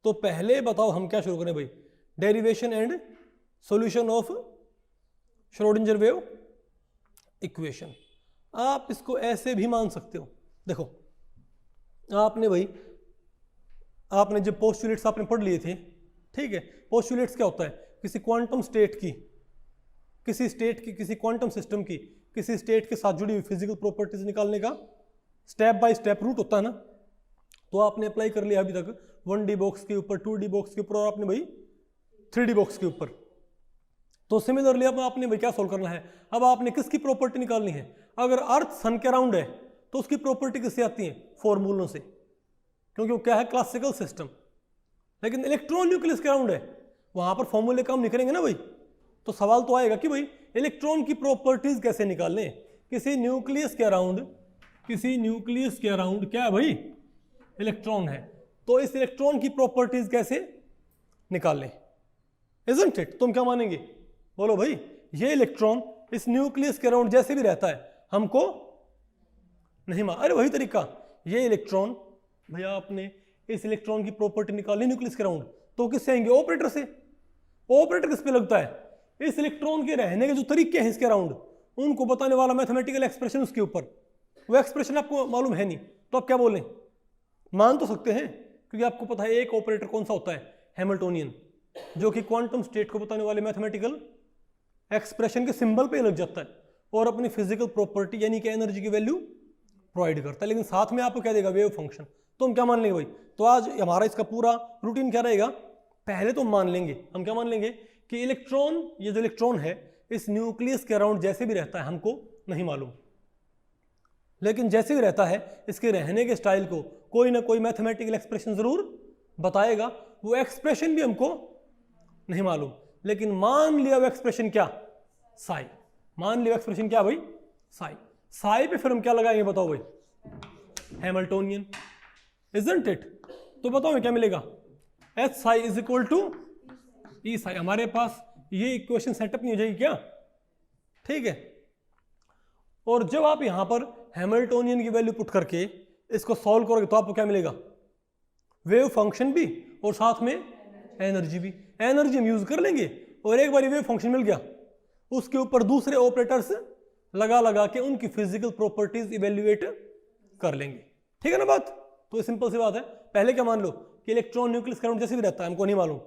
तो पहले बताओ हम क्या शुरू करें भाई, derivation and solution of Schrödinger wave equation. आप इसको ऐसे भी मान सकते हो। देखो आपने जब पोस्टुलेट्स आपने पढ़ लिए थे, ठीक है, पोस्टुलेट्स क्या होता है, किसी क्वांटम स्टेट की, किसी क्वांटम सिस्टम की किसी स्टेट के साथ जुड़ी हुई फिजिकल प्रॉपर्टीज निकालने का स्टेप बाय स्टेप रूट होता है ना। तो आपने अप्लाई कर लिया अभी तक 1D बॉक्स के ऊपर, 2D बॉक्स के ऊपर और आपने भाई 3D बॉक्स के ऊपर। तो सिमिलरली अब आपने भाई क्या सोल्व करना है, अब आपने किसकी प्रॉपर्टी निकालनी है। अगर अर्थ सन के अराउंड है तो उसकी प्रॉपर्टी किससे आती है, फॉर्मूलों से, क्योंकि वो क्या है, क्लासिकल सिस्टम। लेकिन इलेक्ट्रॉन न्यूक्लियस के अराउंड है, वहां पर फॉर्मूले काम निकलेंगे ना भाई। तो सवाल तो आएगा कि भाई इलेक्ट्रॉन की प्रॉपर्टीज कैसे निकालें। किसी न्यूक्लियस के अराउंड क्या है भाई, इलेक्ट्रॉन है, तो इस इलेक्ट्रॉन की प्रॉपर्टीज कैसे निकालें, इजंट इट। तुम क्या मानेंगे, बोलो भाई, ये इलेक्ट्रॉन इस न्यूक्लियस के अराउंड जैसे भी रहता है हमको नहीं अरे वही तरीका, ये इलेक्ट्रॉन भैया आपने इस इलेक्ट्रॉन की प्रॉपर्टी निकाली न्यूक्लियस के अराउंड, तो किससे आएंगे, ऑपरेटर से। ऑपरेटर किस पे लगता है, इस इलेक्ट्रॉन के रहने के जो तरीके हैं इसके अराउंड, उनको बताने वाला मैथमेटिकल एक्सप्रेशन उसके ऊपर। वो एक्सप्रेशन आपको मालूम है नहीं तो आप क्या बोलें, मान तो सकते हैं, क्योंकि आपको पता है एक ऑपरेटर कौन सा होता है, हैमिल्टोनियन, जो कि क्वांटम स्टेट को बताने वाले मैथमेटिकल एक्सप्रेशन के सिंबल पे लग जाता है और अपनी फिजिकल प्रॉपर्टी यानी कि एनर्जी की वैल्यू प्रोवाइड करता है। लेकिन साथ में आपको क्या देगा, वेव फंक्शन। तो हम क्या मान लेंगे भाई, तो आज हमारा इसका पूरा रूटीन क्या रहेगा, पहले तो मान लेंगे, हम क्या मान लेंगे कि इलेक्ट्रॉन, ये जो इलेक्ट्रॉन है इस न्यूक्लियस के अराउंड जैसे भी रहता है हमको नहीं मालूम, लेकिन जैसे भी रहता है इसके रहने के स्टाइल को कोई ना कोई मैथमेटिकल एक्सप्रेशन जरूर बताएगा। वो एक्सप्रेशन भी हमको नहीं मालूम, लेकिन मान लिया वो एक्सप्रेशन क्या, साई। मान लिया एक्सप्रेशन क्या भाई, साई। साई पे फिर हम क्या लगाएंगे बताओ भाई, हैमिल्टोनियन, इजंट इट। तो बताओ क्या मिलेगा, H psi is equal to E psi. हमारे पास ये इक्वेशन सेटअप नहीं हो जाएगी क्या, ठीक है। और जब आप यहां पर हैमिल्टोनियन की वैल्यू पुट करके इसको सॉल्व करोगे तो आपको क्या मिलेगा, वेव फंक्शन भी और साथ में एनर्जी भी। एनर्जी हम यूज कर लेंगे और एक बार वेव फंक्शन मिल गया उसके ऊपर दूसरे ऑपरेटर्स लगा के उनकी फिजिकल प्रॉपर्टीज इवेल्युएट कर लेंगे, ठीक है ना बात। तो ये सिंपल सी बात है। पहले क्या मान लो कि इलेक्ट्रॉन न्यूक्लियस करंट जैसे भी रहता है हमको नहीं मालूम,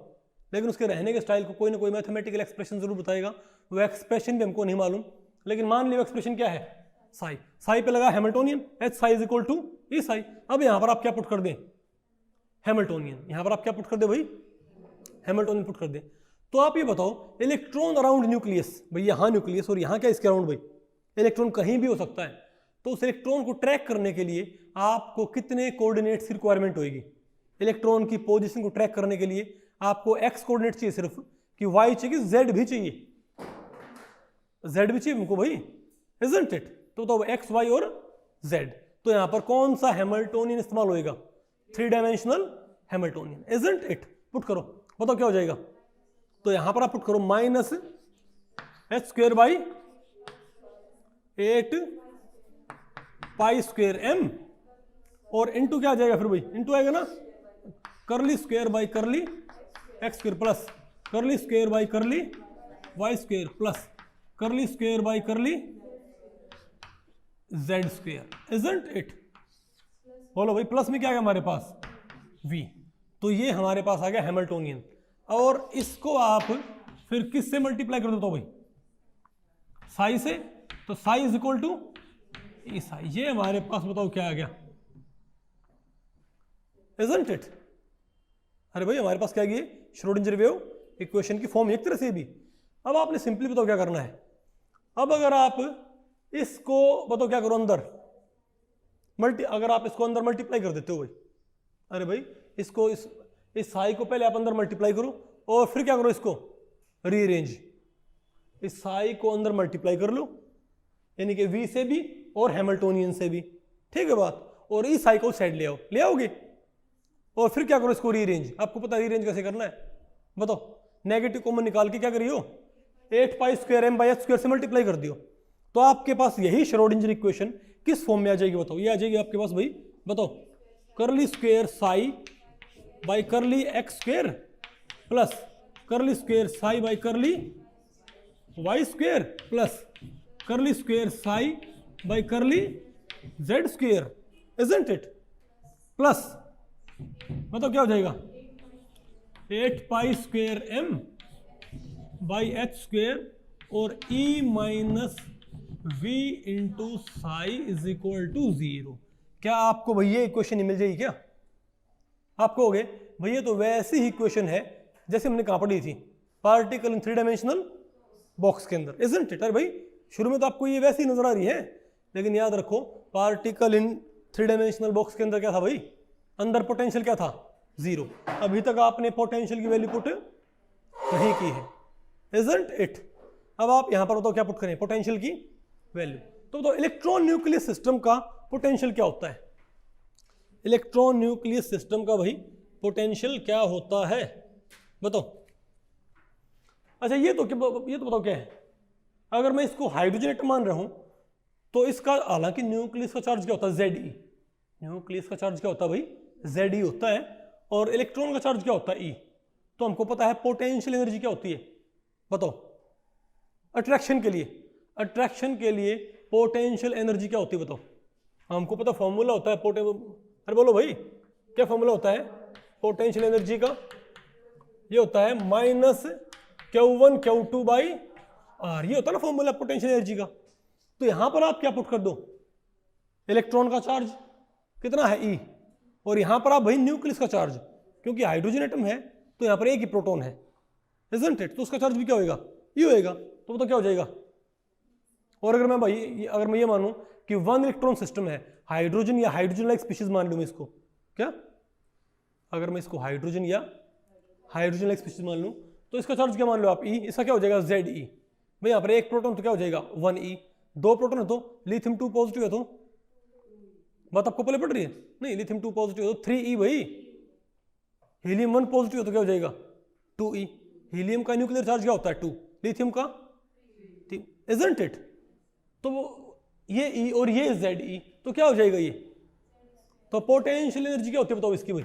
लेकिन उसके रहने के स्टाइल को कोई ना कोई मैथमेटिकल एक्सप्रेशन जरूर बताएगा। वो एक्सप्रेशन भी हमको नहीं मालूम, लेकिन मान लियो एक्सप्रेशन क्या है, साई। साई पे लगा Hamiltonian, H psi is equal to E psi. अब यहां पर आप क्या पुट कर दें, हैमिल्टोनियन। यहां पर आप क्या पुट कर दे भाई, हैमिल्टोनियन पुट कर दे। तो आप ये बताओ, इलेक्ट्रॉन अराउंड न्यूक्लियस, भाई यहां न्यूक्लियस और यहां क्या इसके अराउंड, भाई इलेक्ट्रॉन कहीं भी हो सकता है। तो उस इलेक्ट्रॉन को ट्रैक करने के लिए आपको कितने कोऑर्डिनेट्स की रिक्वायरमेंट होगी। इलेक्ट्रॉन की पोजीशन को ट्रैक करने के लिए आपको एक्स कोऑर्डिनेट चाहिए सिर्फ, कि वाई चाहिए, जेड भी चाहिए, जेड भी चाहिए हमको भाई, इजंट इट। तो एक्स वाई और जेड। तो यहां पर कौन सा हैमिल्टोनियन इस्तेमाल होएगा, 3 dimensional Hamiltonian, isn't it. Put करो, बताओ क्या हो जाएगा। तो यहां पर आप पुट करो minus H square by 8 pi square M, और इंटू क्या आ जाएगा फिर भाई, इंटू आएगा ना, curly square by curly X square plus curly square by curly Y square plus curly square by curly Z square, isn't it. बोलो भाई प्लस में क्या आ गया हमारे पास, v। तो ये हमारे पास आ गया हैमिल्टोनियन। और इसको आप फिर किससे मल्टीप्लाई कर दो भाई, साई से। तो Sai is equal to E Sai. ये हमारे पास बताओ क्या आ गया, इजंट इट। अरे भाई हमारे पास क्या गई, श्रोडिंजर वेव इक्वेशन की फॉर्म एक तरह से भी। अब आपने सिंपली बताओ क्या करना है। अब अगर आप इसको बताओ क्या करो, अंदर अगर आप इसको अंदर मल्टीप्लाई कर देते हो भाई, अरे भाई इसको इस साई को पहले आप अंदर मल्टीप्लाई करो और फिर क्या करो, इसको रीअरेंज। इस साई को अंदर मल्टीप्लाई कर लो, यानी कि v से भी और हैमिल्टोनियन से भी, ठीक है बात। और इस साई को साइड ले आओगे और फिर क्या करो, इसको रीअरेंज। आपको पता है रीअरेंज कैसे करना है, बताओ। नेगेटिव कॉमन निकाल के क्या करियो, 8 pi square M by H square से मल्टीप्लाई कर दियो। तो आपके पास यही श्रोडिंजर इक्वेशन किस फॉर्म में आ जाएगी बताओ। ये आ जाएगी आपके पास भाई, बताओ, curly square psi by curly X square plus curly square psi by curly Y square plus curly square psi by curly Z square, isn't it? Plus मतलब क्या हो जाएगा 8 pi square M by H square और e minus V into psi is equal to 0। क्या आपको भैया equation मिल जाएगी क्या? आप कहोगे भैया तो वैसी ही इक्वेशन है जैसे हमने कहां पढ़ी थी, पार्टिकल इन 3 डायमेंशनल बॉक्स के अंदर, इजंट इट? अरे भाई शुरू में तो आपको ये वैसी नजर आ रही है, लेकिन याद रखो पार्टिकल इन 3 डायमेंशनल बॉक्स के अंदर क्या था भाई? अंदर पोटेंशियल क्या था? 0। अभी तक आपने पोटेंशियल की वैल्यू पुट नहीं की है, इजंट इट? अब आप यहां पर बताओ क्या पुट करें? पोटेंशियल की वैल्यू। तो बताओ इलेक्ट्रॉन न्यूक्लियस सिस्टम का पोटेंशियल क्या होता है? इलेक्ट्रॉन न्यूक्लियस सिस्टम का भाई पोटेंशियल क्या होता है बताओ? अच्छा ये तो बताओ क्या है? अगर मैं इसको हाइड्रोजन एटम मान रहा हूं तो इसका, हालांकि न्यूक्लियस का चार्ज क्या होता है? Ze। न्यूक्लियस का चार्ज क्या होता है भाई? Ze होता है। और इलेक्ट्रॉन का चार्ज क्या होता है? E। तो हमको पता है पोटेंशियल एनर्जी क्या होती है बताओ? अट्रैक्शन के लिए पोटेंशियल एनर्जी क्या होती है बताओ? हमको पता फॉर्मूला होता है अरे बोलो भाई क्या फॉर्मूला होता है पोटेंशियल एनर्जी का? ये होता है minus Q1 Q2 by are, ये होता है ना फॉर्मूला पोटेंशियल एनर्जी का। तो यहां पर आप क्या पुट कर दो? इलेक्ट्रॉन का चार्ज कितना है? E। और यहां पर आप भाई न्यूक्लियस का चार्ज, क्योंकि हाइड्रोजन एटम है तो यहां पर एक ही प्रोटॉन है, इजंट इट? तो उसका चार्ज भी क्या होएगा? E होएगा। तो क्या हो जाएगा? और अगर मैं ये मानूं कि 1 इलेक्ट्रॉन सिस्टम है, हाइड्रोजन या हाइड्रोजन लाइक स्पीशीज मान लूं मैं इसको, क्या अगर मैं इसको हाइड्रोजन या हाइड्रोजन लाइक स्पीशीज मान लूं तो इसका चार्ज क्या मान लो आप? E। इसका क्या हो जाएगा? Ze। भाई यहाँ पर एक प्रोटॉन तो क्या हो जाएगा? 1e। 2 प्रोटॉन है तो लिथियम 2 पॉजिटिव है तो बात आपको पहले पड़ रही है? नहीं, लिथियम 2 पॉजिटिव है तो 3e भाई। हीलियम 1 पॉजिटिव है तो क्या हो जाएगा? 2e। हीलियम का न्यूक्लियर चार्ज क्या होता है? 2। लिथियम का 3, इजंट इट? तो ये E और ये Ze, तो क्या हो जाएगा ये? तो पोटेंशियल एनर्जी क्या होती है बताओ इसकी भाई?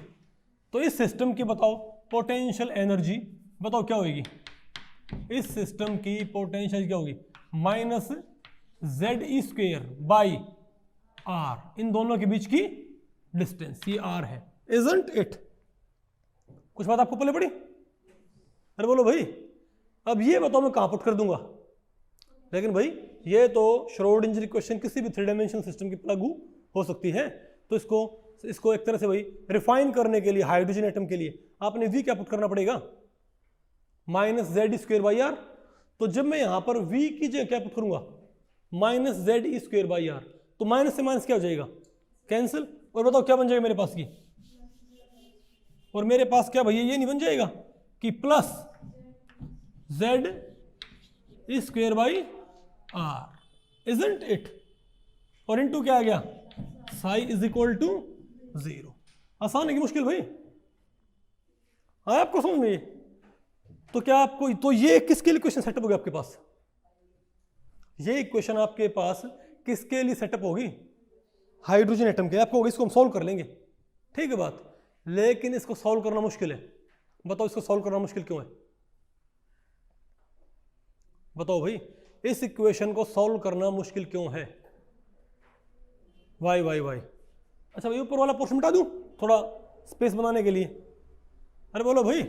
तो इस सिस्टम की बताओ पोटेंशियल एनर्जी बताओ क्या होगी? इस सिस्टम की पोटेंशियल क्या होगी? Minus Ze square by R, इन दोनों के बीच की डिस्टेंस, ये R है, इजंट इट? कुछ बात आपको पहले पड़ी? अरे बोलो भाई। अब ये बताओ मैं कहां पुट कर दूंगा? लेकिन भाई ये तो श्रोडिंगर इक्वेशन किसी भी 3 डायमेंशनल सिस्टम की लागू हो सकती है। तो इसको एक तरह से भाई रिफाइन करने के लिए हाइड्रोजन एटम के लिए आपने V क्या पुट करना पड़ेगा? Minus Ze square by R. तो जब मैं यहां पर V की जगह क्या पुट करूंगा? Minus Ze square by R. तो माइनस से माइनस क्या हो जाएगा? कैंसिल। और बताओ क्या बन जाएगा मेरे पास की? और मेरे पास क्या भैया ये नहीं बन जाएगा कि plus Ze square by R, isn't it? और इनटू क्या आ गया? Psi is equal to 0। आसान है कि मुश्किल भाई? आया आपको समझ में? तो क्या आपको, तो ये किसके लिए इक्वेशन सेटअप होगी आपके पास? ये इक्वेशन आपके पास किसके लिए सेटअप होगी? हाइड्रोजन एटम के। आपको होगी, इसको हम सॉल्व कर लेंगे, ठीक है बात? लेकिन इसको सॉल्व करना मुश्किल है। बताओ इसको सॉल्व करना मुश्किल क्यों है? बताओ भाई इस इक्वेशन को सॉल्व करना मुश्किल क्यों है? Why why why. अच्छा भाई ऊपर वाला पोर्शन मिटा दूं थोड़ा स्पेस बनाने के लिए? अरे बोलो भाई।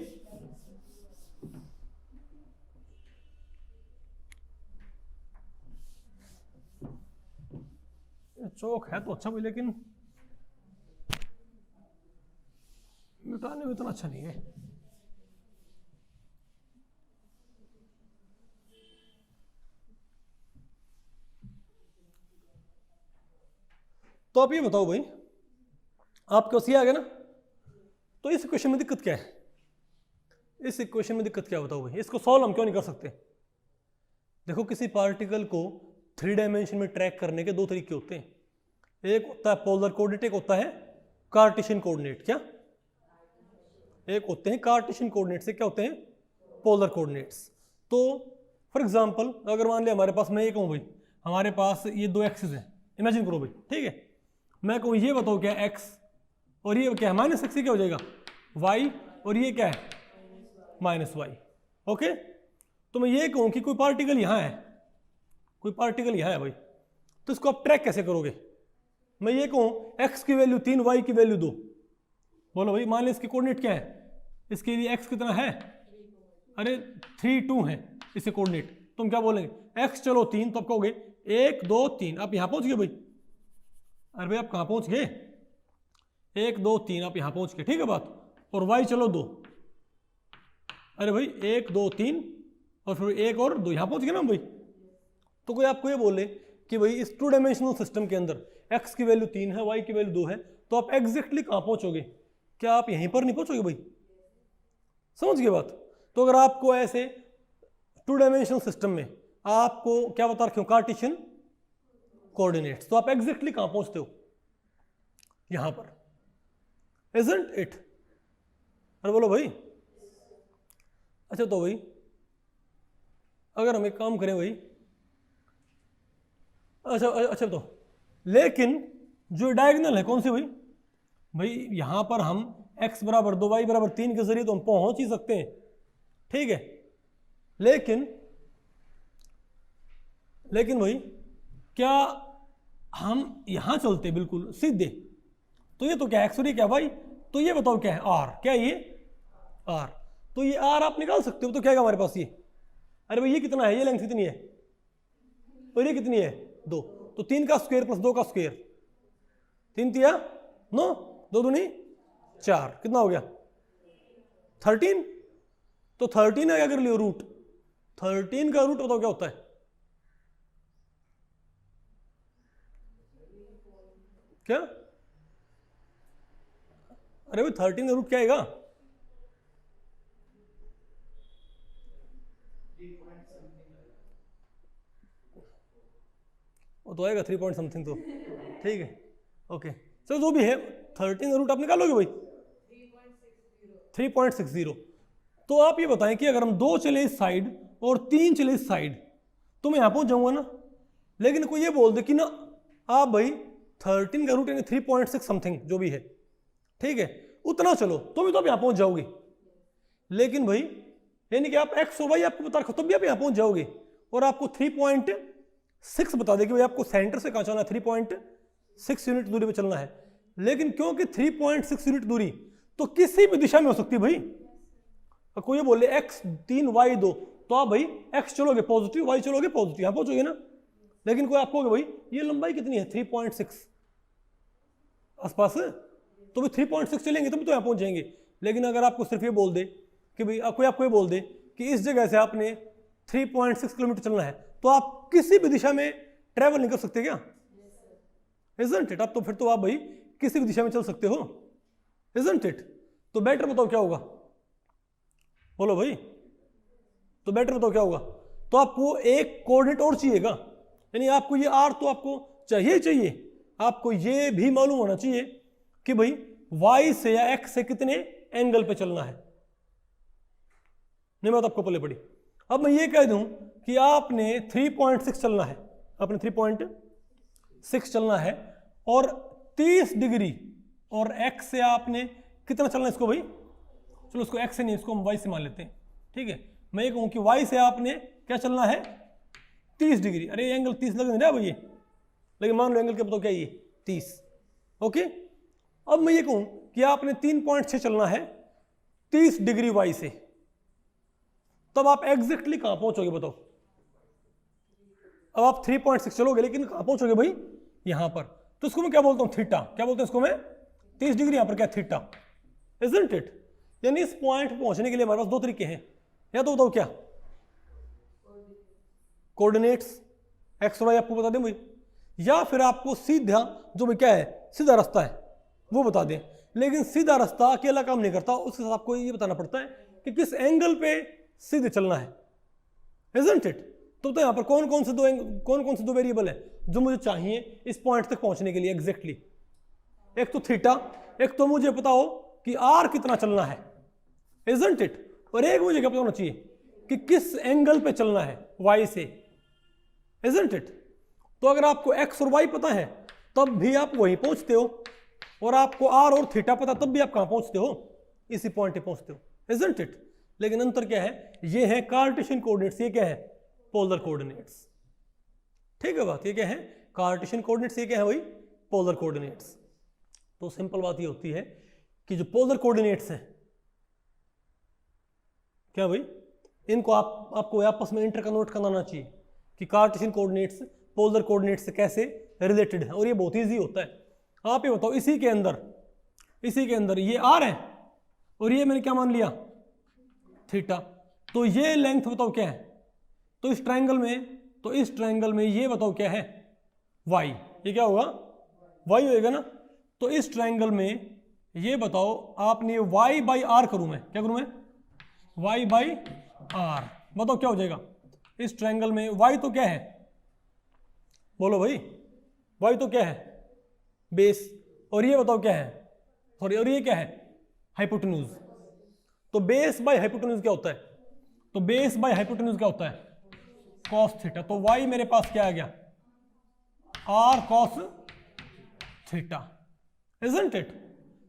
चौक है तो अच्छा भाई, लेकिन मिटाने में इतना अच्छा नहीं है। तो आप ये बताओ भाई, आपको सी आ गया ना? तो इस इक्वेशन में दिक्कत क्या है? इस इक्वेशन में दिक्कत क्या बताओ भाई? इसको सॉल्व हम क्यों नहीं कर सकते? देखो किसी पार्टिकल को 3 डायमेंशन में ट्रैक करने के 2 तरीके होते हैं। एक होता है पोलर कोऑर्डिनेट, एक होता है कार्टेशियन कोऑर्डिनेट। क्या? एक होते हैं कार्टेशियन कोऑर्डिनेट से क्या होते हैं? Polar coordinates. तो फॉर एग्जांपल अगर मान लिया हमारे पास, मैं ये कहूँ भाई हमारे पास ये 2 एक्सिस हैं, इमेजिन करो भाई, ठीक है? मैं कहूँ ये बताओ क्या x और ये क्या है? Minus x. क्या हो जाएगा? वाई और ये क्या है माइनस वाई। ओके, तो मैं ये कहूं कि कोई पार्टिकल यहां है, कोई पार्टिकल यहां है भाई, तो इसको आप ट्रैक कैसे करोगे? मैं ये कहूं x की वैल्यू 3 y की वैल्यू 2, बोलो भाई मान लो इसके कोऑर्डिनेट क्या है, इसके लिए x कितना है, अरे 3 2 है इसके कोऑर्डिनेट, तुम क्या बोलेंगे x चलो 3, तो आप कहोगे 1 2 3, आप यहां पहुंच गए भाई। अरे भाई आप कहां पहुंच गए, 1 2 3 आप यहां पहुंच गए, ठीक है बात। और y चलो 2, अरे भाई 1 2 3 और फिर 1 और 2, यहां पहुंच गए ना भाई। तो कोई आपको ये बोले कि भाई इस 2 डायमेंशनल सिस्टम के अंदर x की वैल्यू 3 है, y की वैल्यू 2 है, तो आप एग्जैक्टली कहां पहुंचोगे? क्या आप यहीं पर नहीं पहुंचोगे भाई? समझ गए बात? तो अगर आपको ऐसे 2 डायमेंशनल सिस्टम में आपको क्या बता रखे हो, कार्टेशियन कोऑर्डिनेट्स, तो आप एग्जैक्टली कहां पहुंचते हो? यहां पर, इजंट इट? अरे बोलो भाई। अच्छा तो भाई अगर हम एक काम करें भाई, अच्छा तो लेकिन जो डायगोनल है कौन सी भाई? भाई यहां पर हम x बराबर 2 y बराबर 3 के जरिए तो हम पहुंच ही सकते हैं, ठीक है, लेकिन भाई क्या हम यहां चलते बिल्कुल सीधे? तो ये तो क्या है x और ये क्या y, तो ये बताओ क्या है r, क्या है ये r, तो ये r आप निकाल सकते हो, तो क्या है हमारे पास ये, अरे भाई ये कितना है, ये लेंथ कितनी है और ये कितनी है 2, तो 3 का स्क्वायर प्लस 2 का स्क्वायर, 3 तिया 9, 2 दूनी 4, कितना हो गया 13। तो 13 है, क्या कर लियो रूट, 13 का रूट बताओ क्या होता है? क्या, अरे भाई 13 का रूट क्या आएगा? वो तो आएगा 3 पॉइंट समथिंग, तो ठीक है ओके, चलो जो भी है 13 का रूट आप निकालोगे भाई 3.60। तो आप ये बताएं कि अगर हम 2 चले इस साइड और 3 चले इस साइड, तो मैं यहां पहुंच जाऊंगा ना। लेकिन कोई ये बोल दे कि ना आप भाई 13 का रूट यानी 3.6 समथिंग जो भी है, ठीक है, उतना चलो तो भी तो आप यहां पहुंच जाओगे। लेकिन भाई यानी कि आप x और y आपको बता रखो, तब भी आप यहां पहुंच जाओगे, और आपको 3.6 बता दे कि भाई आपको सेंटर से कहां चलना है, 3.6 यूनिट दूरी पे चलना है। लेकिन क्योंकि 3.6 यूनिट दूरी तो किसी भी दिशा में हो सकती है भाई। कोई ये बोले x 3 y 2, तो आप भाई x चलोगे पॉजिटिव, y चलोगे पॉजिटिव, यहां पहुंचोगे ना। लेकिन कोई आपको भाई ये लंबाई कितनी है 3.6 आसपास, तो भाई 3.6 चलेंगे तब तो यहां पहुंच जाएंगे। लेकिन अगर आपको सिर्फ ये बोल दे कि भाई कोई आपको ये बोल दे कि इस जगह से आपने 3.6 किलोमीटर चलना है, तो आप किसी भी दिशा में ट्रेवल नहीं कर सकते क्या? Isn't it? अब तो फिर तो आप भाई किसी भी दिशा में चल सकते हो, इजंट इट? तो बेटर बताओ क्या होगा, बोलो भाई, तो बेटर बताओ क्या होगा? तो आपको एक कोऑर्डिनेट और चाहिएगा, यानी आपको ये r तो आपको चाहिए, आपको ये भी मालूम होना चाहिए कि भाई y से या x से कितने एंगल पे चलना है। नहीं बात आपको पल्ले पड़ी। अब मैं ये कह दूं कि आपने 3.6 चलना है, आपने 3.6 चलना है और 30 डिग्री, और x से आपने कितना चलना है इसको भाई, चलो इसको x से नहीं, इसको हम y से मान लेते हैं, ठीक है। मैं ये कहूं कि y से आपने क्या चलना है 30 डिग्री, अरे ये एंगल 30 लग नहीं रहा भैया, लेकिन मान लो एंगल क्या बताओ क्या ये 30, ओके। अब मैं ये कहूं कि आपने 3.6 चलना है 30 डिग्री y से, तब आप एग्जैक्टली कहां पहुंचोगे बताओ? अब आप 3.6 चलोगे लेकिन कहां पहुंचोगे भाई? यहां पर। तो इसको मैं क्या बोलता हूं थीटा, क्या बोलते हैं इसको मैं 30 डिग्री, यहां पर क्या थीटा, इजंट इट? यानी इस पॉइंट पहुंचने के लिए हमारे पास 2 तरीके हैं, या तो बताओ क्या कोऑर्डिनेट्स x और y आपको बता दें भाई, या फिर आपको सीधा जो भी क्या है सीधा रास्ता है वो बता दें। लेकिन सीधा रास्ता अकेला काम नहीं करता, उसके साथ आपको ये बताना पड़ता है कि किस एंगल पे सीधे चलना है, इजंट इट? तो यहां पर कौन कौन से दो वेरिएबल है जो मुझे चाहिए इस पॉइंट तक पहुंचने के लिए एग्जैक्टली? एक तो थीटा, एक तो मुझे पता हो कि r कितना चलना है, इजंट इट? और एक मुझे क्या पता होना चाहिए कि किस एंगल पे चलना है y से, इजंट इट? तो अगर आपको x और y पता है तब भी आप वहीं पहुंचते हो, और आपको r और थीटा पता तब भी आप कहां पहुंचते हो, इसी पॉइंट पे पहुंचते हो, इजंट इट? लेकिन अंतर क्या है, ये है कार्टेशियन कोऑर्डिनेट्स, ये क्या है पोलर कोऑर्डिनेट्स। ठीक है बात, ये क्या है कार्टेशियन कोऑर्डिनेट्स, ये क्या है भाई पोलर कोऑर्डिनेट्स। तो सिंपल बात ये होती है कि जो पोलर कोऑर्डिनेट्स हैं क्या भाई, इनको आपको आपस में इंटर कन्वर्ट करना आना चाहिए कि कार्टेशियन कोऑर्डिनेट्स पोलर कोऑर्डिनेट्स से कैसे रिलेटेड है, और ये बहुत ईजी होता है। आप ये बताओ इसी के अंदर ये आर है और ये मैंने क्या मान लिया थीटा, तो ये लेंथ बताओ क्या है, तो इस ट्रायंगल में ये बताओ क्या है y, ये क्या होगा y होएगा ना। तो इस ट्रायंगल में ये बताओ आपने y बाई आर करूं मैं, क्या करूं मैं y बाई आर, बताओ क्या हो जाएगा इस ट्रायंगल में। y तो क्या है बोलो भाई, y तो क्या है बेस, और ये बताओ क्या है सॉरी, और ये क्या है हाइपोटेन्यूज। तो बेस बाय हाइपोटेन्यूज क्या होता है, तो बेस बाय हाइपोटेन्यूज क्या होता है कॉस थीटा। तो y मेरे पास क्या आ गया r cos theta, isn't it?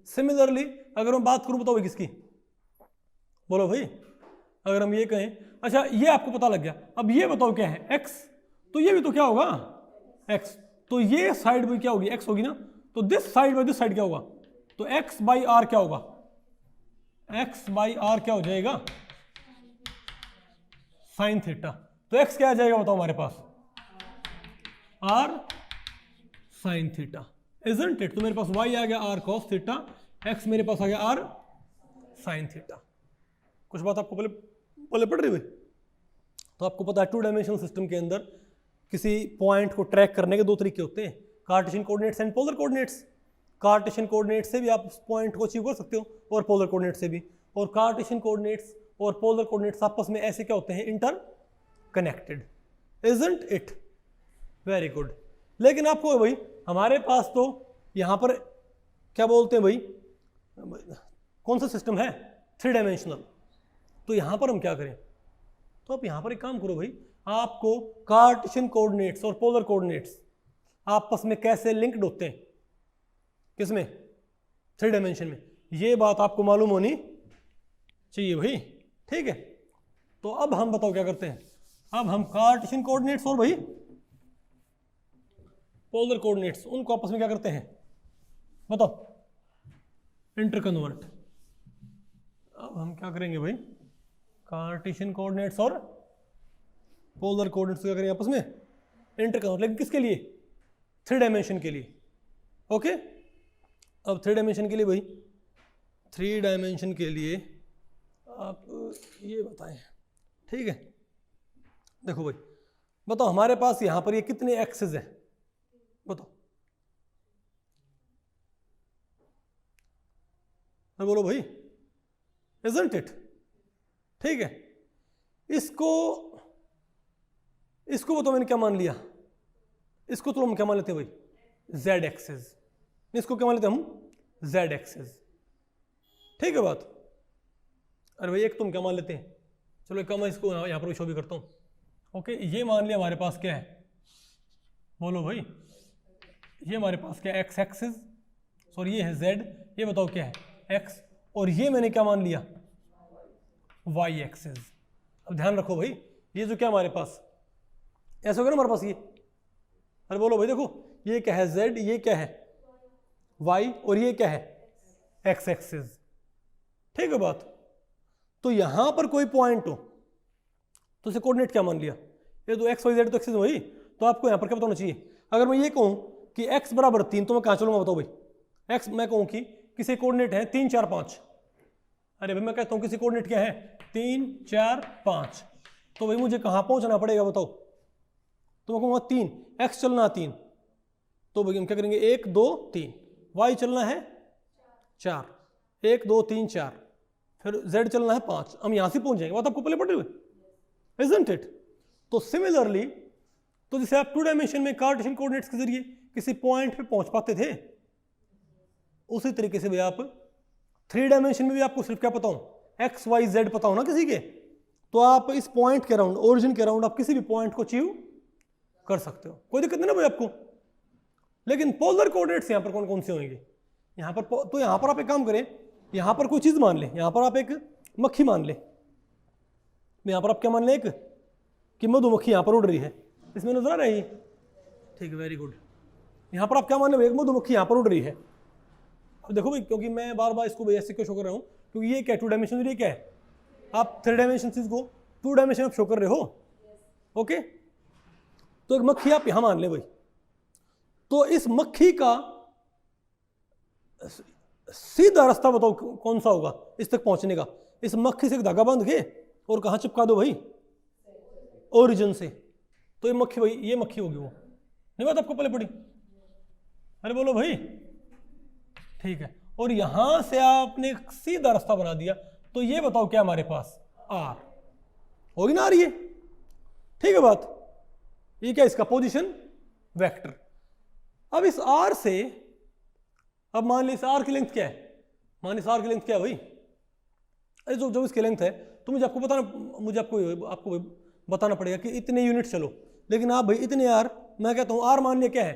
Similarly अगर मैं बात करूं बताओ किसकी, बोलो भाई, अगर हम ये कहें, अच्छा ये आपको पता लग गया, अब ये बताओ क्या है x, तो ये भी तो क्या होगा x, तो ये साइड भी क्या होगी x होगी ना, तो this side by this side क्या होगा, तो x बाई आर क्या होगा, x बाई आर क्या हो जाएगा साइन थीटा। तो x क्या आ जाएगा बताओ हमारे पास r sign theta, isn't it? तो मेरे पास y आ गया r cos थीटा, x मेरे पास आ गया r साइन थीटा। कुछ बात आपको पहले पढ़ रही हुई? तो आपको पता है 2 डायमेंशनल सिस्टम के अंदर किसी पॉइंट को ट्रैक करने के 2 तरीके होते हैं, Cartesian coordinates and polar coordinates. Cartesian coordinate से भी आप उस पॉइंट को अचीव कर सकते हो और पोलर कोऑर्डिनेट से भी, और कार्टेशियन कोऑर्डिनेट्स और पोलर कोऑर्डिनेट्स आपस में ऐसे क्या होते हैं inter connected, isn't it? Very good. लेकिन आपको भाई हमारे पास तो यहाँ पर क्या बोलते हैं भाई, कौन सा सिस्टम है 3 डायमेंशनल, तो यहाँ पर हम क्या करें, तो आप यहाँ पर एक काम करो भाई, आपको कार्टेशियन कोऑर्डिनेट्स और पोलर कोऑर्डिनेट्स आपस में कैसे लिंक्ड होते हैं, किसमें 3 डायमेंशन में, ये बात आपको मालूम होनी चाहिए भाई। ठीक है, तो अब हम बताओ क्या करते हैं, अब हम कार्टेशियन कोऑर्डिनेट्स और भाई पोलर कोऑर्डिनेट्स उनको आपस में क्या करते हैं बताओ इंटर कन्वर्ट। अब हम क्या करेंगे भाई, कार्टेशियन कोऑर्डिनेट्स और पोलर कोऑर्डिनेट्स क्या करेंगे आपस में इंटर कन्वर्ट, लेकिन किसके लिए 3 डायमेंशन के लिए। ओके, अब 3 डायमेंशन के लिए भाई, 3 डायमेंशन के लिए आप ये बताएं। ठीक है, देखो भाई बताओ हमारे पास यहां पर ये कितने एक्सेस हैं बताओ, बोलो भाई, इजंट इट? ठीक है, इसको बताओ मैंने क्या मान लिया, इसको तो हम क्या मान लेते हैं भाई z एक्सेस, इसको क्या मान लेते हैं हम z एक्सेस। ठीक है बात? अरे भाई एक तुम क्या मान लेते हैं, चलो एक मैं इसको यहाँ पर शो भी करता हूँ। ओके, ये मान लिया हमारे पास क्या है, बोलो भाई, ये हमारे पास क्या है x एक्सिस, सॉरी ये है z, ये बताओ क्या है x, और ये मैंने क्या मान लिया y एक्सिस। अब ध्यान रखो भाई, ये जो क्या हमारे पास ऐसा होगा ना हमारे पास ये, अरे बोलो भाई देखो ये क्या है z, ये क्या है y, और ये क्या है x एक्सिस। ठीक है बात? तो यहां पर कोई पॉइंट हो तो इसे कोऑर्डिनेट क्या मान लिया, ये तो x y z तो एक्सिस वही, तो आपको यहां पर क्या बताना चाहिए, अगर मैं ये कहूं कि x बराबर 3 तो मैं कहां चलूंगा बताओ भाई, x मैं कहूं कि किसी कोऑर्डिनेट है 3 4 5, अरे भाई मैं कहता हूं किसी कोऑर्डिनेट क्या है 3 4 5, तो भाई मुझे कहां पहुंचना पड़ेगा बताओ, तो मैं कहूंगा 3, x चलना 3, तो भाई हम क्या करेंगे 1 2 3, y चलना है 4, 1 2 3 4, फिर z चलना है 5, हम यहां से पहुंच जाएंगे, बात आपको पहले पढ़े हुए, इजंट इट? तो सिमिलरली, तो जैसे आप 2 डायमेंशन में कार्टेशियन कोऑर्डिनेट्स के जरिए किसी पॉइंट पे पहुंच पाते थे, उसी तरीके से भी आप 3 डायमेंशन में भी आपको सिर्फ क्या पता हो x y z पता हो ना किसी के, तो आप इस पॉइंट के अराउंड, ओरिजिन के अराउंड आप किसी भी पॉइंट को अचीव कर सकते हो, कोई दिक्कत नहीं ना भाई आपको। लेकिन पोलर कोऑर्डिनेट्स यहां पर कौन कौन से होंगे, यहां पर तो यहां पर आप एक काम करें, यहां पर कोई चीज मान ले, यहां पर आप एक मक्खी मान ले, यहां पर आप क्या मान ले, एक कि मधुमक्खी यहां पर उड़ रही है, इसमें नजर आ रही है, ठीक है, वेरी गुड। यहां पर आप क्या मान ले, एक मधुमक्खी यहां पर उड़ रही है। अब देखो भाई, क्योंकि मैं बार बार इसको ऐसे क्यों शो कर रहा हूं, क्योंकि ये क्या 2 डायमेंशन, ये क्या है, आप 3 डायमेंशन चीज को 2 डायमेंशन आप शो कर रहे हो, ओके। तो एक मक्खी आप यहां मान ले भाई, तो इस मक्खी का सीधा रास्ता बताओ कौन सा होगा इस तक पहुंचने का। इस मक्खी से एक धागा बांध के और कहां चिपका दो भाई, ओरिजिन से, तो ये मक्खी भाई, ये मक्खी होगी वो, नहीं बात आपको पहले पड़ी, अरे बोलो भाई, ठीक है। और यहां से आपने सीधा रास्ता बना दिया, तो ये बताओ क्या हमारे पास आर होगी ना, आ रही है, ठीक है बात। ये क्या, इसका पोजीशन वेक्टर। अब इस आर से, अब मान ली इस आर की लेंथ क्या है, मान ली इस आर की लेंथ क्या है भाई, अरे जो इसकी लेंथ है, तो मुझे आपको बताना, मुझे आपको बताना पड़ेगा कि इतने यूनिट चलो, लेकिन आप भाई इतने आर, मैं कहता हूं आर मान लिया क्या है,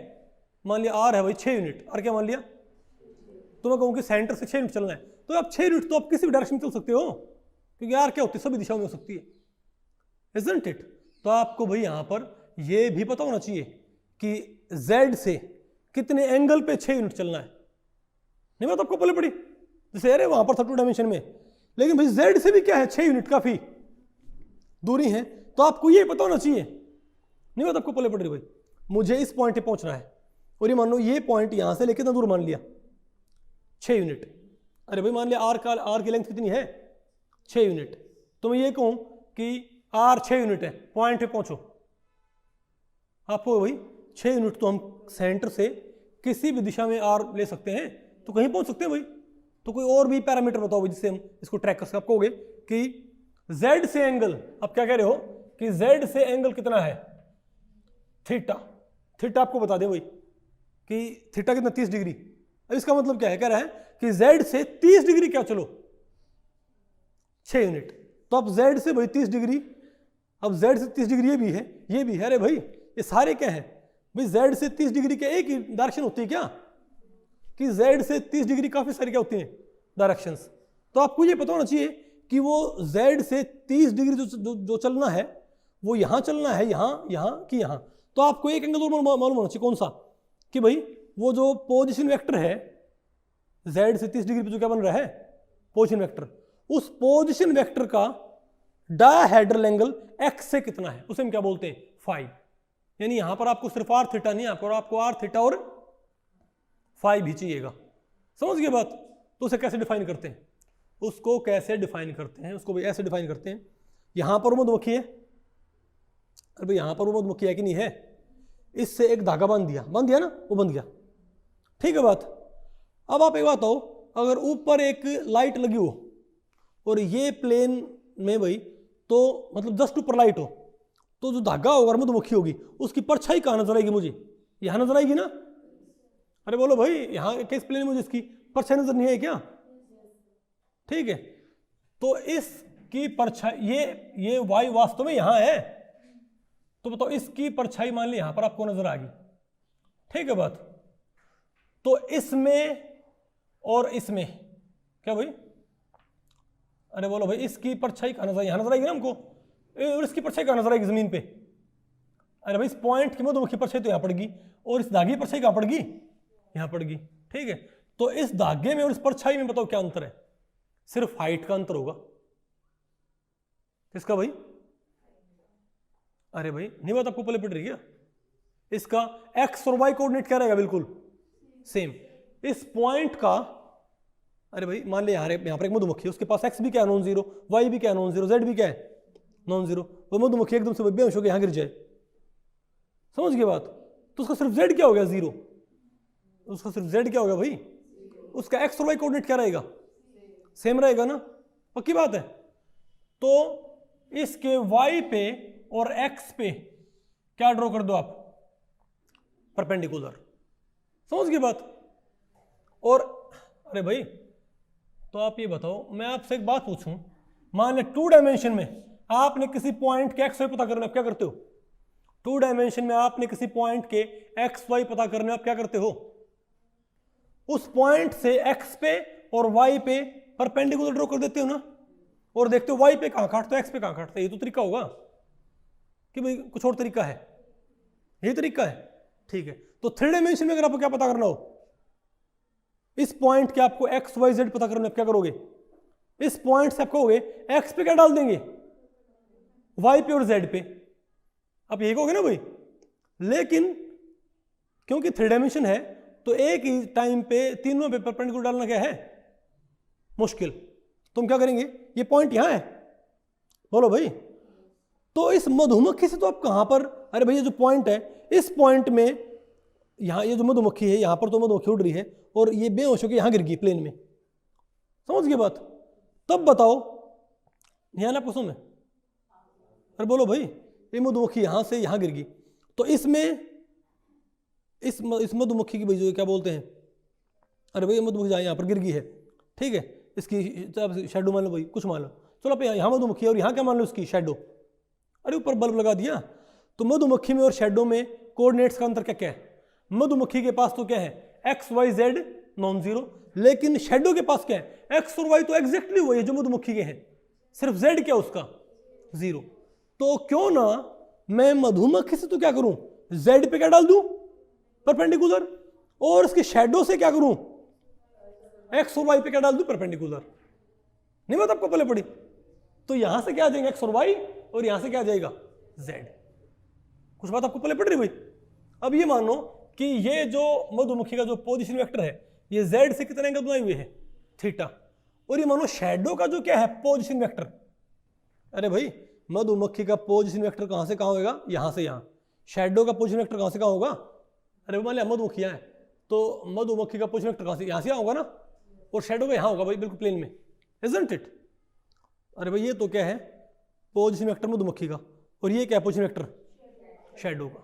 मान लिया आर है भाई 6 यूनिट, और क्या मान लिया, तो मैं कहूँ कि सेंटर से 6 यूनिट चलना है, तो आप 6 यूनिट तो आप किसी भी डायरेक्शन में चल सकते हो, क्योंकि आर क्या होती है, सभी दिशाओं में हो सकती है, इजंट इट। तो आपको भाई यहां पर यह भी पता होना चाहिए कि Z से कितने एंगल पे 6 यूनिट चलना है, नहीं बात आपको पहले पड़ी, जैसे अरे वहां पर था 2 डायमेंशन में, लेकिन भाई Z से भी क्या है, 6 यूनिट काफी दूरी है, तो आपको ये पता होना चाहिए, नहीं बात आपको पहले पड़ रही भाई, मुझे इस पॉइंट पे पहुंचना है, और ये मान लो ये पॉइंट यहां से लेके कितना दूर मान लिया, 6 यूनिट। अरे भाई मान लिया आर की लेंथ कितनी है, 6 यूनिट, तो मैं ये कहूं कि आर 6 यूनिट है, पॉइंट पे पहुंचो, आपको भाई 6 यूनिट तो हम सेंटर से किसी भी दिशा में आर ले सकते हैं, तो कहीं पहुंच सकते हैं भाई। तो कोई और भी पैरामीटर बताओ भाई जिससे हम इसको ट्रैक कर सकते। आप कहोगे कि Z से एंगल, आप क्या कह रहे हो कि Z से एंगल कितना है, थीटा, थीटा आपको बता दे भाई कि थीटा कितना 30 डिग्री। अब इसका मतलब क्या है, कह रहा है कि Z से 30 डिग्री क्या चलो 6 यूनिट, तो अब Z से भाई 30 डिग्री, अब Z से 30 डिग्री ये भी है, ये भी है, अरे भाई ये सारे क्या है भाई, Z से 30 डिग्री के एक ही डायरेक्शन होती है क्या, कि Z से 30 डिग्री काफी सारी क्या होती हैं डायरेक्शंस। तो आपको ये पता होना चाहिए कि वो Z से 30 डिग्री जो चलना है वो यहां चलना है, यहां कि यहां। तो आपको एक एंगल और मालूम होना चाहिए, कौन सा, कि भाई वो जो पोजीशन वेक्टर है Z से 30 डिग्री पे जो क्या बन रहा है पोजीशन वेक्टर, उस पोजीशन वेक्टर का डायहेड्रल एंगल x से कितना है, उसे हम क्या बोलते हैं, फाई। यानी यहां पर आपको सिर्फ आर थीटा नहीं, आपको आर थीटा और फाई भी चाहिएगा, समझ गए बात। तो उसे कैसे डिफाइन करते हैं, उसको कैसे डिफाइन करते हैं, उसको भी ऐसे डिफाइन करते हैं, यहां पर मधुमक्खी है, अरे भाई यहां पर मधुमक्खी है कि नहीं है, इससे एक धागा बांध दिया ना, वो बंध गया, ठीक है बात। अब आप एक बात हो, अगर ऊपर एक लाइट लगी हो और ये प्लेन में भाई, तो मतलब जस्ट ऊपर लाइट हो, तो जो धागा होगा मधुमक्खी होगी उसकी परछाई कहां नजर आएगी, मुझे यहां नजर आएगी ना। अरे बोलो भाई, यहां किस प्लेन में मुझे इसकी परछाई नजर नहीं है क्या, ठीक है। तो इसकी परछाई, ये वाई वास्तव में यहां है, तो बताओ इसकी परछाई मान ली यहां पर आपको नजर आ गई, ठीक है बात। तो इसमें और इसमें क्या भाई, अरे बोलो भाई इसकी परछाई कहां नजर, यहां नजर आएगी ना हमको, और इसकी परछाई कहां नजर आएगी जमीन पे। अरे भाई इस पॉइंट की मधुमक्खी परछाई तो यहां पड़गी, और इस धागे की परछाई कहां पड़गी, यहां पड़गी, ठीक है। तो इस धागे में और इस परछाई में बताओ क्या अंतर है, सिर्फ हाइट का अंतर होगा, किसका भाई, अरे भाई नहीं बात आपको पहले पड़ रही है, इसका एक्स और वाई कोऑर्डिनेट क्या रहेगा, बिल्कुल सेम। इस पॉइंट का, अरे भाई मान ले यहां पर एक मधुमक्खी है, उसके पास एक्स भी क्या है नॉन जीरो, वाई भी क्या है नॉन जीरो, जेड भी क्या है नॉन जीरो, वो मधुमक्खी एकदम से बेहोश होकर यहां गिर जाए, समझ गए बात। तो उसका सिर्फ जेड क्या हो गया, जीरो, उसका सिर्फ जेड क्या हो गया भाई, उसका एक्स और वाई कोऑर्डिनेट क्या रहेगा, सेम रहेगा ना, पक्की बात है। तो इसके वाई पे और एक्स पे क्या ड्रॉ कर दो आप, परपेंडिकुलर, समझ गए बात। और अरे भाई तो आप ये बताओ, मैं आपसे एक बात पूछूं, मान ले 2 डायमेंशन में आपने किसी पॉइंट के एक्स वाई पता करना, आप क्या करते हो, 2 डायमेंशन में आपने किसी पॉइंट के एक्स वाई पता करना, आप क्या करते हो, उस पॉइंट से एक्स पे और वाई पे परपेंडिकुलर ड्रॉ कर देते हो ना, और देखते हो वाई पे कहाँ काटते हो, एक्स पे कहाँ काटते हो। ये तो तरीका होगा कि भाई कुछ और तरीका है, यही तरीका है, ठीक है। तो 3 डायमेंशन में अगर आपको क्या पता करना हो, इस पॉइंट के आपको एक्स वाई जेड पता करना, आप क्या करोगे, इस पॉइंट से आप कहोगे एक्स पे क्या डाल देंगे, वाई पे और जेड पे, आप यही कहोगे ना भाई। लेकिन क्योंकि 3 डायमेंशन है तो एक ही टाइम पे तीनों पे परपेंडिकुलर डालना क्या है, मुश्किल। तुम क्या करेंगे, ये पॉइंट यहां है, बोलो भाई, तो इस मधुमक्खी से तो आप कहां पर, अरे भैया जो पॉइंट है, इस पॉइंट में यहां ये जो मधुमक्खी है, यहां पर तो मधुमक्खी उड़ रही है और ये बेहोश होकर यहां गिर गई प्लेन में, समझ गए बात। तब बताओ यहां ना पूछो मैं, अरे बोलो भाई, ये मधुमक्खी यहां से यहां गिर गई, तो इसमें इस मधुमक्खी की भाई जो क्या बोलते हैं, अरे भाई मधुमक्खी यहाँ पर गिर गई है, ठीक है, इसकी शेडो मान लो भाई, कुछ मान लो, चलो आप यहाँ मधुमक्खी है और यहाँ क्या मान लो इसकी शेडो, अरे ऊपर बल्ब लगा दिया। तो मधुमक्खी में और शेडो में कोऑर्डिनेट्स का अंतर क्या क्या है, मधुमक्खी के पास तो क्या है X Y Z non zero, लेकिन शेडो के पास क्या है एक्स और वाई तो एग्जैक्टली वही है जो मधुमक्खी के हैं, सिर्फ जेड क्या उसका जीरो। तो क्यों ना मैं मधुमक्खी से तो क्या करूं, जेड पे क्या डाल दूं परपेंडिकुलर, और इसके शेडो से क्या करूं एक्स और वाई पे क्या डाल दूं परपेंडिकुलर। नहीं बात आपको पहले पड़ी, तो यहां से क्या आ जाएगा एक्स और वाई, और यहां से क्या आ जाएगा जेड। कुछ बात आपको पहले पड़ रही भाई। अब ये मानो कि ये जो मधुमक्खी का जो पोजीशन वेक्टर है, ये जेड से कितने एंगल बनाए हुए है, थीटा, और ये मानो शेडो का जो क्या है पोजीशन वेक्टर, अरे भाई मधुमक्खी का पोजीशन वेक्टर कहां से कहां होगा, यहां से यहां, शेडो का पोजीशन वेक्टर कहां से कहां होगा, अरे मान लिया मधुमक्खियां है तो मधुमक्खी का पोजीशन वेक्टर कहां से, यहां से होगा ना, और शेडो का यहां होगा भाई बिल्कुल प्लेन में, इजंट इट। अरे भाई ये तो क्या है पोजीशन वेक्टर मधुमक्खी का, और ये क्या है पोजीशन वेक्टर शेडो का,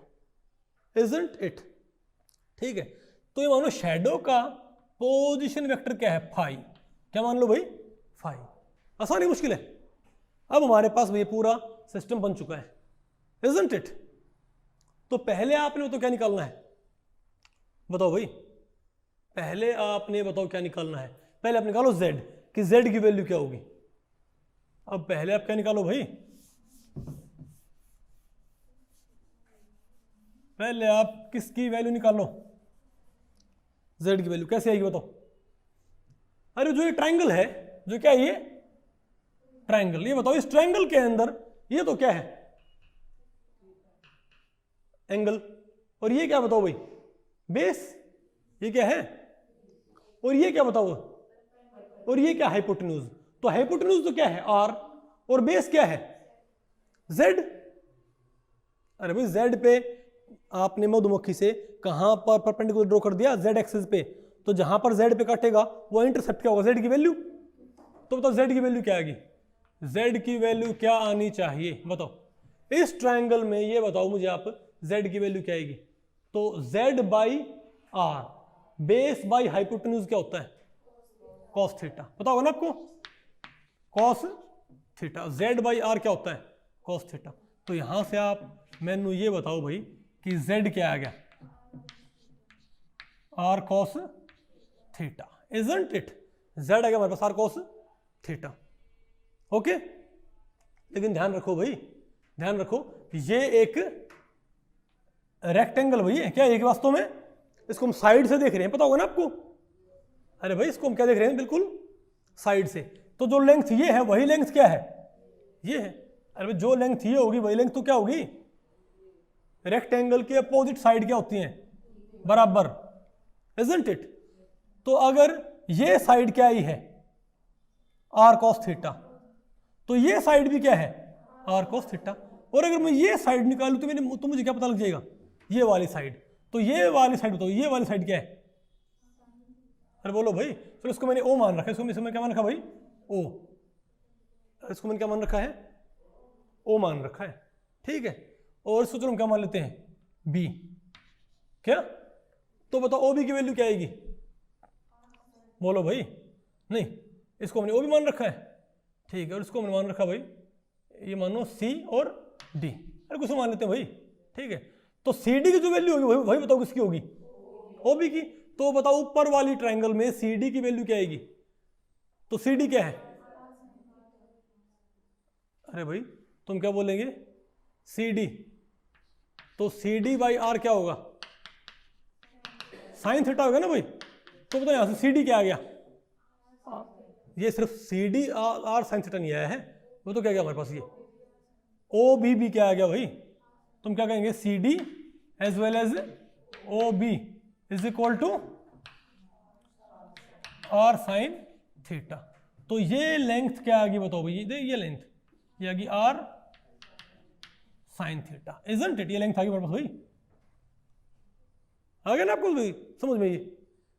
इजंट इट, ठीक है। तो ये मान लो शेडो का पोजीशन वेक्टर क्या है फाई, क्या मान लो भाई फाई, आसान ही मुश्किल है। अब हमारे पास ये पूरा सिस्टम बन चुका है, इजंट इट। तो पहले आपने तो क्या निकालना है, बताओ भाई, पहले आपने बताओ क्या निकालना है, पहले आप निकालो z, कि z की वैल्यू क्या होगी। अब पहले आप क्या निकालो भाई, पहले आप किसकी वैल्यू निकालो, z की वैल्यू कैसे आएगी बताओ। अरे जो ये ट्रायंगल है, जो क्या है ये ट्रायंगल, ये बताओ इस ट्रायंगल के अंदर ये तो क्या है एंगल, और ये क्या बताओ भाई बेस, ये क्या है, और ये क्या बताओ, और ये क्या हाइपोटेन्यूज, तो हाइपोटेन्यूज तो क्या है r, और बेस क्या है z। अरे भाई z पे आपने मधुमक्खी से कहां पर परपेंडिकुलर ड्रॉ कर दिया, z एक्सिस पे, तो जहां पर z पे काटेगा वो इंटरसेप्ट क्या होगा, z की वैल्यू। तो बताओ z की वैल्यू क्या आएगी, z की वैल्यू क्या आनी चाहिए बताओ इस ट्रायंगल में, ये बताओ मुझे आप z की वैल्यू क्या आएगी। तो z by R, base by hypotenuse क्या होता है कॉस थीटा, पता होगा ना आपको cos theta, z by R क्या होता है कॉस थीटा। तो यहां से आप मैंने ये बताओ भाई कि z क्या आ गया R cos theta, isn't it, z आ गया हमारे पास आर कॉस थीटा, ओके। लेकिन ध्यान रखो भाई, ध्यान रखो ये एक रेक्टेंगल भाई है क्या, एक वास्तव में इसको हम साइड से देख रहे हैं, पता होगा ना आपको। अरे भाई इसको हम क्या देख रहे हैं बिल्कुल साइड से, तो जो लेंथ ये है वही लेंथ क्या है ये है। अरे भाई जो लेंथ ये होगी वही लेंथ तो क्या होगी, रेक्टेंगल के अपोजिट साइड क्या होती हैं बराबर, इजंट इट। तो अगर ये साइड क्या ही है आर कॉस थीटा, तो ये साइड भी क्या है आर कॉस थीटा, और अगर मैं ये साइड निकालूं तो मुझे क्या पता लग जाएगा ये वाली साइड। तो ये वाली साइड बताओ ये वाली साइड क्या है, अरे बोलो भाई, फिर इसको मैंने ओ मान रखा है, इसको क्या मान रखा भाई ओ, इसको मैंने क्या मान रखा है ओ मान रखा है, ठीक है। और इसको चलो हम क्या मान लेते हैं बी, क्या, तो बताओ ओ बी की वैल्यू क्या आएगी, बोलो भाई, नहीं इसको हमने ओ भी मान रखा है, ठीक है, और इसको हमने मान रखा भाई ये मानो सी और डी, अरे कुछ मान लेते हैं भाई, ठीक है। तो सी डी की जो वैल्यू होगी वही बताओ किसकी होगी ओ बी की। तो बताओ ऊपर वाली ट्रायंगल में सी डी की वैल्यू क्या आएगी, तो सी डी क्या है? अरे भाई तुम क्या बोलेंगे? सी डी, तो सी डी बाई आर क्या होगा? साइन थीटा होगा ना भाई। तो बताओ यहां से सी डी क्या आ गया? ये सिर्फ C D R sine theta नहीं आया है, वो तो क्या गया हमारे पास, ये ओ बी क्या आ गया भाई? तुम क्या कहेंगे? C D as well as O B is equal to R sine theta. तो ये लेंथ क्या आ गई बताओ भाई? ये लेंथ ये आ गई R sine theta, isn't it? ये लेंथ आ गई हमारे पास भाई, आ गया ना आपको भाई समझ में? ये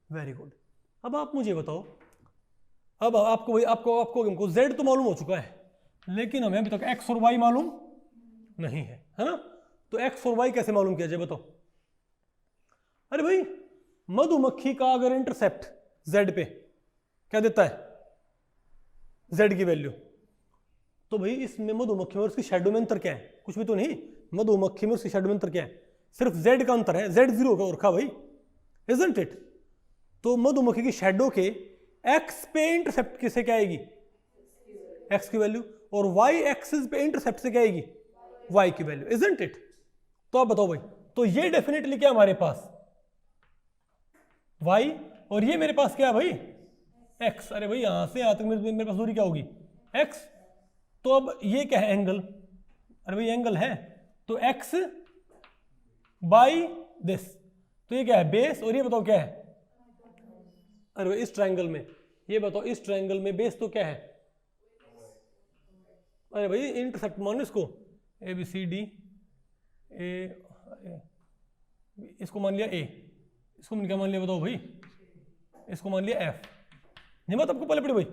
वेरी गुड। अब आप मुझे बताओ, अब आपको भाई आपको हमको z तो मालूम हो चुका है, लेकिन हमें अभी तक x और y मालूम नहीं है ना? तो x और y कैसे मालूम किया जाए बताओ? अरे भाई मधुमक्खी का अगर इंटरसेप्ट z पे क्या देता है? z की वैल्यू, तो भाई इसमें मधुमक्खी में और उसकी शैडो में अंतर क्या है? कुछ भी तो नहीं। मधुमक्खी में उसकी शैडो में अंतर क्या है? सिर्फ z का अंतर है, z0 का रखा भाई, इजंट इट? तो मधुमक्खी की शैडो के x पे इंटरसेप्ट किसे क्या आएगी? x की वैल्यू, और y एक्सिस पे इंटरसेप्ट से क्या आएगी? y की वैल्यू, इजंट इट? तो आप बताओ भाई, तो ये डेफिनेटली क्या हमारे पास? y, और ये मेरे पास क्या है भाई? x। अरे भाई यहां से यहां तक मेरे पास दूरी क्या होगी? x। तो अब ये क्या है? एंगल। अरे भाई एंगल है, तो x बाई दिस, तो ये क्या है? बेस। और ये बताओ क्या है? अरे भाई इस ट्रायंगल में, ये बताओ इस ट्रायंगल में बेस तो क्या है? अरे भाई इंटरसेप्ट मान लो इसको, ए बी सी डी, ए इसको मान लिया ए, इसको क्या मान लिया बताओ भाई? इसको मान लिया एफ। हिम्मत आपको पहले पड़ी भाई?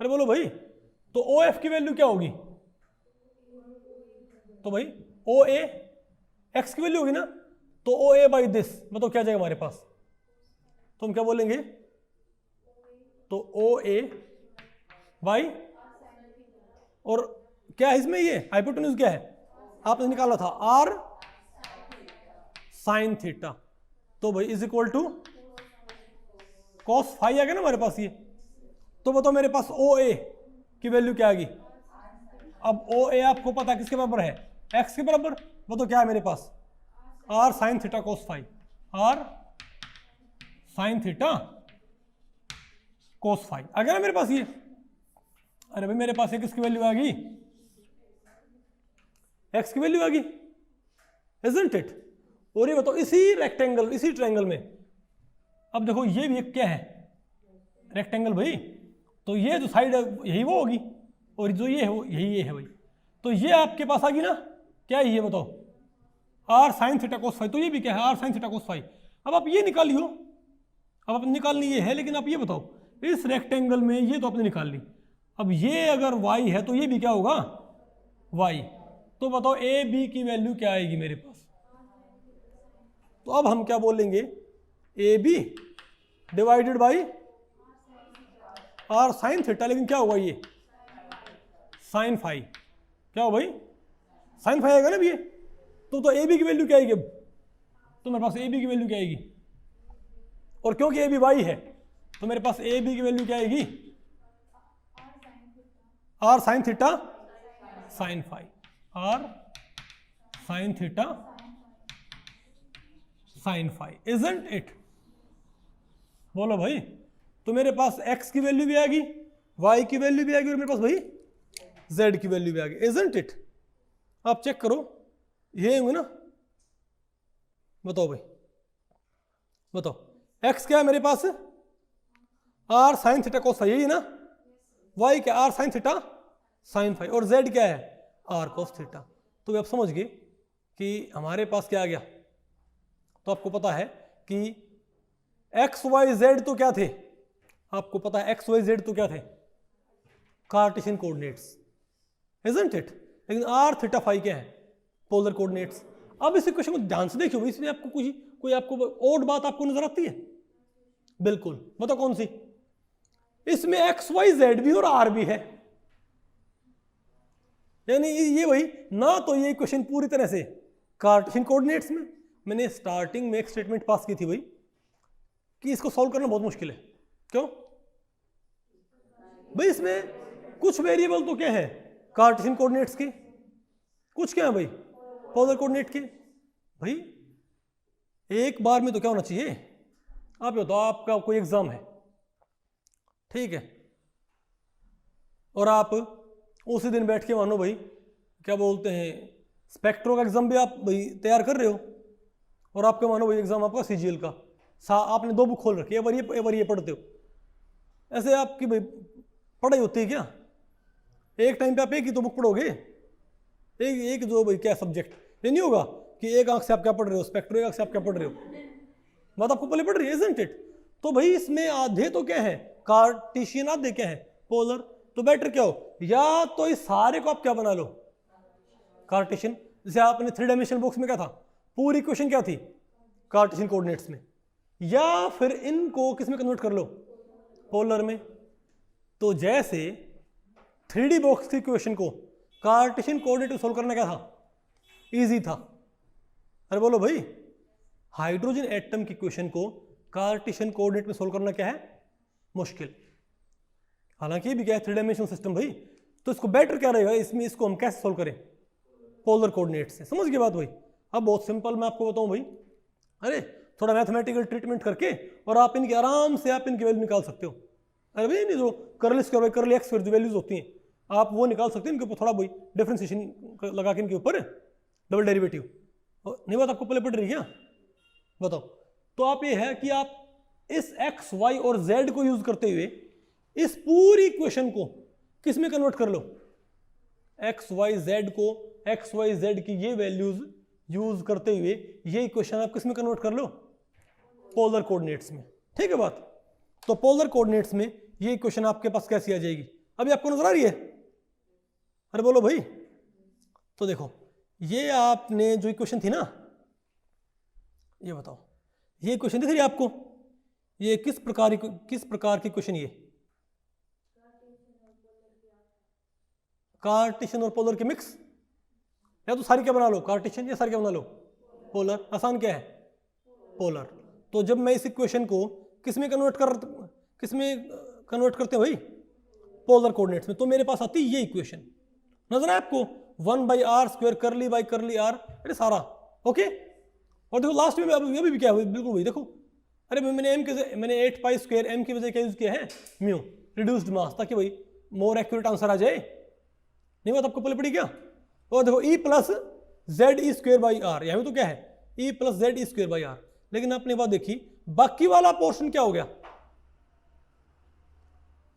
अरे बोलो भाई, तो ओ एफ की वैल्यू क्या होगी? तो भाई ओ ए एक्स की वैल्यू होगी ना, तो ओ ए बाई दिस बताओ क्या जाएगा हमारे पास? तो हम क्या बोलेंगे? तो ओ ए बाई, और क्या है इसमें? ये हाइपोटेन्यूज क्या है? आपने निकाला था आर साइन थीटा, तो भाई is equal to cos phi आ गया ना हमारे पास ये। तो बताओ मेरे पास ओ ए की वैल्यू क्या आ गई? अब ओ ए आपको पता किसके बराबर है? एक्स के बराबर। बताओ क्या है मेरे पास? R sine theta cos phi, are sine theta cos phi आ गया ना मेरे पास ये। अरे भाई मेरे पास किसकी वैल्यू आ गई? एक्स की वैल्यू आ गई, इजंट इट? और ये बताओ इसी रेक्टेंगल, इसी ट्रायंगल में, अब देखो ये भी एक क्या है? रेक्टेंगल भाई। तो ये जो साइड है यही वो होगी, और जो ये है वो यही ये है भाई। तो ये आपके पास आ गई ना, क्या है ये बताओ? R sine theta cos phi. तो ये भी क्या है? R sine theta cos phi. अब आप ये निकालियो, अब आप निकालनी ये है, लेकिन आप ये बताओ इस रेक्टेंगल में ये तो आपने निकाल ली, अब ये अगर y है तो ये भी क्या होगा? y। तो बताओ ए बी की वैल्यू क्या आएगी मेरे पास? तो अब हम क्या बोलेंगे? A B divided by R sine theta, लेकिन क्या होगा ये? Sine phi. क्या हो भाई? साइन फाई आएगा ना ये। तो ए बी की वैल्यू क्या आएगी? अब तो मेरे पास ए बी की वैल्यू क्या आएगी? और क्योंकि ए बी वाई है तो मेरे पास ए बी की वैल्यू क्या आएगी? R sine theta sine phi, are sine theta sine phi, isn't it? बोलो भाई। तो मेरे पास x की वैल्यू भी आ गई, y की वैल्यू भी आ गई, और मेरे पास भाई z की वैल्यू भी आ गई, इजंट इट? आप चेक करो, ये होंगे ना? बताओ भाई, बताओ x क्या है मेरे पास? R sine theta cos phi, यही ना? y क्या? R sine theta sine phi, और z क्या है? R cos theta. तो आप समझ गए कि हमारे पास क्या आ गया? तो आपको पता है कि एक्स वाई जेड तो क्या थे? आपको पता है एक्स वाई जेड तो क्या थे? Cartesian coordinates, isn't it? लेकिन आर थीटा फाई क्या है? Polar coordinates. अब इस इक्वेशन को ध्यान से देखिए, इसमें आपको कोई आपको ओड बात आपको नजर आती है? बिल्कुल, बताओ कौन सी? इसमें एक्स वाई जेड भी और आर भी है, यानी ये वही ना। तो ये इक्वेशन पूरी तरह से कार्टेशियन कोऑर्डिनेट्स में। मैंने स्टार्टिंग में एक स्टेटमेंट पास की थी भाई कि इसको सॉल्व करना बहुत मुश्किल है। क्यों? भाई इसमें कुछ वेरिएबल तो क्या है कार्टेशियन कोऑर्डिनेट्स के, कुछ क्या है भाई पोलर कोऑर्डिनेट के। भाई एक बार में तो क्या होना चाहिए, आप बताओ आपका कोई एग्जाम है, ठीक है, और आप उसी दिन बैठ के मानो भाई क्या बोलते हैं स्पेक्ट्रो का एग्जाम भी आप भाई तैयार कर रहे हो, और आपका मानो भाई एग्जाम आपका सीजीएल का, आपने 2 बुक खोल रखी है, एक बार ये पढ़ते हो। ऐसे आपकी भाई पढ़ाई होती है क्या? एक टाइम पे आप एक ही तो बुक पढ़ोगे, एक जो भाई क्या सब्जेक्ट, ये नहीं होगा कि एक आंख से आप क्या पढ़ रहे हो स्पेक्ट्रो, एक आंख से आप क्या पढ़ रहे हो, बात आपको पहले पढ़ रही है इजंट इट। तो भाई इसमें आधे तो क्या है कार्टेशियन, आधे क्या है पोलर। तो बेटर क्या हो, या तो इस सारे को आप क्या बना लो कार्टेशियन, जैसे आपने 3 डायमेंशनल बॉक्स में क्या था, पूरी इक्वेशन क्या थी कार्टेशियन कोऑर्डिनेट्स में, या फिर इनको किस में कन्वर्ट कर लो पोलर में। तो जैसे 3D बॉक्स की इक्वेशन को कार्टेशियन कोऑर्डिनेट में सोल्व करना क्या था, इजी था। अरे बोलो भाई हाइड्रोजन एटम की इक्वेशन को कार्टेशियन कोऑर्डिनेट में सोल्व करना क्या है, मुश्किल। हालांकि ये भी क्या है 3 डायमेंशनल सिस्टम भाई, तो इसको बेटर क्या रहेगा इसमें, इसको हम कैसे सोल्व करें पोलर कोऑर्डिनेट से। समझ गए बात भाई। अब बहुत सिंपल मैं आपको बताऊं भाई, अरे थोड़ा मैथमेटिकल ट्रीटमेंट करके और आप इनकी आराम से आप इनकी वैल्यू निकाल सकते हो। अरे भाई नहीं जो curly square by curly x जो वैल्यूज होती हैं आप वो निकाल सकते हैं, इनके ऊपर थोड़ा भाई डिफरेंशिएशन लगा के इनके ऊपर डबल डेरिवेटिव। नहीं बात आपको पहले पढ़ रही है क्या, बताओ। तो आप ये है कि आप इस एक्स वाई और जेड को यूज करते हुए इस पूरी इक्वेशन को किस में कन्वर्ट कर लो, एक्स वाई जेड को, एक्स वाई जेड की ये वैल्यूज यूज करते हुए ये इक्वेशन आप किस में कन्वर्ट कर लो, पोलर कोऑर्डिनेट्स में। ठीक है बात। तो पोलर कोऑर्डिनेट्स में ये इक्वेशन आपके पास कैसी आ जाएगी, अभी आपको नजर आ रही है? अरे बोलो भाई। तो देखो ये आपने जो इक्वेशन थी ना, ये बताओ ये इक्वेशन दिख रही है आपको, ये किस प्रकार की इक्वेशन, ये कार्टेशियन और पोलर के मिक्स, या तो सारी क्या बना लो कार्टेशियन या सारी क्या बना लो पोलर। आसान क्या है पोलर। तो जब मैं इस इक्वेशन को किस में कन्वर्ट करते हैं भाई, पोलर कोऑर्डिनेट्स में, तो मेरे पास आती है ये इक्वेशन, नजर है आपको, 1/r² करली बाई करली r, अरे सारा ओके। और देखो लास्ट में अभी क्या है बिल्कुल भाई, देखो अरे मैंने 8π² m की वजह क्या यूज किया है, म्यू रिड्यूस्ड मास, ताकि भाई मोर एक्यूरेट आंसर आ जाए। नहीं बात आपको पहले पड़ी क्या। और देखो e plus ZE² by are, यहाँ तो क्या है e plus ZE² by are. लेकिन आपने बात देखी बाकी वाला पोर्शन क्या हो गया,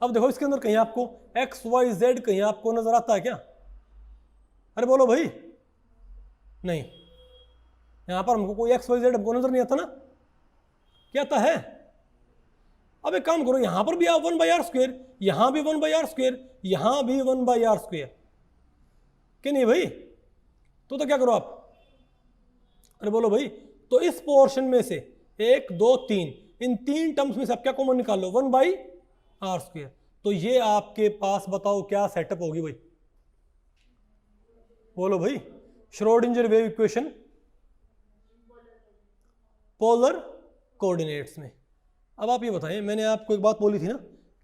अब देखो इसके अंदर कहीं आपको एक्स वाई जेड कहीं आपको नजर आता है क्या, अरे बोलो भाई नहीं, यहां पर हमको कोई एक्स वाई जेड हमको नजर नहीं आता ना, क्या आता है। अब एक काम करो, यहां पर भी आप 1/r², यहां भी 1/r², यहां भी 1/r², कि नहीं भाई। तो क्या करो आप, अरे बोलो भाई, तो इस पोर्शन में से 1 2 3 इन 3 टर्म्स में से आप क्या कॉमन निकाल लो, 1/r²। तो ये आपके पास बताओ क्या सेटअप होगी भाई, बोलो भाई। Schrödinger wave equation polar coordinates में। अब आप ये बताएं, मैंने आपको एक बात बोली थी ना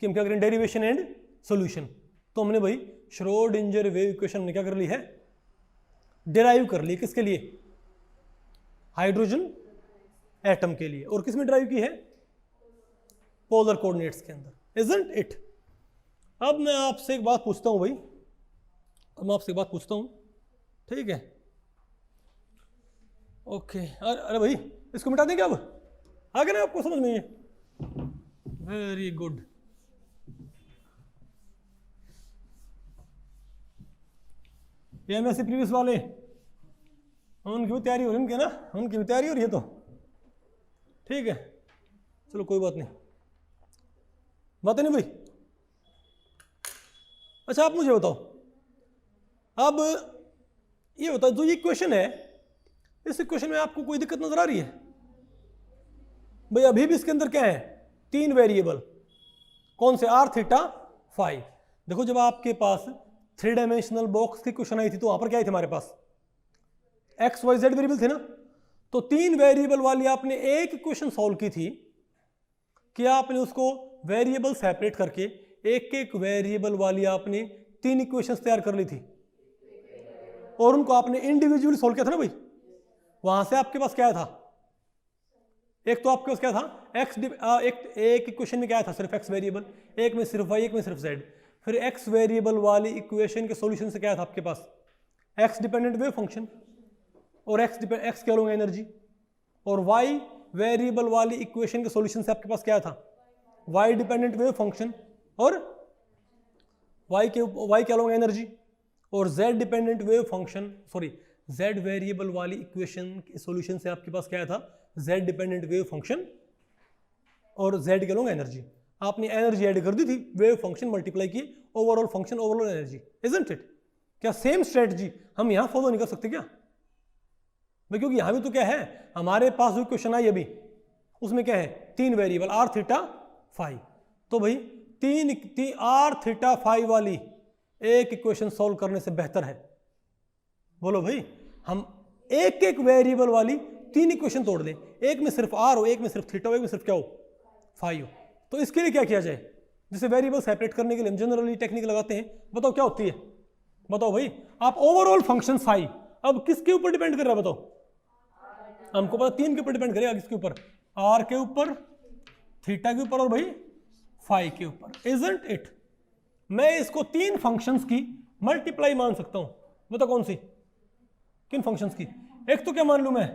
कि हम क्या करें, डेरिवेशन एंड सॉल्यूशन। तो हमने भाई श्रोडिंजर वेव इक्वेशन हमने क्या कर ली है, डिराइव कर ली, किसके लिए, हाइड्रोजन एटम के लिए। और किस में डिराइव की है, पोलर कोऑर्डिनेट्स के अंदर, इजंट इट। अब मैं आपसे एक बात पूछता हूं भाई, ठीक है ओके। अरे भाई इसको मिटा दें क्या, अब आ गया ना आपको समझ में, वेरी गुड। एमएससी प्रीवियस वाले उनकी भी तैयारी हो रही है ना, उनकी भी तैयारी हो रही है, तो ठीक है चलो कोई बात नहीं, बात नहीं भाई। अच्छा आप मुझे बताओ, अब ये बताओ जो ये इक्वेशन है, इस इक्वेशन में आपको कोई दिक्कत नजर आ रही है भाई? अभी भी इसके अंदर क्या है, 3 वेरिएबल, कौन से, r थीटा फाई। देखो जब आपके पास 3 डायमेंशनल बॉक्स की क्वेश्चन आई थी तो वहां पर क्या आई थी हमारे पास, एक्स वाई जेड वेरिएबल थे ना। तो 3 वेरिएबल वाली आपने एक इक्वेशन सॉल्व की थी कि आपने उसको वेरिएबल सेपरेट करके एक एक वेरिएबल वाली आपने 3 इक्वेशंस तैयार कर ली थी और उनको आपने इंडिविजुअली सोल्व किया था ना भाई। वहां से आपके पास क्या था, एक तो आपके पास क्या था एक्स, एक इक्वेशन में क्या था सिर्फ एक्स वेरिएबल, एक में सिर्फ वाई, एक में सिर्फ जेड। फिर एक्स वेरिएबल वाली इक्वेशन के सॉल्यूशन से क्या था आपके पास एक्स डिपेंडेंट वेव फंक्शन और एक्स क्या लोगे एनर्जी, और वाई वेरिएबल वाली इक्वेशन के सॉल्यूशन से आपके पास क्या था वाई डिपेंडेंट वेव फंक्शन और वाई क्या लोगे एनर्जी, और z dependent wave function z variable वाली इक्वेशन के सॉल्यूशन से आपके पास क्या था z डिपेंडेंट वेव फंक्शन और z क्या लोगे एनर्जी। आपने एनर्जी ऐड कर दी थी, वेव फंक्शन मल्टीप्लाई की overall function overall energy, isn't it. क्या सेम स्ट्रेटजी हम यहां फॉलो नहीं कर सकते क्या भाई, क्योंकि यहां भी तो क्या है हमारे पास जो क्वेश्चन आई अभी उसमें क्या है 3 वेरिएबल आर थीटा फाई, तो भाई 3 आर थीटा फाई वाली एक इक्वेशन सॉल्व करने से बेहतर है, बोलो भाई हम एक एक वेरिएबल वाली 3 इक्वेशन तोड़ दें, एक में सिर्फ आर हो, एक में सिर्फ थीटा हो, एक में सिर्फ क्या हो फाई हो। तो इसके लिए क्या किया जाए, जैसे वेरिएबल सेपरेट करने के लिए हम जनरली टेक्निक लगाते हैं, बताओ क्या होती है, बताओ भाई आप ओवरऑल फंक्शन फाई अब किसके ऊपर डिपेंड कर रहा है बताओ, हमको पता 3 के ऊपर डिपेंड करेगा, किसके ऊपर आर के ऊपर, थीटा के ऊपर और भाई फाई के ऊपर, इजंट इट। मैं इसको 3 फंक्शंस की मल्टीप्लाई मान सकता हूं, बताओ कौन सी, किन फंक्शंस की, एक तो क्या मान लू मैं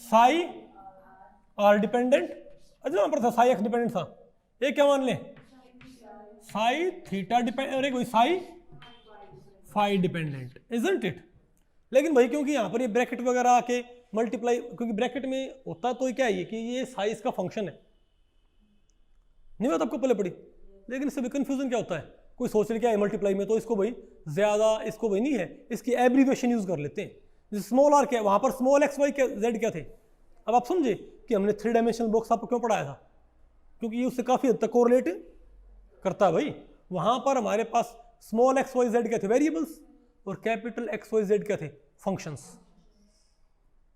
साई आर डिपेंडेंट, अच्छा वहां पर था साई एक्स डिपेंडेंट था, एक क्या मान ले साई थीटा डिपेंडेंट, अरे कोई Sai phi dependent, isn't it. लेकिन भाई क्योंकि यहां पर ये ब्रैकेट वगैरह आके मल्टीप्लाई, क्योंकि ब्रैकेट में होता तो क्या है कि ये साइज का फंक्शन है, नहीं बात आपको पहले पड़ी, लेकिन इससे भी कंफ्यूजन क्या होता है, कोई सोच रहे क्या है मल्टीप्लाई में, तो इसको भाई ज्यादा इसको भाई नहीं है, इसकी एब्रीविएशन यूज कर लेते हैं, जैसे स्मॉल आर क्या है, वहां पर स्मॉल एक्स वाई क्या जेड क्या थे। अब आप समझे कि हमने 3 डायमेंशनल बॉक्स आपको क्यों पढ़ाया था, क्योंकि ये उससे काफी हद तक कोरिलेट करता है भाई। वहां पर हमारे पास स्मॉल एक्स वाई जेड क्या थे वेरिएबल्स, और कैपिटल एक्स वाई जेड क्या थे फंक्शंस,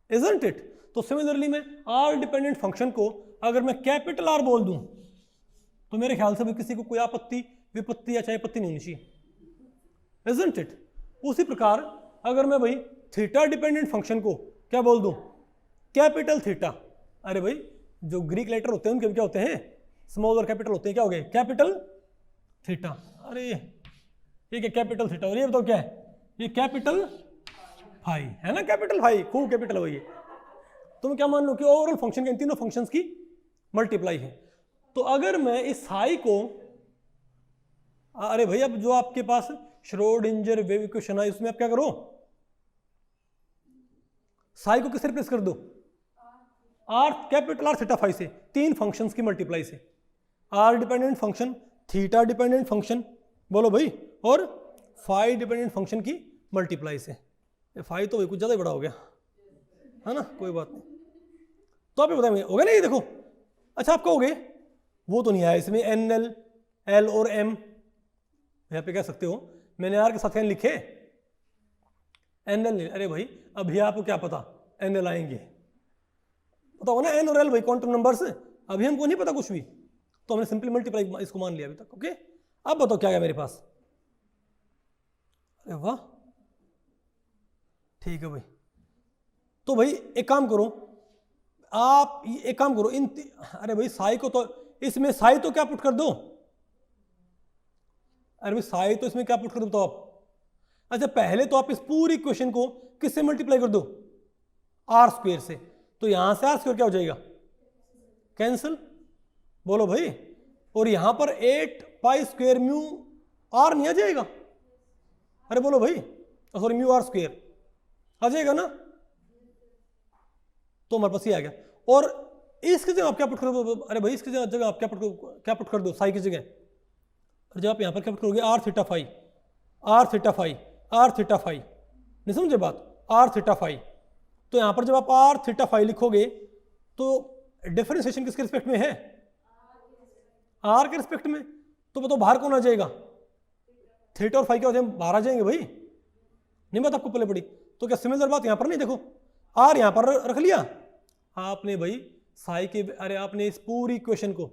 इजंट इट। तो सिमिलरली मैं आर डिपेंडेंट फंक्शन को अगर मैं कैपिटल आर बोल दूं तो मेरे ख्याल से भी किसी को कोई आपत्ति विपत्ति या चाहे पत्ती नहीं होनी चाहिए, इजंट इट। उसी प्रकार अगर मैं भाई थीटा डिपेंडेंट फंक्शन को क्या बोल दूं कैपिटल थीटा, अरे भाई जो ग्रीक लेटर होते हैं उनके क्या होते हैं स्मॉल और कैपिटल होते हैं, क्या हो गए कैपिटल थीटा, अरे ये क्या कैपिटल थीटा, और ये बताओ क्या है ये कैपिटल फाई है ना, कैपिटल फाई खूब कैपिटल हुई है। तो मैं क्या मान लूं कि ओवरऑल फंक्शन के इन तीनों फंक्शंस की मल्टीप्लाई है। तो अगर मैं इस साई को, अरे भाई अब जो आपके पास श्रोडिंजर वेव इक्वेशन है उसमें आप क्या करो साई को किससे रिप्लेस कर दो R, capital R theta phi से, 3 फंक्शंस की मल्टीप्लाई से, R dependent function, theta dependent function, बोलो भाई, और फाई डिपेंडेंट फंक्शन की मल्टीप्लाई से। फाई तो भाई कुछ ज्यादा ही बड़ा हो गया है ना, कोई बात नहीं। तो आप बताएंगे हो गया ना ये देखो, अच्छा आप कहोगे वो तो नहीं आया इसमें एन एल एल और एम, यहाँ पे कह सकते हो मैंने आर के साथ एन लिखे एन एल, अरे भाई अभी आपको क्या पता एन एल आएंगे, पता हो ना एन और एल भाई क्वांटम नंबर्स, अभी हमको नहीं पता कुछ भी, तो हमने सिंपली मल्टीप्लाई इसको मान लिया अभी तक। ओके अब बताओ क्या है मेरे पास, अरे वाह ठीक है भाई। तो भाई एक काम करो आप, एक काम करो इन, अरे भाई साई को तो इसमें साई तो क्या पुट कर दो, अरे भाई साई तो इसमें क्या पुट कर दो तो आप, अच्छा पहले तो आप इस पूरी क्वेश्चन को किससे मल्टीप्लाई कर दो आर स्क्वायर से, तो यहां से आर स्क्वायर क्या हो जाएगा कैंसिल, बोलो भाई, और यहां पर 8 पाई स्क्वायर म्यू आर नहीं आ जाएगा, अरे बोलो भाई सॉरी म्यू आर स्क्वायर आ जाएगा ना, तो हमारे पास ये आ गया। और इसकी जगह आप क्या पुट कर दो, अरे भाई इसकी जगह आप क्या पुट कर दो साई की जगह, और जब आप यहां पर क्या पुट करोगे R theta phi, R theta phi, R theta phi, नहीं समझे बात, आर थीटा फाई। तो यहां पर जब आप आर थीटा फाई लिखोगे तो डिफरेंशिएशन किसके रिस्पेक्ट में है आर के रिस्पेक्ट में, तो बताओ बाहर कौन आ जाएगा थीटा और फाई क्या हो जाएंगे बाहर आ जाएंगे भाई, नहीं बात आपको पहले पड़ी। तो क्या सिमिलर बात यहां पर नहीं, देखो आर यहां पर रख लिया आपने भाई साई के, अरे आपने इस पूरी इक्वेशन को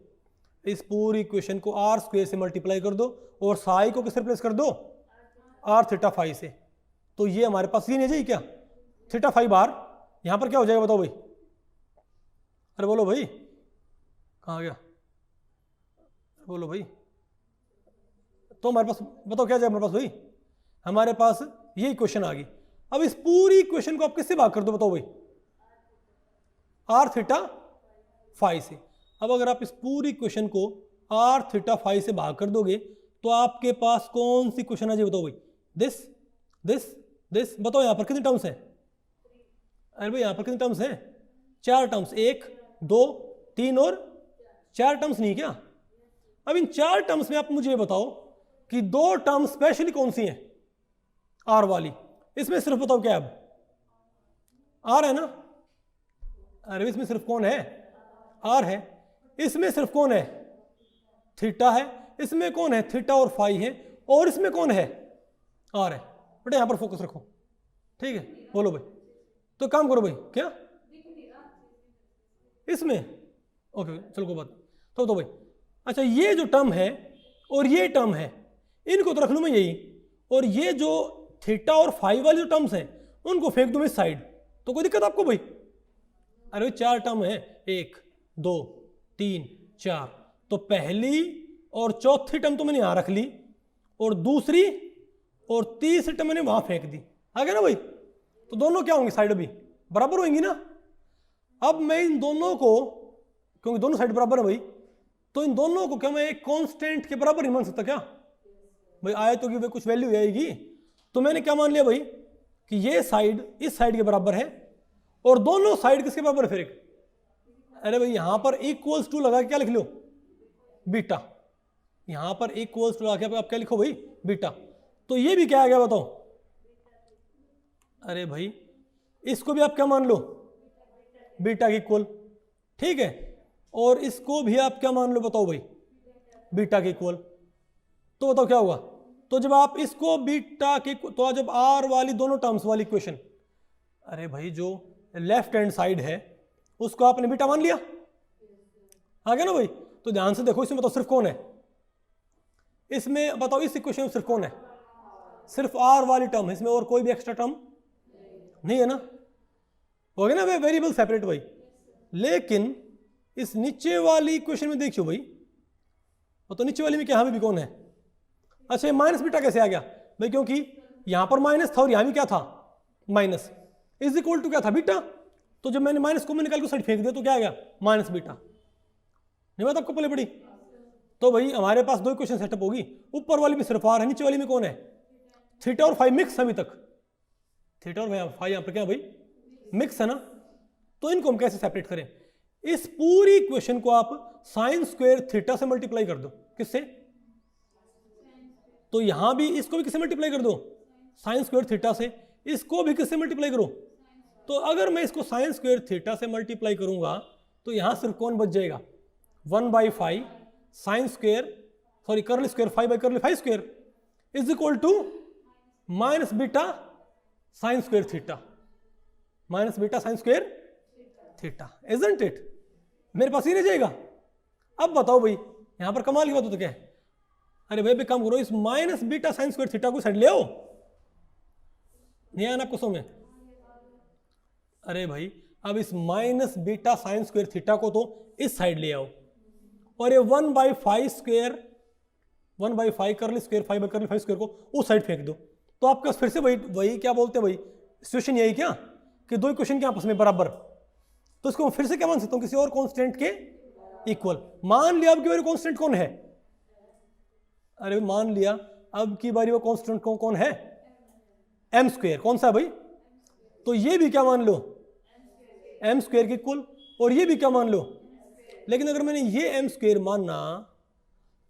इस पूरी इक्वेशन को आर स्क्वायर से मल्टीप्लाई कर दो और साई को किससे रिप्लेस कर दो, आर थीटा फाई से। तो ये हमारे पास ये नहीं जाएगी क्या, थीटा फाई बार, यहां पर क्या हो जाएगा बताओ भाई, अरे बोलो भाई कहाँ गया, बोलो भाई। तो हमारे पास बताओ क्या जाएगा हमारे पास भाई, हमारे पास ये इक्वेशन आ गई। अब इस पूरी इक्वेशन को आप किससे भाग कर दो बताओ भाई, आर थीटा फाई से। अब अगर आप इस पूरी इक्वेशन को आर थीटा फाई से भाग कर दोगे तो आपके पास कौन सी इक्वेशन आ जाए बताओ भाई, दिस दिस दिस। बताओ यहां पर कितने टर्म्स हैं, अरे भाई यहां पर कितने टर्म्स हैं, 4 टर्म्स, 1 2 3 और 4 टर्म्स नहीं क्या। अब इन 4 टर्म्स में आप मुझे ये बताओ कि 2 टर्म्स स्पेशली कौन सी हैं, आर वाली। इसमें सिर्फ बताओ क्या, अब आर है ना, अरे इसमें सिर्फ कौन है, आर है। इसमें सिर्फ कौन है, थीटा है। इसमें कौन है, थीटा और फाई है। और इसमें कौन है, आर है। बेटा यहां पर फोकस रखो, ठीक है। बोलो भाई, तो काम करो भाई, क्या इसमें, ओके चलो कोई बात। तो भाई अच्छा, ये जो टर्म है और ये टर्म है, इनको तो रख लूं मैं यही, और ये जो थीटा और फाई वाले जो टर्म्स हैं उनको फेंक दूं इस साइड, तो कोई दिक्कत आपको भाई। अरे 4 टर्म है, 1 2 3 4, तो पहली और चौथी टर्म तो मैंने यहां रख ली और दूसरी और तीसरी टर्म मैंने वहां फेंक दी, आ गया ना भाई। तो दोनों क्या होंगे, साइड अभी बराबर होंगी ना। अब मैं इन दोनों को, क्योंकि दोनों साइड बराबर है भाई, तो इन दोनों को क्या मैं एक कांस्टेंट के बराबर नहीं मान सकता क्या भाई, आए तो कि भाई कुछ वैल्यू आएगी। तो मैंने क्या मान लिया भाई कि ये साइड इस साइड के बराबर है और दोनों साइड किसके बराबर है फिर एक, अरे भाई यहां पर इक्वल्स टू लगा के क्या लिख लो, बीटा। यहां पर इक्वल्स टू लगा के आप क्या लिखो भाई, बीटा। तो ये भी क्या आ गया बताओ, अरे भाई इसको भी आप क्या मान लो, बीटा के इक्वल, ठीक है। और इसको भी आप क्या मान लो बताओ भाई, बीटा के इक्वल। तो बताओ क्या होगा, तो जब आप इसको बीटा के, तो जब आर वाली दोनों टर्म्स वाली इक्वेशन, अरे भाई जो लेफ्ट हैंड साइड है उसको आपने बीटा मान लिया, आ गया ना भाई। तो ध्यान से देखो, इसमें बताओ सिर्फ कौन है, इसमें बताओ इस इक्वेशन में सिर्फ कौन है, सिर्फ आर वाली टर्म है, इसमें और कोई भी एक्स्ट्रा टर्म नहीं है ना, हो गया ना भाई, वेरिएबल सेपरेट भाई। लेकिन इस नीचे वाली इक्वेशन में देखियो भाई, तो नीचे वाली में क्या, यहां भी कौन है, अच्छा माइनस बीटा कैसे आ गया भाई, क्योंकि यहां पर माइनस था और यहां भी क्या था, माइनस, इज इक्वल टू क्या था, बीटा। तो जब मैंने माइनस को मैं निकाल के साइड फेंक दिया तो क्या आ गया, माइनस बीटा। नहीं बात आपको पहले पड़ी। तो भाई हमारे पास 2 इक्वेशन सेटअप होगी, ऊपर वाली में सिर्फ आर है, नीचे वाली में कौन है, थीटा और फाई मिक्स अभी तक, थीटा और फाई यहां पर क्या भाई मिक्स है ना। तो इनको हम कैसे सेपरेट करें, इस पूरी इक्वेशन को आप साइन स्क्वायर थीटा से मल्टीप्लाई कर दो, किससे, तो यहां भी इसको भी किससे मल्टीप्लाई कर दो, साइन स्क्वायर थीटा से। इसको भी किससे मल्टीप्लाई करो, तो अगर मैं इसको साइन स्क्वायर थीटा से मल्टीप्लाई करूंगा तो यहां सिर्फ कौन बच जाएगा, 1/5 sine square, sorry curl square 5/कर्ल square is equal to minus beta sine square theta, minus beta sine square theta, isn't it. मेरे पास ही रह जाएगा। अब बताओ भाई यहां पर कमाल की बात तो क्या है, अरे भाई भी काम करो, इस minus beta sine square theta को साइड ले आओ, नहीं आना आपको समझ में। अरे भाई अब इस minus beta sine square theta को तो इस साइड ले आओ, और ये 1/5 स्क्वायर 1/5 कर्ल स्क्वायर 5/कर्ल स्क्वायर को उस साइड फेंक दो। तो आपके पास फिर से वही क्या बोलते हैं भाई, सिचुएशन यही क्या कि 2 इक्वेशन के आपस में बराबर। तो इसको फिर से क्या मान सकता हूं, किसी और कांस्टेंट के इक्वल। मान लिया अब की बारी कांस्टेंट कौन है, अरे मान लिया अब की बारी वो कांस्टेंट कौन है, एम स्क्वायर। कौन सा है भाई, तो ये भी क्या मान लो, एम स्क्वायर के इक्वल, और ये भी क्या मान लो। लेकिन अगर मैंने ये एम स्क्वायर मानना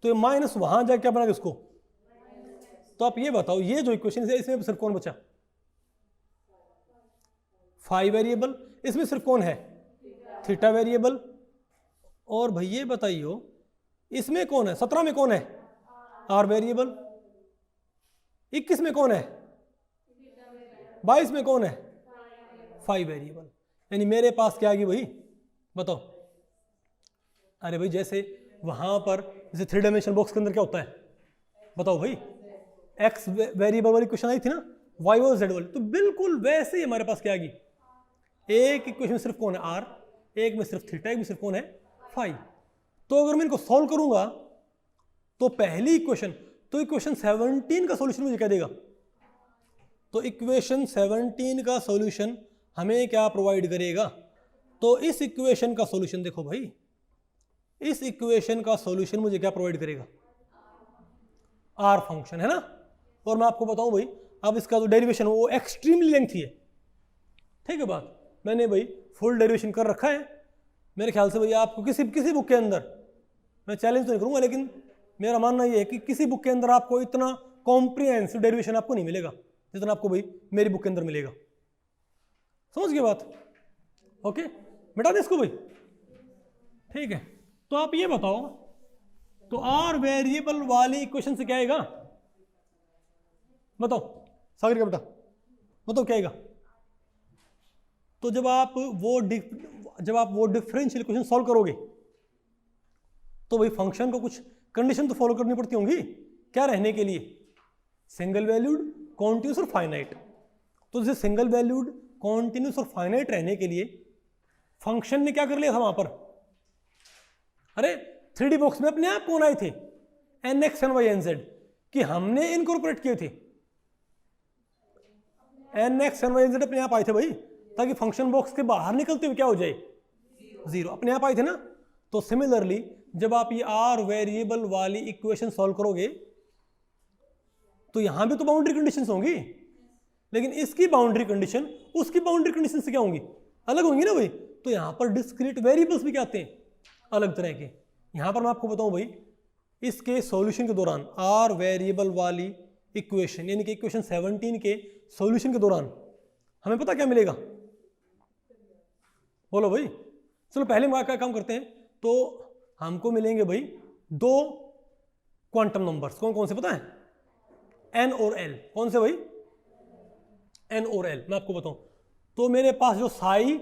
तो ये माइनस वहां जाके क्या बना इसको। तो आप ये बताओ, ये जो इक्वेशन है इसमें सिर्फ कौन बचा, 5 वेरिएबल, इसमें सिर्फ कौन है, थीटा वेरिएबल। और भाई ये बताइयो इसमें कौन है, 17 में कौन है, आर वेरिएबल। 21 में कौन है, 22 में कौन है, 5 वेरिएबल। यानी मेरे पास क्या आ गई भाई बताओ, अरे भाई जैसे वहां पर जैसे 3 डायमेंशनल बॉक्स के अंदर क्या होता है बताओ भाई, एक्स वेरिएबल वाली क्वेश्चन आई थी ना, वाई और जेड वाली, तो बिल्कुल वैसे ही हमारे पास क्या आ गई, एक इक्वेशन में सिर्फ कौन है आर, एक में सिर्फ थीटा, एक में सिर्फ कौन है फाई। तो अगर मैं इनको सॉल्व करूंगा तो पहली इक्वेशन, तो इक्वेशन 17 का सॉल्यूशन मुझे क्या देगा, तो इक्वेशन 17 का सॉल्यूशन हमें क्या प्रोवाइड करेगा, तो इस इक्वेशन का सॉल्यूशन देखो भाई, इस इक्वेशन का सॉल्यूशन मुझे क्या प्रोवाइड करेगा, आर फंक्शन है ना। और मैं आपको बताऊं भाई, अब इसका जो डेरिवेशन वो एक्सट्रीमली लेंथी है, ठीक है बात, मैंने भाई फुल डेरिवेशन कर रखा है, मेरे ख्याल से भाई आपको किसी बुक के अंदर, मैं चैलेंज तो नहीं करूंगा लेकिन मेरा मानना ये है कि किसी बुक के अंदर आपको इतना कॉम्प्रिहेंसिव डेरिवेशन आपको नहीं मिलेगा जितना आपको भाई मेरी बुक के अंदर मिलेगा। समझ गए बात, ओके, मिटा दे इसको भाई, ठीक है। तो आप ये बताओ, तो आर वेरिएबल वाली इक्वेशन से क्या आएगा, बताओ सागर का बेटा, बताओ क्या आएगा। तो जब आप वो डिफरेंशियल इक्वेशन सॉल्व करोगे तो भाई फंक्शन को कुछ कंडीशन तो फॉलो करनी पड़ती होंगी, क्या रहने के लिए, सिंगल वैल्यूड, कॉन्टिन्यूस और फाइनाइट। तो जैसे सिंगल वैल्यूड, कॉन्टिन्यूस और फाइनाइट रहने के लिए फंक्शन ने क्या कर लिया था वहां पर, अरे 3D बॉक्स में अपने आप कौन आए थे, nx ny nz, कि हमने इनकॉर्पोरेट किए थे, nx ny nz अपने आप आए थे भाई, ताकि फंक्शन बॉक्स के बाहर निकलते हुए क्या हो जाए, 0, अपने आप आए थे ना। तो सिमिलरली जब आप ये आर वेरिएबल वाली इक्वेशन सॉल्व करोगे तो यहां भी तो बाउंड्री कंडीशंस होंगी, लेकिन इसकी बाउंड्री कंडीशन उसकी बाउंड्री कंडीशन से क्या होंगी, अलग होंगी ना भाई। तो यहां पर डिस्क्रीट वेरिएबल्स भी क्या आते हैं, अलग तरह के। यहां पर मैं आपको बताऊं भाई, इसके सॉल्यूशन के दौरान आर वेरिएबल वाली इक्वेशन यानी कि इक्वेशन 17 के सॉल्यूशन के दौरान हमें पता क्या मिलेगा, बोलो भाई। चलो पहले हम क्या काम करते हैं, तो हमको मिलेंगे भाई 2 क्वांटम नंबर्स, कौन कौन से पता है, n और l। कौन से भाई, n और l। मैं आपको बताऊं, तो मेरे पास जो साई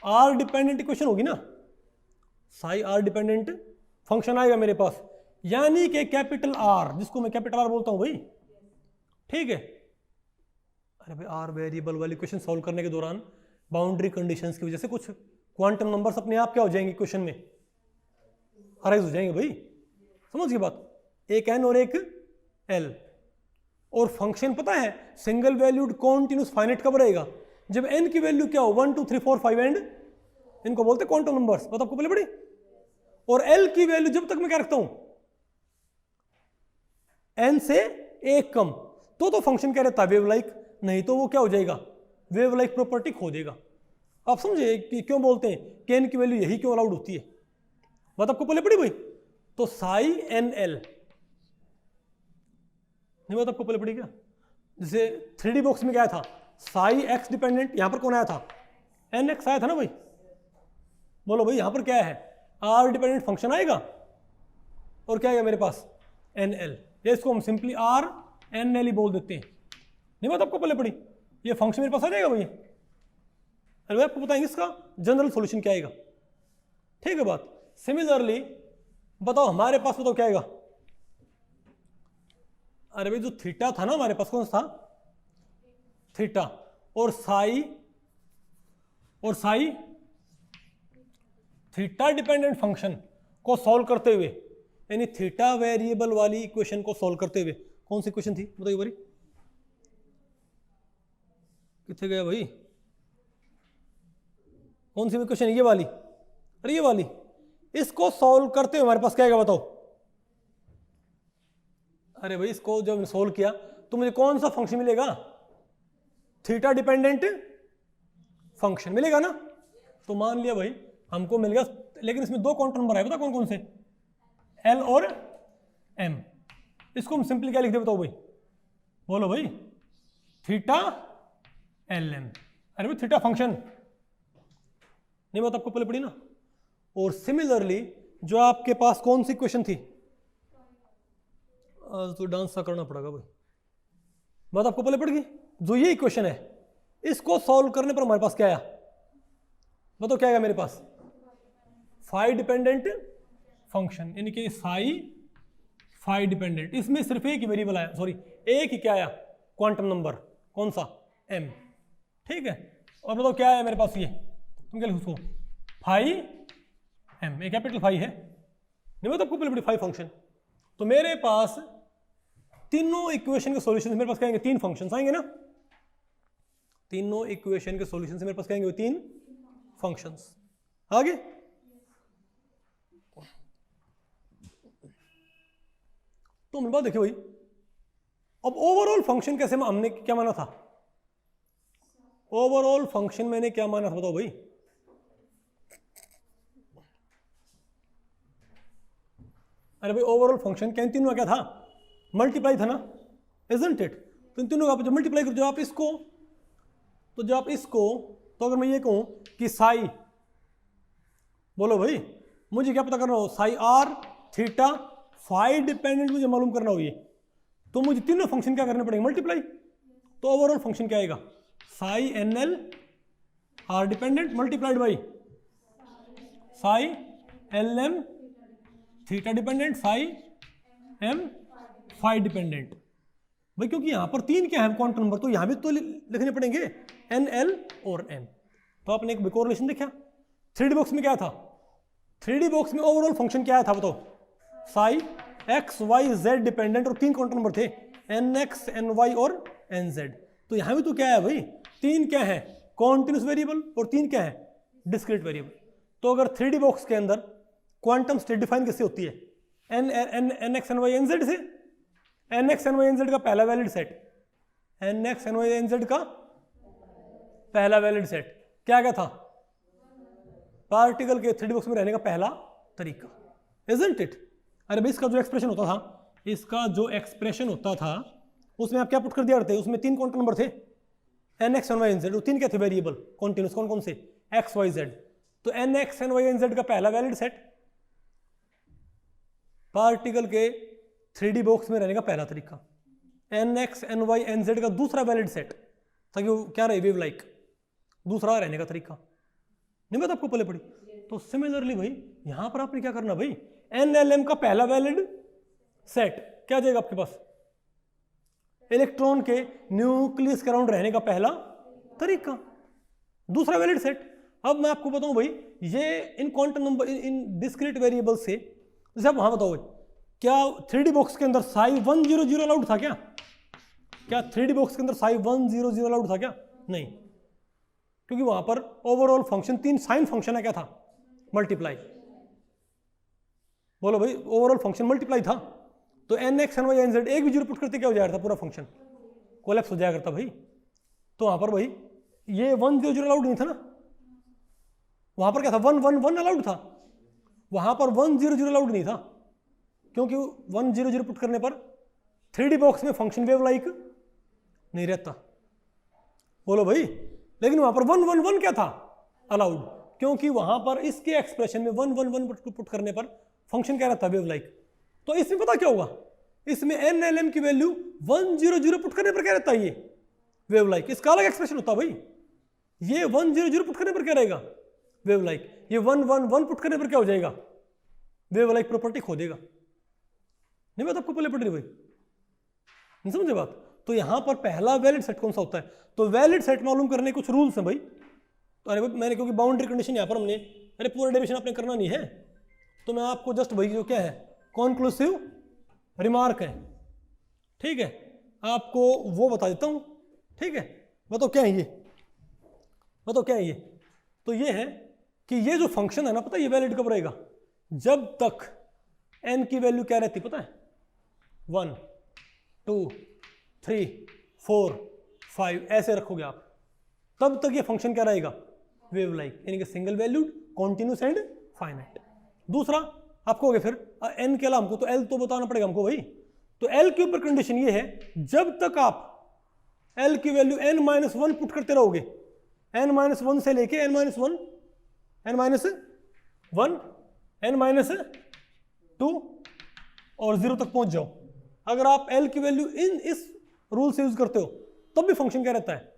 आर डिपेंडेंट इक्वेशन होगी ना, साई आर डिपेंडेंट फंक्शन आएगा मेरे पास, यानी कि कैपिटल आर, जिसको मैं कैपिटल आर बोलता हूं भाई, ठीक है। अरे भाई आर वेरिएबल वाली इक्वेशन सॉल्व करने के दौरान बाउंड्री कंडीशंस की वजह से कुछ क्वांटम नंबर्स अपने आप क्या हो जाएंगे इक्वेशन में, अराइज हो जाएंगे भाई, समझ गए बात, एक n और एक l। और फंक्शन पता है सिंगल वैल्यूड कॉन्टिन्यूस फाइनाइट कब रहेगा, जब n की वैल्यू क्या हो 1 2 3 4 5 एंड, इनको बोलते क्वांटम नंबर्स, बात आपको पहले पड़ी। और l की वैल्यू जब तक मैं क्या रखता हूं, n से एक कम, तो फंक्शन क्या रहता है वेव लाइक, नहीं तो वो क्या हो जाएगा, वेव लाइक प्रॉपर्टी खो देगा। आप समझे कि क्यों बोलते हैं कि n की वैल्यू यही क्यों अलाउड होती है, बात आपको पहले पड़ी भाई। तो साई एन एल, नहीं बात आपको पहले पड़ी क्या, जैसे 3D बॉक्स में क्या था, साई एक्स डिपेंडेंट, यहां पर कौन आया था, एन एक्स आया था ना भाई। बोलो भाई यहां पर क्या है, आर डिपेंडेंट फंक्शन आएगा और क्या आएगा मेरे पास, एन एल, या इसको हम सिंपली आर एन एल ही बोल देते हैं, नहीं बात आपको पहले पड़ी। ये फंक्शन मेरे पास आ जाएगा भाई, अरे भाई आपको बताएंगे इसका जनरल सॉल्यूशन क्या आएगा, ठीक है बात। सिमिलरली बताओ हमारे पास, बताओ क्या आएगा, अरे भाई जो थीटा था ना हमारे पास, कौन सा था, थीटा, और साई थीटा डिपेंडेंट फंक्शन को सॉल्व करते हुए, यानी थीटा वेरिएबल वाली इक्वेशन को सॉल्व करते हुए, कौन सी इक्वेशन थी बताइए भाई, कितने गया भाई, कौन सी इक्वेशन, ये वाली, अरे ये वाली, इसको सॉल्व करते हुए हमारे पास क्या आएगा बताओ। अरे भाई इसको जब सॉल्व किया तो मुझे कौन सा फंक्शन मिलेगा, थीटा डिपेंडेंट फंक्शन मिलेगा ना। तो मान लिया भाई हमको मिल गया, लेकिन इसमें 2 क्वांटम नंबर आए, पता कौन कौन से, एल और एम। इसको हम सिंपली क्या लिख दे बताओ भाई, बोलो भाई, थीटा एल एम। अरे भाई थीटा फंक्शन, नहीं बात आपको पहले पड़ी ना। और सिमिलरली जो आपके पास कौन सी इक्वेशन थी, तो डांस सा करना पड़ेगा भाई, बात आपको पहले पड़ गई, जो ये इक्वेशन है इसको सॉल्व करने पर हमारे पास क्या आया, बताओ क्या आएगा मेरे पास, फाई डिपेंडेंट फंक्शन, यानी कि साई फाई डिपेंडेंट। इसमें सिर्फ एक ही वेरिएबल आया, सॉरी एक ही क्या आया, क्वांटम नंबर, कौन सा, m, ठीक है। और बताओ क्या है मेरे पास, ये तुम क्या लिखो उसको, फाई m, एक कैपिटल फाई है, नहीं मतलब आपको पहले फाई फंक्शन। तो मेरे पास तीनों इक्वेशन के सॉल्यूशन मेरे पास कहेंगे तीन फंक्शंस आएंगे ना, तीनों इक्वेशन के सॉल्यूशन से मेरे पास कहेंगे तीन फंक्शंस। आगे तो मेरे पास देखिए भाई, अब ओवरऑल फंक्शन कैसे हमने क्या माना था, ओवरऑल फंक्शन मैंने क्या माना था बताओ भाई, अरे भाई ओवरऑल फंक्शन क्या इन तीनों का क्या था, मल्टीप्लाई था ना, इजंट इट। तो इन तीनों का जब मल्टीप्लाई करो, जब आप इसको, तो जब आप इसको, तो अगर मैं ये कहूं कि साई, बोलो भाई मुझे क्या पता करना हो, psi R theta phi dependent मुझे मालूम करना हो, ये तो मुझे तीनों फंक्शन क्या करने पड़ेंगे, मल्टीप्लाई। तो ओवरऑल फंक्शन क्या आएगा, psi N L R dependent multiplied by psi L M theta dependent psi M phi dependent. भाई क्योंकि यहां पर तीन क्या है क्वांटम नंबर, तो यहां भी तो लिखने पड़ेंगे एन एल और एम। तो आपने एक कोरिलेशन देखा, 3D बॉक्स में क्या था, 3D बॉक्स में ओवरऑल फंक्शन क्या था बताओ, psi X Y Z dependent और तीन क्वांटम नंबर थे, एन एक्स एन वाई और एन जेड। तो यहां भी तो क्या है भाई, तीन क्या है कॉन्टिन्यूस वेरिएबल और तीन क्या है डिस्क्रीट वेरिएबल। तो अगर 3D बॉक्स के अंदर क्वांटम स्टेट डिफाइन कैसे होती है, n x N Y N z से, n x N Y N Z का पहला valid set, n x N Y N Z का पहला वैलिड सेट क्या क्या था, पार्टिकल के 3D बॉक्स में रहने का पहला तरीका, इजंट इट। अरे भाई इसका जो एक्सप्रेशन होता था, इसका जो एक्सप्रेशन होता था उसमें आप क्या पुट कर दिया करते, उसमें तीन क्वांटम नंबर थे, N x N Y N Z, तीन क्या थे वेरिएबल कॉन्टिन्यूस, कौन कौन से, एक्स वाई जेड। तो N x N Y N Z का पहला वैलिड सेट, पार्टिकल के 3D बॉक्स में रहने का पहला तरीका, N x N Y N Z का दूसरा वैलिड सेट, ताकि वो क्या रहे वेव लाइक, दूसरा रहने का तरीका, नहीं बात आपको पहले पड़ी। तो सिमिलरली भाई यहां पर आपने क्या करना भाई, एन एल एम का पहला वैलिड सेट क्या जाएगा आपके पास, इलेक्ट्रॉन के न्यूक्लियस के अराउंड रहने का पहला तरीका, दूसरा वैलिड सेट। अब मैं आपको बताऊं भाई, ये इन quantum number in discrete variable से, जैसे आप वहां बताओ भाई, क्या 3D बॉक्स के अंदर साई 100 अलाउड था क्या 3D बॉक्स के अंदर साई 100 अलाउड था क्या, नहीं, क्योंकि वहां पर ओवरऑल फंक्शन तीन साइन फंक्शन है, क्या था, मल्टीप्लाई। बोलो भाई ओवरऑल फंक्शन मल्टीप्लाई था, तो N x N Y N Z एक भी जीरो पुट करते क्या हो जाएगा, पूरा फंक्शन कोलैप्स हो जाया करता भाई। तो वहां पर भाई ये 100 अलाउड नहीं था ना, वहां पर क्या था 111 अलाउड था, वहां पर 100 अलाउड नहीं था, क्योंकि 100 पुट करने पर 3D बॉक्स में फंक्शन वेव लाइक नहीं रहता। बोलो भाई, लेकिन वहां पर 111 क्या था अलाउड, क्योंकि वहां पर इसके एक्सप्रेशन में 111 पुट करने पर फंक्शन क्या रहता वेव लाइक। तो इसमें पता क्या होगा, इसमें एन एल एम की वैल्यू 100 पुट करने पर क्या रहता है, ये वेव लाइक, इसका अलग एक्सप्रेशन होता भाई। ये 100 पुट करने पर क्या रहेगा वेव लाइक, ये 111 पुट करने पर क्या हो जाएगा, वेव लाइक प्रॉपर्टी खो देगा। नहीं बात आपको पहले पढ़ रही भाई, नहीं समझे बात। तो यहां पर पहला वैलिड सेट कौन सा होता है, तो वैलिड सेट मालूम करने कुछ रूल्स हैं भाई। तो अरे भाई मैंने, क्योंकि बाउंड्री कंडीशन यहां पर हमने, अरे पूरा डेरिवेशन आपने करना नहीं है, तो मैं आपको जस्ट भाई जो क्या है कॉन्क्लूसिव रिमार्क है, ठीक है, आपको वो बता देता हूं, ठीक है। बताओ क्या है ये, बताओ क्या है ये। तो ये है कि ये जो फंक्शन है ना, पता है ये वैलिड कब रहेगा, जब तक n की वैल्यू क्या रहती पता है, 1 2 3 4 5 ऐसे रखोगे आप, तब तक ये फंक्शन क्या रहेगा वेव लाइक, यानी कि single valued continuous and finite. दूसरा आपको हो गया फिर n के अलावा हमको तो l तो बताना पड़ेगा हमको भाई। तो l के ऊपर कंडीशन ये है, जब तक आप l की वैल्यू n-1 पुट करते रहोगे, n-1 से लेके n-1 n-1 n-2 और 0 तक पहुंच जाओ। अगर आप l की वैल्यू इस रूल से यूज करते हो तब भी फंक्शन क्या रहता है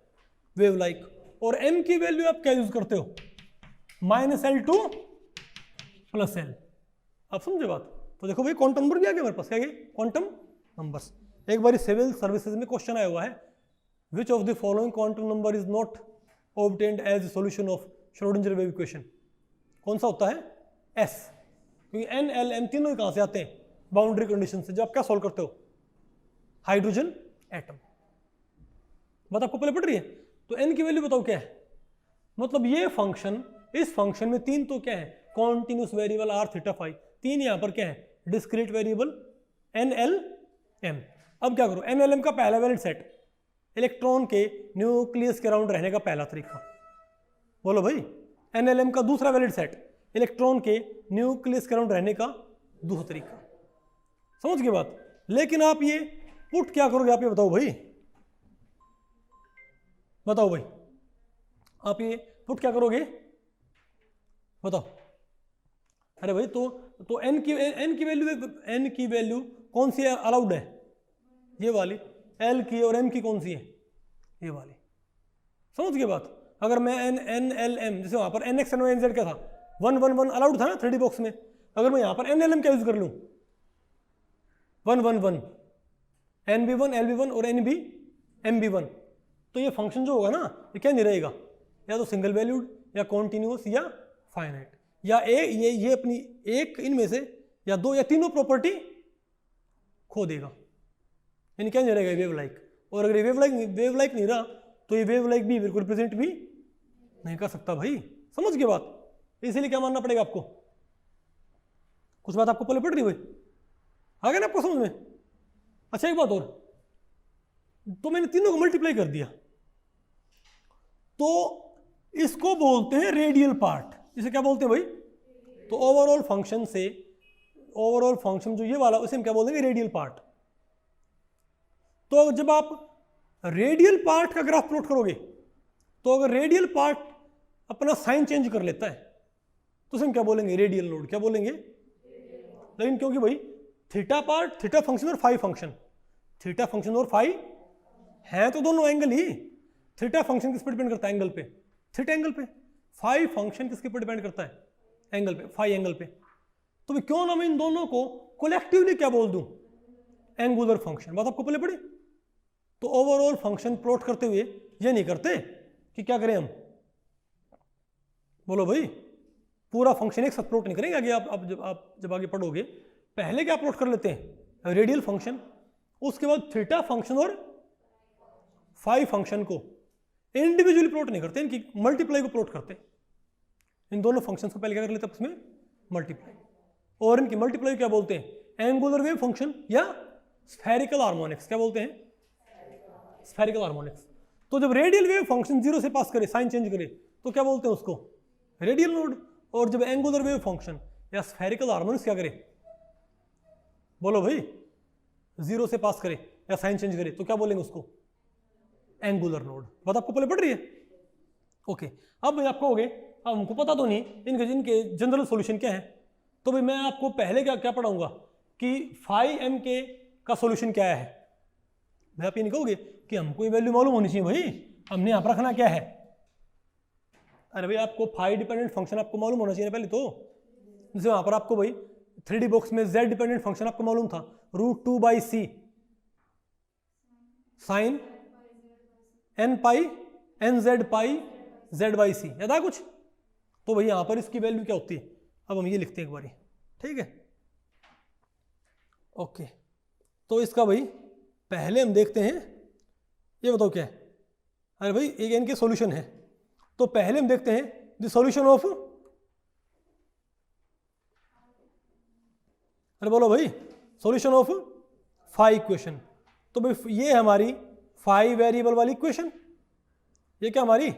वेव लाइक, और m की वैल्यू आप क्या यूज करते हो -L2 + L, आप समझे बात? तो देखो भाई क्वांटम नंबर भी आ गया मेरे पास, क्या गया क्वांटम नंबर्स। एक बार सिविल सर्विसेज में क्वेश्चन आया हुआ है, which of the following quantum number is not obtained as solution of Schrodinger wave equation. कौन सा होता है? एस, क्योंकि एन एल एम तीनों ही कहां से आते हैं? बाउंड्री कंडीशन से। जब आप क्या सॉल्व करते हो? Hydrogen atom. बात आपको पहले पड़ रही है? तो एन की वैल्यू बताओ क्या है? मतलब ये फंक्शन, इस फंक्शन में तीन तो क्या है? Continuous variable R theta phi, तीन यहां पर क्या है? Discrete variable N L M. अब क्या करो? एन एल एम का पहला वैलिड सेट, इलेक्ट्रॉन के न्यूक्लियस के अराउंड रहने का पहला तरीका। बोलो भाई। एन एल एम का दूसरा वैलिड सेट, इलेक्ट्रॉन के न्यूक्लियस के अराउंड रहने का दूसरा तरीका। समझ गए बात? लेकिन आप ये पुट क्या करोगे? आप ये बताओ भाई, बताओ भाई, आप ये पुट क्या करोगे? बताओ। अरे भाई तो एन की वैल्यू कौन सी अलाउड है? ये वाली। एल की और एम की कौन सी है? ये वाली। समझ गए बात? अगर मैं एन एल एम, जैसे वहां पर N x N Y N Z क्या था? 1 1 1 अलाउड था ना 3D बॉक्स में। अगर मैं यहां पर एन एल एम क्या यूज कर लूं? 1 1 1, एन बी 1 एल बी 1 और एन बी एम बी 1, तो ये फंक्शन जो होगा ना, ये क्या नहीं रहेगा? या तो सिंगल वैल्यूड, या कॉन्टिन्यूस, या फाइनाइट, या ये अपनी एक इनमें से या दो या तीनों प्रॉपर्टी खो देगा। यानी क्या नहीं रहेगा? Wave like. और अगर ये वेव लाइक नहीं रहा तो ये वेव लाइक भी बिल्कुल रिप्रेजेंट भी नहीं कर सकता भाई। समझ गए बात? इसीलिए क्या मानना पड़ेगा आपको? कुछ बात आपको पहले पड़ रही भाई? आ गया ना आपको समझ में? अच्छा एक बात और, तो मैंने तीनों को मल्टीप्लाई कर दिया, तो इसको बोलते हैं रेडियल पार्ट। इसे क्या बोलते हैं भाई? तो ओवरऑल फंक्शन से, ओवरऑल फंक्शन जो ये वाला, उसे हम क्या बोलेंगे? Radial part. तो जब आप रेडियल पार्ट का ग्राफ प्लॉट करोगे, तो अगर रेडियल पार्ट अपना साइन चेंज कर लेता है तो उसे हम क्या बोलेंगे? Radial node. क्या बोलेंगे? लेकिन क्योंकि भाई थीटा पार्ट, थीटा फंक्शन और फाई फंक्शन, थीटा फंक्शन और फाई है तो दोनों एंगल ही। थीटा फंक्शन किस पर डिपेंड करता है? एंगल पे, थीटा एंगल पे। फाई फंक्शन किसके पर डिपेंड करता है? एंगल पे, फाई एंगल पे। तो भाई क्यों ना मैं इन दोनों को कोलेक्टिवली क्या बोल दूं? Angular function. बात आपको पहले पड़ी? तो ओवरऑल फंक्शन प्लॉट करते हुए ये नहीं करते कि क्या करें हम? बोलो भाई। पूरा फंक्शन एक साथ प्लॉट नहीं करेंगे आगे। आप जब आगे पढ़ोगे, पहले क्या प्लॉट कर लेते हैं? रेडियल फंक्शन, उसके बाद थीटा फंक्शन और फाई फंक्शन को इंडिविजुअली प्लॉट नहीं करते, इनकी मल्टीप्लाई को प्लॉट करते। इन दोनों फंक्शंस को पहले क्या कर लेते हैं? उसमें मल्टीप्लाई। और इनकी मल्टीप्लाई क्या बोलते हैं? एंगुलर वेव फंक्शन या स्फेरिकल हार्मोनिक्स। क्या बोलते हैं? Spherical harmonics. तो जब रेडियल वेव फंक्शन 0 से पास करे, साइन चेंज करे, तो क्या बोलते हैं उसको? Radial node. और जब एंगुलर वेव फंक्शन या स्फेरिकल हार्मोनिक्स क्या करे? बोलो भाई। 0 से पास करे या साइन चेंज करे तो क्या बोलेंगे उसको? Angular node. बात आपको पहले पड़ रही है? ओके। अब भाई आप कहोगे अब हमको पता तो नहीं इनके जनरल सॉल्यूशन क्या है, तो भाई मैं आपको पहले क्या पढ़ाऊंगा कि फाई एम के का सॉल्यूशन क्या है। मैं आप ये नहीं कहोगे कि हमको ये वैल्यू मालूम होनी चाहिए भाई, हमने यहां पर रखना क्या है? अरे भाई आपको फाई डिपेंडेंट फंक्शन आपको मालूम होना चाहिए पहले तो। जैसे वहां पर आपको भाई 3D बॉक्स में z डिपेंडेंट फंक्शन आपको मालूम था, √2/c साइन n पाई nz पाई z/c। याद आ कुछ? तो भाई यहां पर इसकी वैल्यू क्या होती है? अब हम ये लिखते हैं एक बारी, ठीक है? ओके। तो इसका भाई पहले हम देखते हैं, ये बताओ क्या है? अरे भाई एक इनके सॉल्यूशन है, तो पहले हम देखते हैं द सॉल्यूशन ऑफ, अरे बोलो भाई, सॉल्यूशन ऑफ फाई इक्वेशन। तो भाई ये हमारी फाई वेरिएबल वाली इक्वेशन, ये क्या हमारी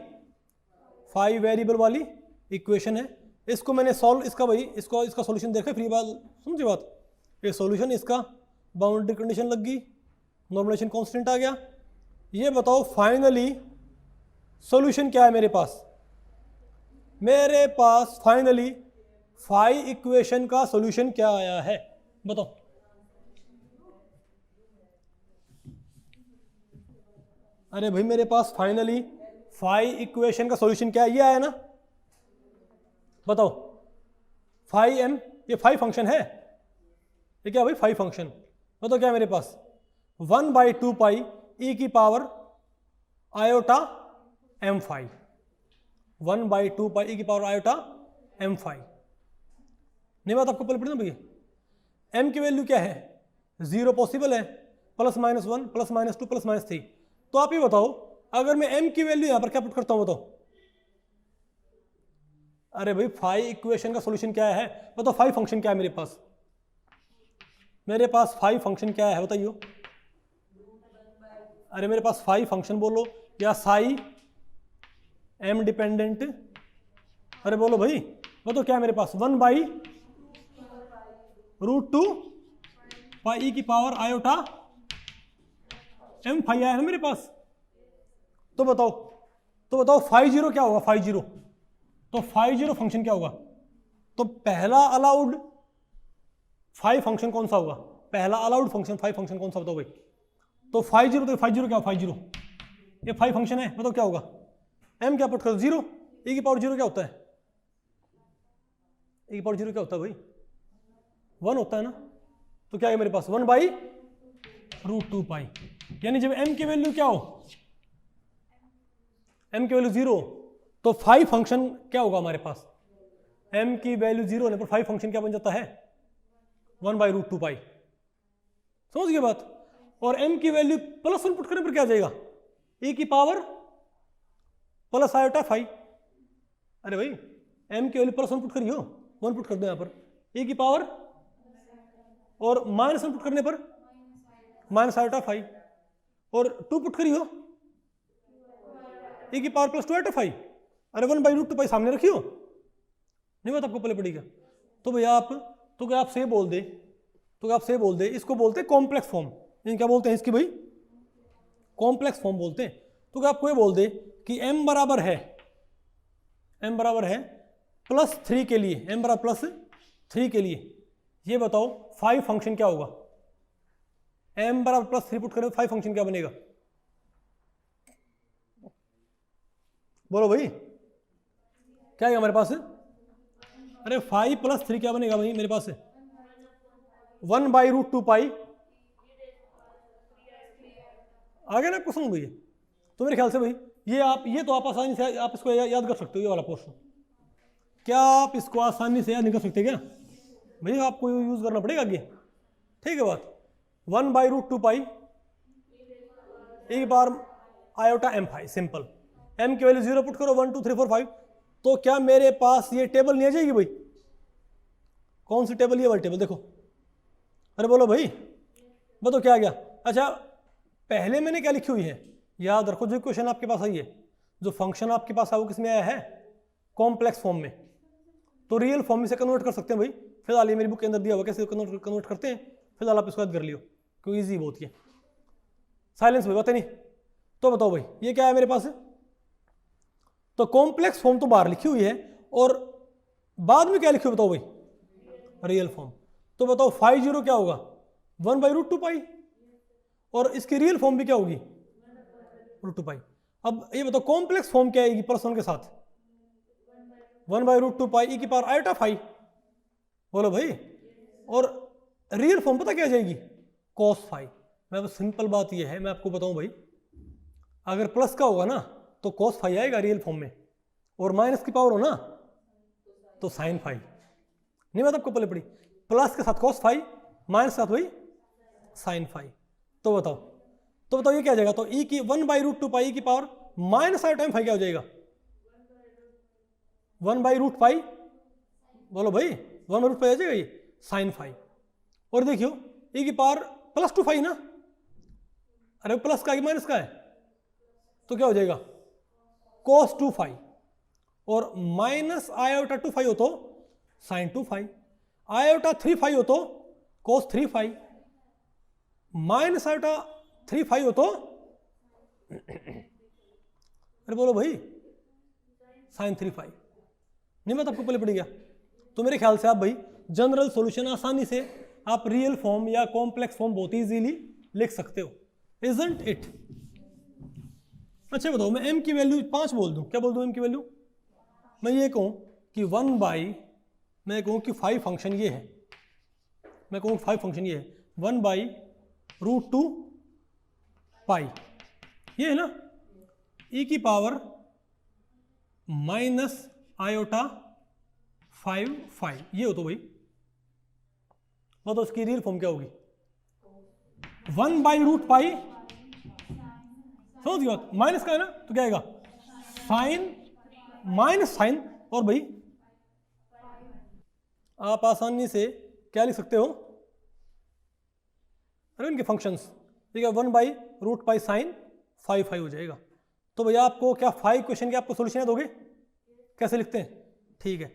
फाई वेरिएबल वाली इक्वेशन है। इसको मैंने सॉल्व, इसका भाई इसका सॉल्यूशन देखा फ्री बात, समझे बात? ये सॉल्यूशन, इसका बाउंड्री कंडीशन लग गई, नॉर्मलाइजेशन कांस्टेंट आ गया। ये बताओ फाइनली सॉल्यूशन क्या है मेरे पास? मेरे पास फाइनली फाई इक्वेशन का सॉल्यूशन क्या आया है? बताओ। अरे भाई मेरे पास फाइनली फाई इक्वेशन का सॉल्यूशन क्या है? ये आया ना? बताओ। फाई एम ये फाई फंक्शन है, ये क्या भाई फाई फंक्शन। तो क्या है मेरे पास 1/2 पाई ई की पावर आयोटा एम फाई, 1/2 पाई ई की पावर आयोटा एम फाई। नहीं बात आपको पहले पढ़ना भैया, एम की वैल्यू क्या है 0 पॉसिबल है, +-1 +-2 +-3। तो आप ये बताओ अगर मैं m की वैल्यू यहां पर क्या पुट करता हूं बताओ। अरे भाई फाई इक्वेशन का सॉल्यूशन क्या है बताओ, फाई फंक्शन क्या है मेरे पास, मेरे पास फाई फंक्शन क्या है बताइए। अरे मेरे पास फाई फंक्शन बोलो या साई m डिपेंडेंट, अरे बोलो भाई बताओ क्या है मेरे पास 1/√2 पाई ई की पावर आयोटा एम फाई आया है मेरे पास। तो बताओ फाई जीरो क्या होगा, फाई जीरो, तो फाई जीरो फंक्शन क्या होगा। तो पहला अलाउड फाई फंक्शन कौन सा होगा, पहला अलाउड फंक्शन फाई फंक्शन कौन सा बताओ भाई। तो फाई जीरो, तो फाई जीरो क्या, फाई जीरो ये फाई फंक्शन है, बताओ क्या होगा। एम क्या पुट करो 0, ई की पावर 0 क्या होता है, ई की पावर 0 क्या होता है भाई 1 होता है ना। तो क्या है मेरे पास 1/√2 पाई, यानी जब m की वैल्यू क्या हो, m की वैल्यू 0, तो फाई फंक्शन क्या होगा हमारे पास, m की वैल्यू 0 होने पर फाई फंक्शन क्या बन जाता है 1/√2 पाई। समझ गए बात। और m की वैल्यू +1 पुट करने पर क्या आ जाएगा, e की पावर प्लस आयोटा फाई। अरे भाई m की वैल्यू +1 पुट करियो, 1 पुट कर दो यहां पर, e की पावर और -1 पुट करने पर माइनस आयोटा फाई, और 2 पुट करियो e की पावर +2 आयोटा फाई। अरे 1/√2 पाई सामने रखियो, नहीं बात आपको पहले पड़ेगा। तो भैया आप तो क्या आप से बोल दे, तो क्या आप से बोल दे, इसको बोलते हैं कॉम्प्लेक्स फॉर्म, क्या बोलते हैं इसकी भाई कॉम्प्लेक्स फॉर्म बोलते हैं। तो क्या आपको ये बोल दे कि m बराबर है +3 के लिए, m बराबर +3 के लिए ये बताओ फाई फंक्शन क्या होगा। m बराबर +3 पुट करें फाई फंक्शन क्या बनेगा, बोलो भाई क्या है हमारे पास। अरे फाई +3 क्या बनेगा भाई मेरे पास 1/√2 पाई, आ गया ना आपको समझ भैया। तो मेरे ख्याल से भाई ये तो आप आसानी से आप इसको याद कर सकते हो, ये वाला पोर्शन क्या आप इसको आसानी से याद नहीं कर सकते क्या भैया, आपको यूज करना पड़ेगा आगे, ठीक है बात। 1/√2 पाई एक बार iota M phi, simple. m की वैल्यू 0 पुट करो 1 2 3 4 5, तो क्या मेरे पास ये टेबल नहीं आ जाएगी भाई, कौन सी टेबल, ये वाली टेबल देखो। अरे बोलो भाई बताओ क्या आ गया। अच्छा पहले मैंने क्या लिखी हुई है, याद रखो जो क्वेश्चन आपके पास आई है, जो फंक्शन आपके पास आया वो किसमें आया है कॉम्प्लेक्स फॉर्म में, तो रियल फॉर्म में से कन्वर्ट कर सकते हैं भाई। फिलहाल ये मेरी बुक के अंदर दिया हुआ कैसे कन्वर्ट करते हैं, फिलहाल आप इसको याद कर लियो क्योंकि ईजी बहुत है। साइलेंस भाई बातें नहीं। तो बताओ भाई ये क्या है मेरे पास, तो कॉम्प्लेक्स फॉर्म तो बाहर लिखी हुई है और बाद में क्या लिखी हुई बताओ भाई रियल फॉर्म। तो बताओ फाई जीरो क्या होगा 1/√2 पाई, और इसकी रियल फॉर्म भी क्या होगी √2 पाई। अब ये बताओ कॉम्प्लेक्स फॉर्म क्या आएगी +1 के साथ 1/√2 पाई ई की पावर आयोटा फाई, बोलो भाई। और रियल फॉर्म पता क्या आ जाएगी कॉस फाई। मैं सिंपल बात ये है मैं आपको बताऊं भाई, अगर प्लस का होगा ना तो कॉस फाई आएगा रियल फॉर्म में, और माइनस की पावर हो ना तो साइन फाई। नहीं बात आपको पहले पड़ी, प्लस के साथ कॉस फाई, माइनस के साथ वही साइन फाई। तो बताओ ये क्या आ जाएगा, तो ई की 1/√2 पाई ई की power minus iota M phi क्या हो जाएगा 1/√2 पाई, बोलो भाई 1/√2 पाई आ जाएगा ये साइन फाई। और देखियो ई की पावर +2 फाई ना, अरे प्लस का माइनस का है तो क्या हो जाएगा cos 2 फाई, और माइनस आयोटा 2 फाई हो तो साइन 2 फाई, आयोटा 3 फाई हो तो cos 3 phi, minus iota 3 phi हो तो अरे बोलो भाई साइन 3 फाई। नहीं बात आपको पहले पड़ी गया। तो मेरे ख्याल से आप भाई जनरल सॉल्यूशन आसानी से आप रियल फॉर्म या कॉम्प्लेक्स फॉर्म बहुत इजीली लिख सकते हो, इजंट इट। अच्छा बताओ मैं m की वैल्यू 5 बोल दूं, क्या बोल दूं m की वैल्यू, मैं ये कहूं कि 1/√2 मैं कहूँ कि 5 फंक्शन ये है, मैं कहूँ 5 फंक्शन ये है 1/√2 पाई, ये है ना, e की पावर -i/5 ये हो तो भाई तो उसकी रियल फॉर्म क्या होगी 1/√π, समझ गया, माइनस का है ना तो क्या आएगा साइन माइनस साइन, और भाई आप आसानी से क्या लिख सकते हो, अरे इनके फंक्शंस, ठीक है 1/√π साइन 5 हो जाएगा। तो भैया आपको क्या 5 क्वेश्चन के आपको सोल्यूशन दोगे, कैसे लिखते हैं, ठीक है।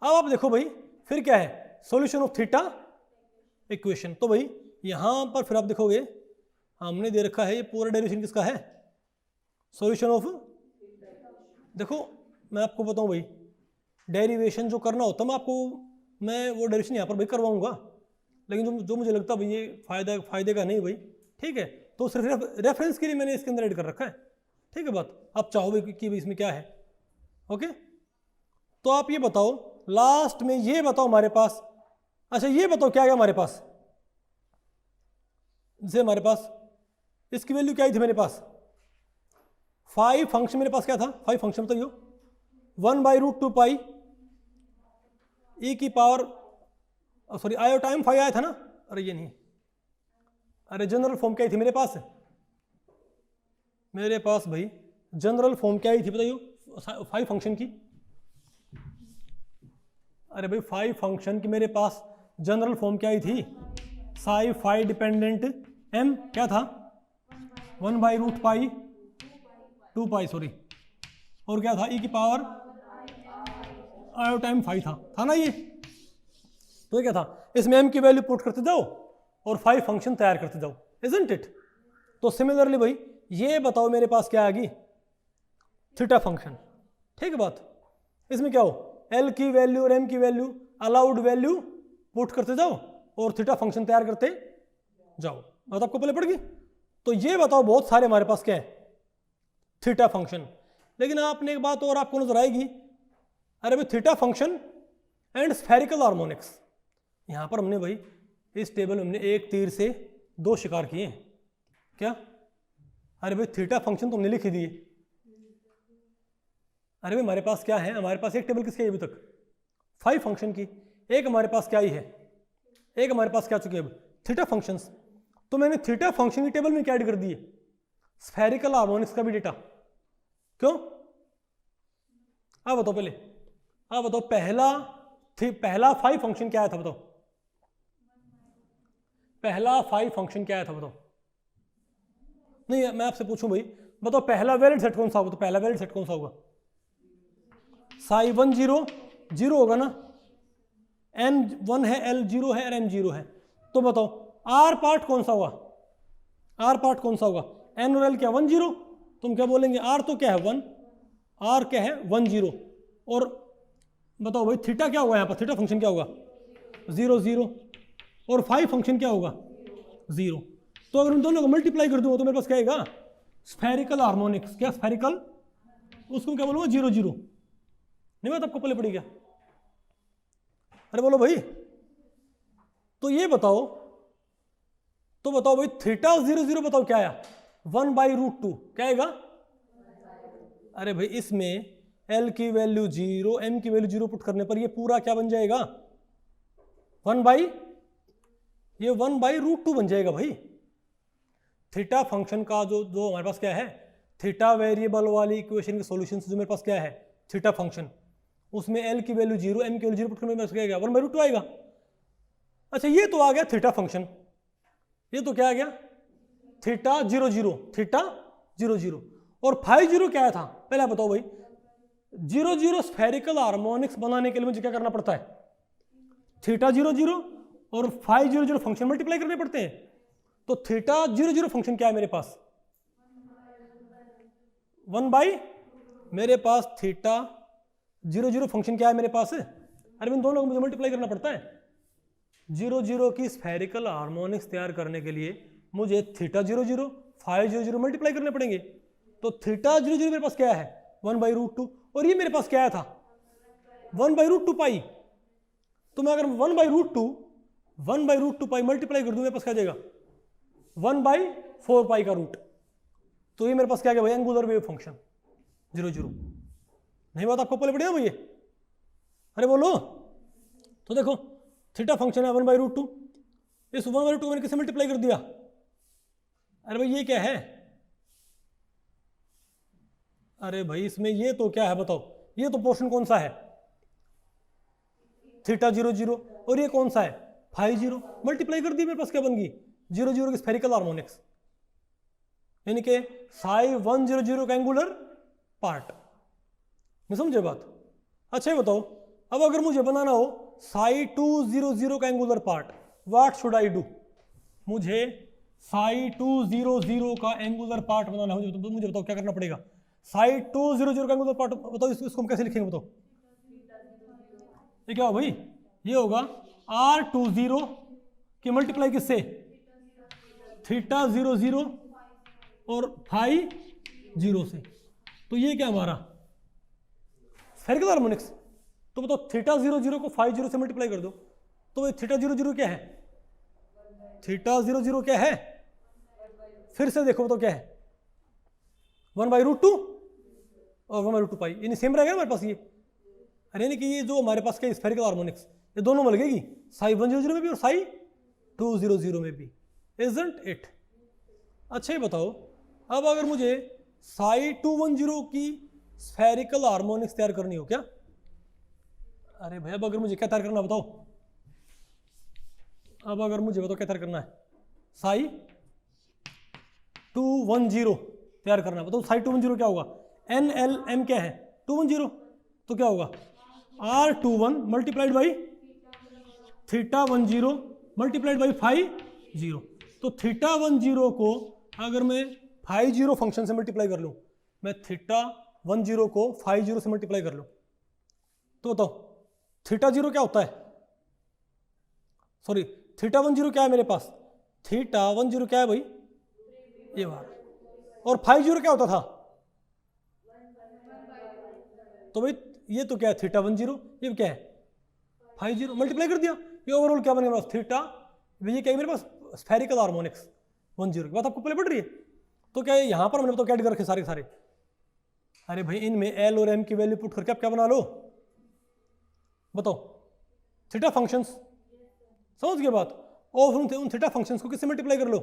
अब आप देखो भाई फिर क्या है सॉल्यूशन ऑफ थीटा इक्वेशन, तो भाई यहां पर फिर आप देखोगे हमने दे रखा है ये पूरा डेरिवेशन किसका है, सॉल्यूशन ऑफ, देखो मैं आपको बताऊं भाई डेरिवेशन जो करना होता है मैं वो डेरिवेशन यहाँ पर भाई करवाऊंगा, लेकिन जो मुझे लगता है भाई ये फायदे का नहीं भाई, ठीक है, तो सिर्फ रेफरेंस के लिए मैंने इसके अंदर ऐड कर रखा है, ठीक है बात, आप चाहो भाई कि भाई इसमें क्या है, ओके। तो आप ये बताओ लास्ट में ये बताओ हमारे पास, अच्छा ये बताओ क्या गया हमारे पास, जैसे हमारे पास इसकी वैल्यू क्या आई थी मेरे पास 5 फंक्शन, मेरे पास क्या था 5 फंक्शन बताइए 1/√2 पाई e की पावर सॉरी i/5 आया था ना, अरे ये नहीं, अरे जनरल फॉर्म क्या आई थी मेरे पास भाई जनरल फॉर्म क्या आई थी बताइए 5 फंक्शन की, अरे भाई 5 फंक्शन की मेरे पास जनरल फॉर्म क्या आई थी साई फाई डिपेंडेंट m क्या था 1/√π 2 सॉरी, और क्या था e की पावर i/5 था ना ये, तो ये क्या था, इसमें m की वैल्यू पुट करते जाओ और 5 फंक्शन तैयार करते जाओ, इजंट इट। तो सिमिलरली भाई ये बताओ मेरे पास क्या आ गई थीटा फंक्शन, ठीक है बात, इसमें क्या हो l की वैल्यू और m की वैल्यू अलाउड वैल्यू पुट करते जाओ और थीटा फंक्शन तैयार करते जाओ, बात आपको पहले पड़ गई। तो ये बताओ बहुत सारे हमारे पास क्या है थीटा फंक्शन, लेकिन आपने एक बात और आपको नजर आएगी, अरे भाई theta function and spherical harmonics, यहां पर हमने भाई इस टेबल में हमने एक तीर से 2 शिकार किए हैं, क्या, अरे भाई थीटा फंक्शन तो हमने लिख ही दिए, अरे भाई हमारे पास क्या है, हमारे पास एक टेबल किसकी है अभी तक 5 फंक्शन की, एक हमारे पास क्या ही है, एक हमारे पास क्या चुके हैं थीटा फंक्शंस, तो मैंने थीटा फंक्शन की टेबल में क्या ऐड कर दिए स्फेरिकल हार्मोनिक्स का भी डेटा, क्यों, आप बताओ पहले, आप बताओ पहला 5 फंक्शन क्या आया था बताओ, पहला 5 फंक्शन क्या आया था बताओ, नहीं मैं आपसे पूछूं भाई बताओ पहला वैलिड सेट कौन सा होगा, तो पहला वैलिड सेट कौन सा होगा साई 1 0 0 होगा ना, n 1 है l 0 है और m 0 है, तो बताओ r पार्ट कौन सा होगा, r पार्ट कौन सा होगा, n और l क्या 1 0, तुम क्या बोलेंगे r तो क्या है 1, r क्या है 1 0, और बताओ भाई थीटा क्या होगा यहाँ पर, थीटा फंक्शन क्या होगा 0 0, और 5 फंक्शन क्या होगा 0, तो अगर उन दोनों को मल्टीप्लाई कर दूंगा तो मेरे पास क्या आएगा स्फेरिकल हार्मोनिक्स, क्या स्फेरिकल, उसको क्या बोलूंगा 0 0, नहीं बात आपको पहले पड़ी क्या, अरे बोलो भाई, तो ये बताओ, तो बताओ भाई थीटा 0 0 बताओ क्या आया 1/√2 क्या आएगा, अरे भाई इसमें l की वैल्यू 0 m की वैल्यू 0 पुट करने पर ये पूरा क्या बन जाएगा 1/√2 बन जाएगा भाई। थीटा फंक्शन का जो हमारे पास क्या है थीटा वेरिएबल वाली इक्वेशन के सॉल्यूशंस जो मेरे पास क्या है थीटा फंक्शन, उसमें l की वैल्यू 0 m की वैल्यू 0 पुट करने पर क्या आएगा 1/√2 आएगा। अच्छा ये तो आ गया थीटा फंक्शन, ये तो क्या आ गया थीटा 0 0, थीटा 0 0, और 5 0 क्या था पहले बताओ भाई 0 0 स्फेरिकल हार्मोनिक्स बनाने के लिए मुझे क्या करना पड़ता है थीटा 0 0 और 5 0 0 फंक्शन मल्टीप्लाई करने पड़ते हैं, तो थीटा 0 0 फंक्शन क्या है मेरे पास 1/, मेरे पास थीटा 0 0 फंक्शन क्या है मेरे पास, अरे इन दोनों को मुझे मल्टीप्लाई करना पड़ता है। 0 0 की स्फेरिकल हार्मोनिक्स तैयार करने के लिए मुझे थीटा 0 0 5 0 0 मल्टीप्लाई करने पड़ेंगे, तो थीटा 0 0 मेरे पास क्या है 1/√2, और ये मेरे पास क्या था 1/√2 पाई, तो मैं अगर 1/√2 पाई मल्टीप्लाई कर दूं, मेरे पास क्या जाएगा 1/4 पाई का रूट। तो ये मेरे पास क्या गया भाई, एंगुलर वेव फंक्शन 0 0। नहीं बात आपको पहले बढ़िया भैया, अरे बोलो। तो देखो थीटा फंक्शन है 1/√2, इस 1/2 मैंने किससे मल्टीप्लाई कर दिया, अरे भाई ये क्या है, अरे भाई इसमें ये तो क्या है बताओ, ये तो पोर्शन कौन सा है थीटा 0 0, और ये कौन सा है फाई 0, मल्टीप्लाई कर दी, मेरे पास क्या बन गई 0 0 की स्फेरिकल हार्मोनिक्स, यानी कि साई 1 0 0 का एंगुलर पार्ट। नहीं समझे बात। अच्छा ये बताओ, अब अगर मुझे बनाना हो साई 2 0 0 का angular part, what should I do, मुझे साई 2 0 0 का एंगुलर पार्ट बनाना हो, मुझे बताओ क्या करना पड़ेगा, साई 2 0 0 का एंगुलर पार्ट बताओ, इसको हम कैसे लिखेंगे बताओ, ये क्या हो भाई, ये होगा R20 की मल्टीप्लाई किससे थीटा 0 0 और फाई 0 से, तो ये क्या हमारा स्फेरिकल हार्मोनिक्स। तो बताओ थीटा 0 0 को फाई 0 से मल्टीप्लाई कर दो, तो थीटा 0 0 क्या है, थीटा 0 0 क्या है, फिर से देखो तो क्या है 1/√2 और 1/√2 पाई, यानी सेम रहेगा हमारे पास ये, अरे यानी कि ये जो हमारे पास क्या स्फेरिकल हार्मोनिक्स, ये दोनों में लगेगी साई 1 0 0 में भी और साई 2 0 0 में भी, इजंट इट। अच्छा ये बताओ, अब अगर मुझे साई 2 1 0 की स्फेरिकल हार्मोनिक्स तैयार करनी हो क्या, अरे भाई अब अगर मुझे क्या तैयार करना बताओ, अब अगर मुझे बताओ क्या तैयार करना है, साई 2 1 0 तैयार करना है, बताओ साई 2 1 0 क्या होगा, NLM क्या है 2 1 0, तो क्या होगा R21 multiplied by theta 1 0 multiplied by phi 0, तो थीटा 1 0 को अगर मैं फाई 0 फंक्शन से मल्टीप्लाई कर लूं, मैं थीटा 1 0 को फाई 0 से मल्टीप्लाई कर लूं, तो बताओ थीटा 0 क्या होता है, सॉरी थीटा 1 0 क्या है मेरे पास, थीटा 1 0 क्या है भाई ये बार, और फाई 0 क्या होता था, तो भाई ये तो क्या है थीटा 1 0, ये क्या है फाई 0, मल्टीप्लाई कर दिया, ये ओवरऑल क्या बनेगा थीटा, ये क्या है मेरे पास स्फेरिकल हार्मोनिक्स 1 0 की बात आपको पहले पढ़ रही है। तो क्या है यहां पर हमने बताओ क्या ऐड कर रखे सारे सारे, अरे भाई इनमें एल और एम की वैल्यू पुट करके आप क्या बना लो बताओ थीटा फंक्शंस, समझ गए बात, और उन थीटा फंक्शंस को किससे मल्टीप्लाई कर लो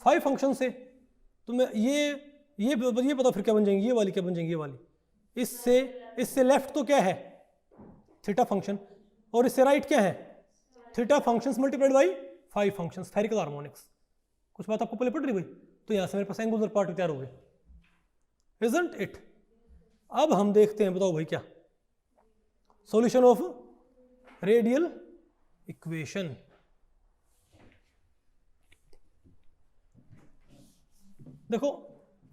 फाइव फंक्शन से, तो मैं ये बताओ फिर क्या बन जाएंगी, ये वाली क्या बन जाएंगी, ये वाली, इससे लेफ्ट तो क्या है थीटा फंक्शन, और इससे राइट क्या है theta functions multiplied by five functions, spherical harmonics. कुछ बात आपको पहले पढ़ रही भाई, तो यहां से मेरे पास एंगुलर पार्ट तैयार हो गए, इजंट इट। अब हम देखते हैं बताओ भाई क्या सॉल्यूशन ऑफ रेडियल इक्वेशन। देखो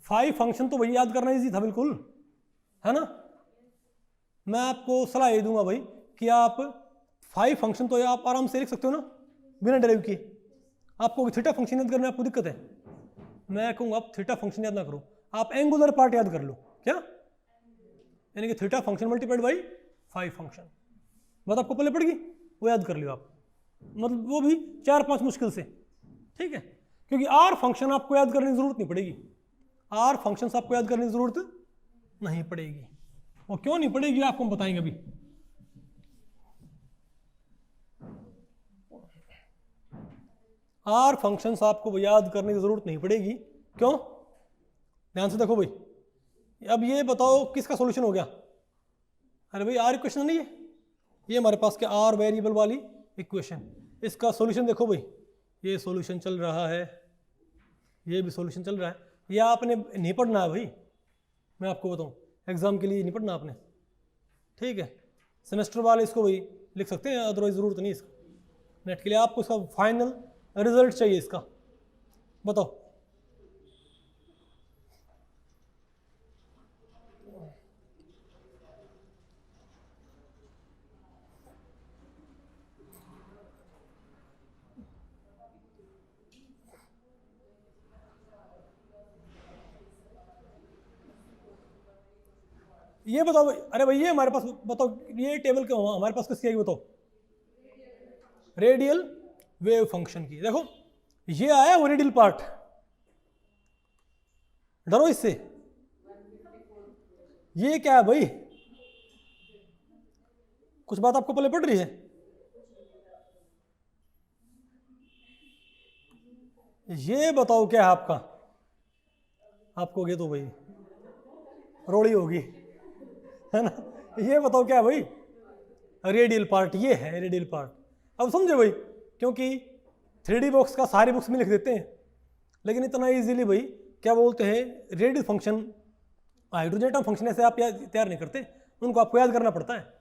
फाइव फंक्शन तो भाई याद करना इजी था बिल्कुल, है ना, मैं आपको सलाह ये दूंगा भाई कि आप फाइव फंक्शन तो आप आराम से लिख सकते हो ना बिना डेरिव किए, आपको थीटा फंक्शन याद करने में आपको दिक्कत है, मैं कहूँगा आप थीटा फंक्शन याद ना करो, आप एंगुलर पार्ट याद कर लो, क्या यानी कि theta function multiplied by five function, बात आपको पहले पड़ गई, वो याद कर लियो आप, मतलब वो भी 4-5 मुश्किल से, ठीक है, क्योंकि आर फंक्शन आपको याद करने की जरूरत नहीं पड़ेगी, आर फंक्शन आपको याद करने की जरूरत नहीं पड़ेगी, और क्यों नहीं पड़ेगी आपको हम बताएंगे अभी। आर फंक्शंस आपको याद करने की जरूरत नहीं पड़ेगी, क्यों, ध्यान से देखो भाई, अब ये बताओ किसका सॉल्यूशन हो गया, अरे भाई आर इक्वेशन नहीं है, ये हमारे पास क्या आर वेरिएबल वाली इक्वेशन, इसका सॉल्यूशन देखो भाई, ये सॉल्यूशन चल रहा है, ये भी सॉल्यूशन चल रहा है, ये आपने नहीं पढ़ना है भाई, मैं आपको बताऊं एग्जाम के लिए नहीं पढ़ना आपने, ठीक है, सेमेस्टर वाले इसको भाई लिख सकते हैं, अदरवाइज जरूरत नहीं इसका, नेट के लिए आपको इसका फाइनल रिजल्ट चाहिए इसका, बताओ ये बताओ अरे भाई ये हमारे पास बताओ ये टेबल क्यों हुआ हमारे पास किसकी आएगी बताओ, रेडियल वेव फंक्शन की। देखो ये आया वो रेडियल पार्ट, डरो इससे। ये क्या है भाई, कुछ बात आपको पहले पड़ रही है? ये बताओ क्या है आपका, आपको ये तो भाई रोड़ी होगी है ना। ये बताओ क्या है भाई, रेडियल पार्ट, ये है रेडियल पार्ट। अब समझे भाई, क्योंकि 3D बॉक्स का सारी बुक्स में लिख देते हैं, लेकिन इतना इजीली भाई क्या बोलते हैं radial function, hydrogen atom function ऐसे आप तैयार नहीं करते, उनको आपको याद करना पड़ता है,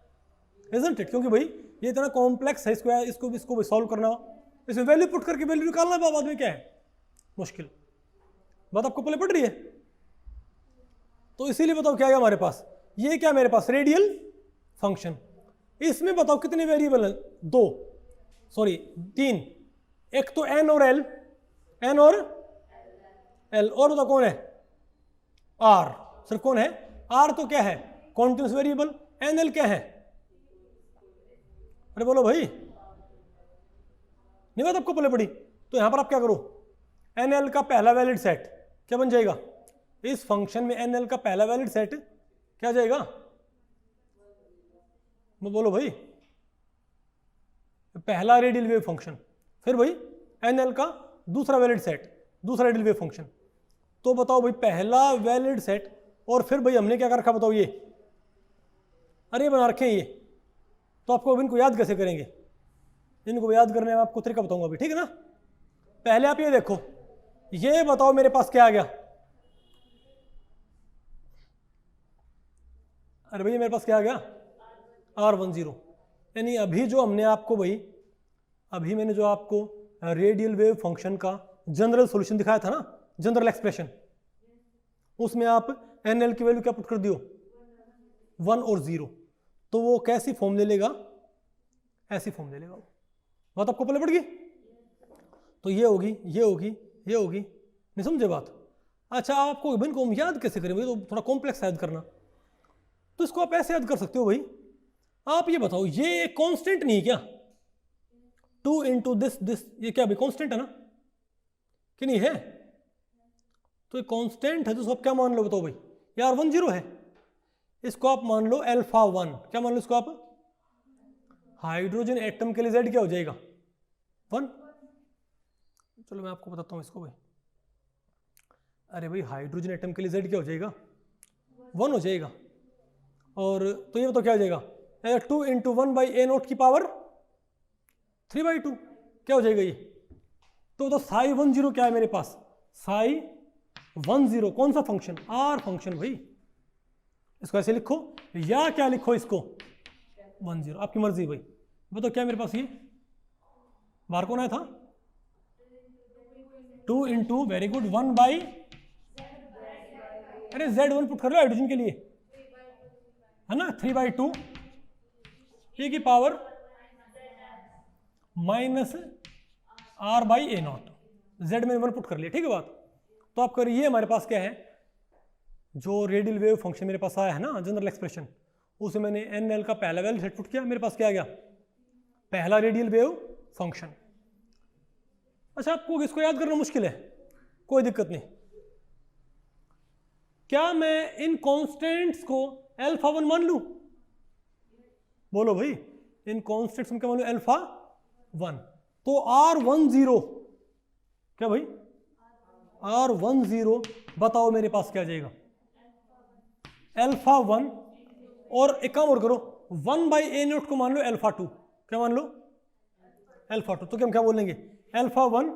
इजंट इट? क्योंकि भाई ये इतना कॉम्प्लेक्स है, इसको सॉल्व करना, इसमें वैल्यू पुट करके वैल्यू निकालना बाद में क्या है मुश्किल। बात आपको पहले पड़ रही है? तो इसीलिए बताओ क्या है हमारे पास, ये क्या मेरे पास रेडियल फंक्शन। इसमें बताओ कितने वेरिएबल हैं, 2 सॉरी 3, एक तो n और l, n और l, और बताओ कौन है r, सिर्फ कौन है r, तो क्या है कॉन्टिन्यूस वेरिएबल, nl क्या है, अरे बोलो भाई, नहीं बात आपको पहले पड़ी? तो यहां पर आप क्या करो, nl का पहला वैलिड सेट क्या बन जाएगा, इस फंक्शन में nl का पहला वैलिड सेट क्या जाएगा, बोलो भाई, पहला रेडियल वेव फंक्शन, फिर भाई nl का दूसरा वैलिड सेट, दूसरा रेडियल वेव फंक्शन। तो बताओ भाई पहला वैलिड सेट, और फिर भाई हमने क्या कर रखा बताओ, ये अरे बना रखे हैं ये, तो आपको इनको याद कैसे करेंगे, इनको याद करने में आपको तरीका बताऊंगा अभी, ठीक है ना। पहले आप ये देखो, ये बताओ मेरे पास क्या आ गया, अरे भैया मेरे पास क्या आ गया R10, यानी अभी जो हमने आपको भाई, अभी मैंने जो आपको रेडियल वेव फंक्शन का जनरल सॉल्यूशन दिखाया था ना, जनरल एक्सप्रेशन, उसमें आप nl की वैल्यू क्या पुट कर दियो, 1 और 0, तो वो कैसी फॉर्म ले लेगा, ऐसी फॉर्म ले लेगा। बात आपको पहले पड़ गई? तो ये होगी, ये होगी, ये होगी, नहीं समझे बात? अच्छा आपको इनको हम याद कैसे करें भाई, तो थोड़ा कॉम्प्लेक्स याद करना, तो इसको आप ऐसे याद कर सकते हो भाई, आप ये बताओ ये कांस्टेंट नहीं है क्या, 2 इंटू दिस, ये क्या भाई कांस्टेंट है ना कि नहीं है? तो ये कांस्टेंट है, तो आप क्या मान लो बताओ भाई, ये R10 है, इसको आप मान लो α1, क्या मान लो इसको आप, हाइड्रोजन एटम के लिए Z क्या हो जाएगा 1। चलो मैं आपको बताता हूं इसको भाई, अरे भाई हाइड्रोजन एटम के लिए Z क्या हो जाएगा 1 हो जाएगा, और तो ये बताओ क्या हो जाएगा, 2 इंटू 1/a0 की पावर 3/2 क्या हो जाएगा ये। तो ψ10 क्या है मेरे पास, ψ10 कौन सा फंक्शन, R फंक्शन भाई, इसको ऐसे लिखो या क्या लिखो इसको 10, आपकी मर्जी भाई। बताओ क्या मेरे पास ये बाहर कौन आया था, 2 इंटू वेरी गुड 1 बाई, अरे Z1 पुट कर लो हाइड्रोजन के लिए है ना, 3/2 e की पावर -R/a0, Z में 1 पुट कर लिया, ठीक है बात। तो आप करिए ये हमारे पास क्या है, जो रेडियल वेव फंक्शन मेरे पास आया है ना जनरल एक्सप्रेशन, उसे मैंने nl का पहला वैल्यू सेट पुट किया, मेरे पास क्या आ गया, पहला रेडियल वेव फंक्शन। अच्छा आपको इसको याद करना मुश्किल है, कोई दिक्कत नहीं, क्या मैं इन कांस्टेंट्स को α1 मान लूं, बोलो भाई, इन कांस्टेंट्स में क्या मान लूं α1, तो R10 क्या भाई, R10 बताओ मेरे पास क्या आ जाएगा α1, और एक काम और करो 1/a0 को मान लो α2, क्या मान लो α2, तो क्या बोलेंगे α1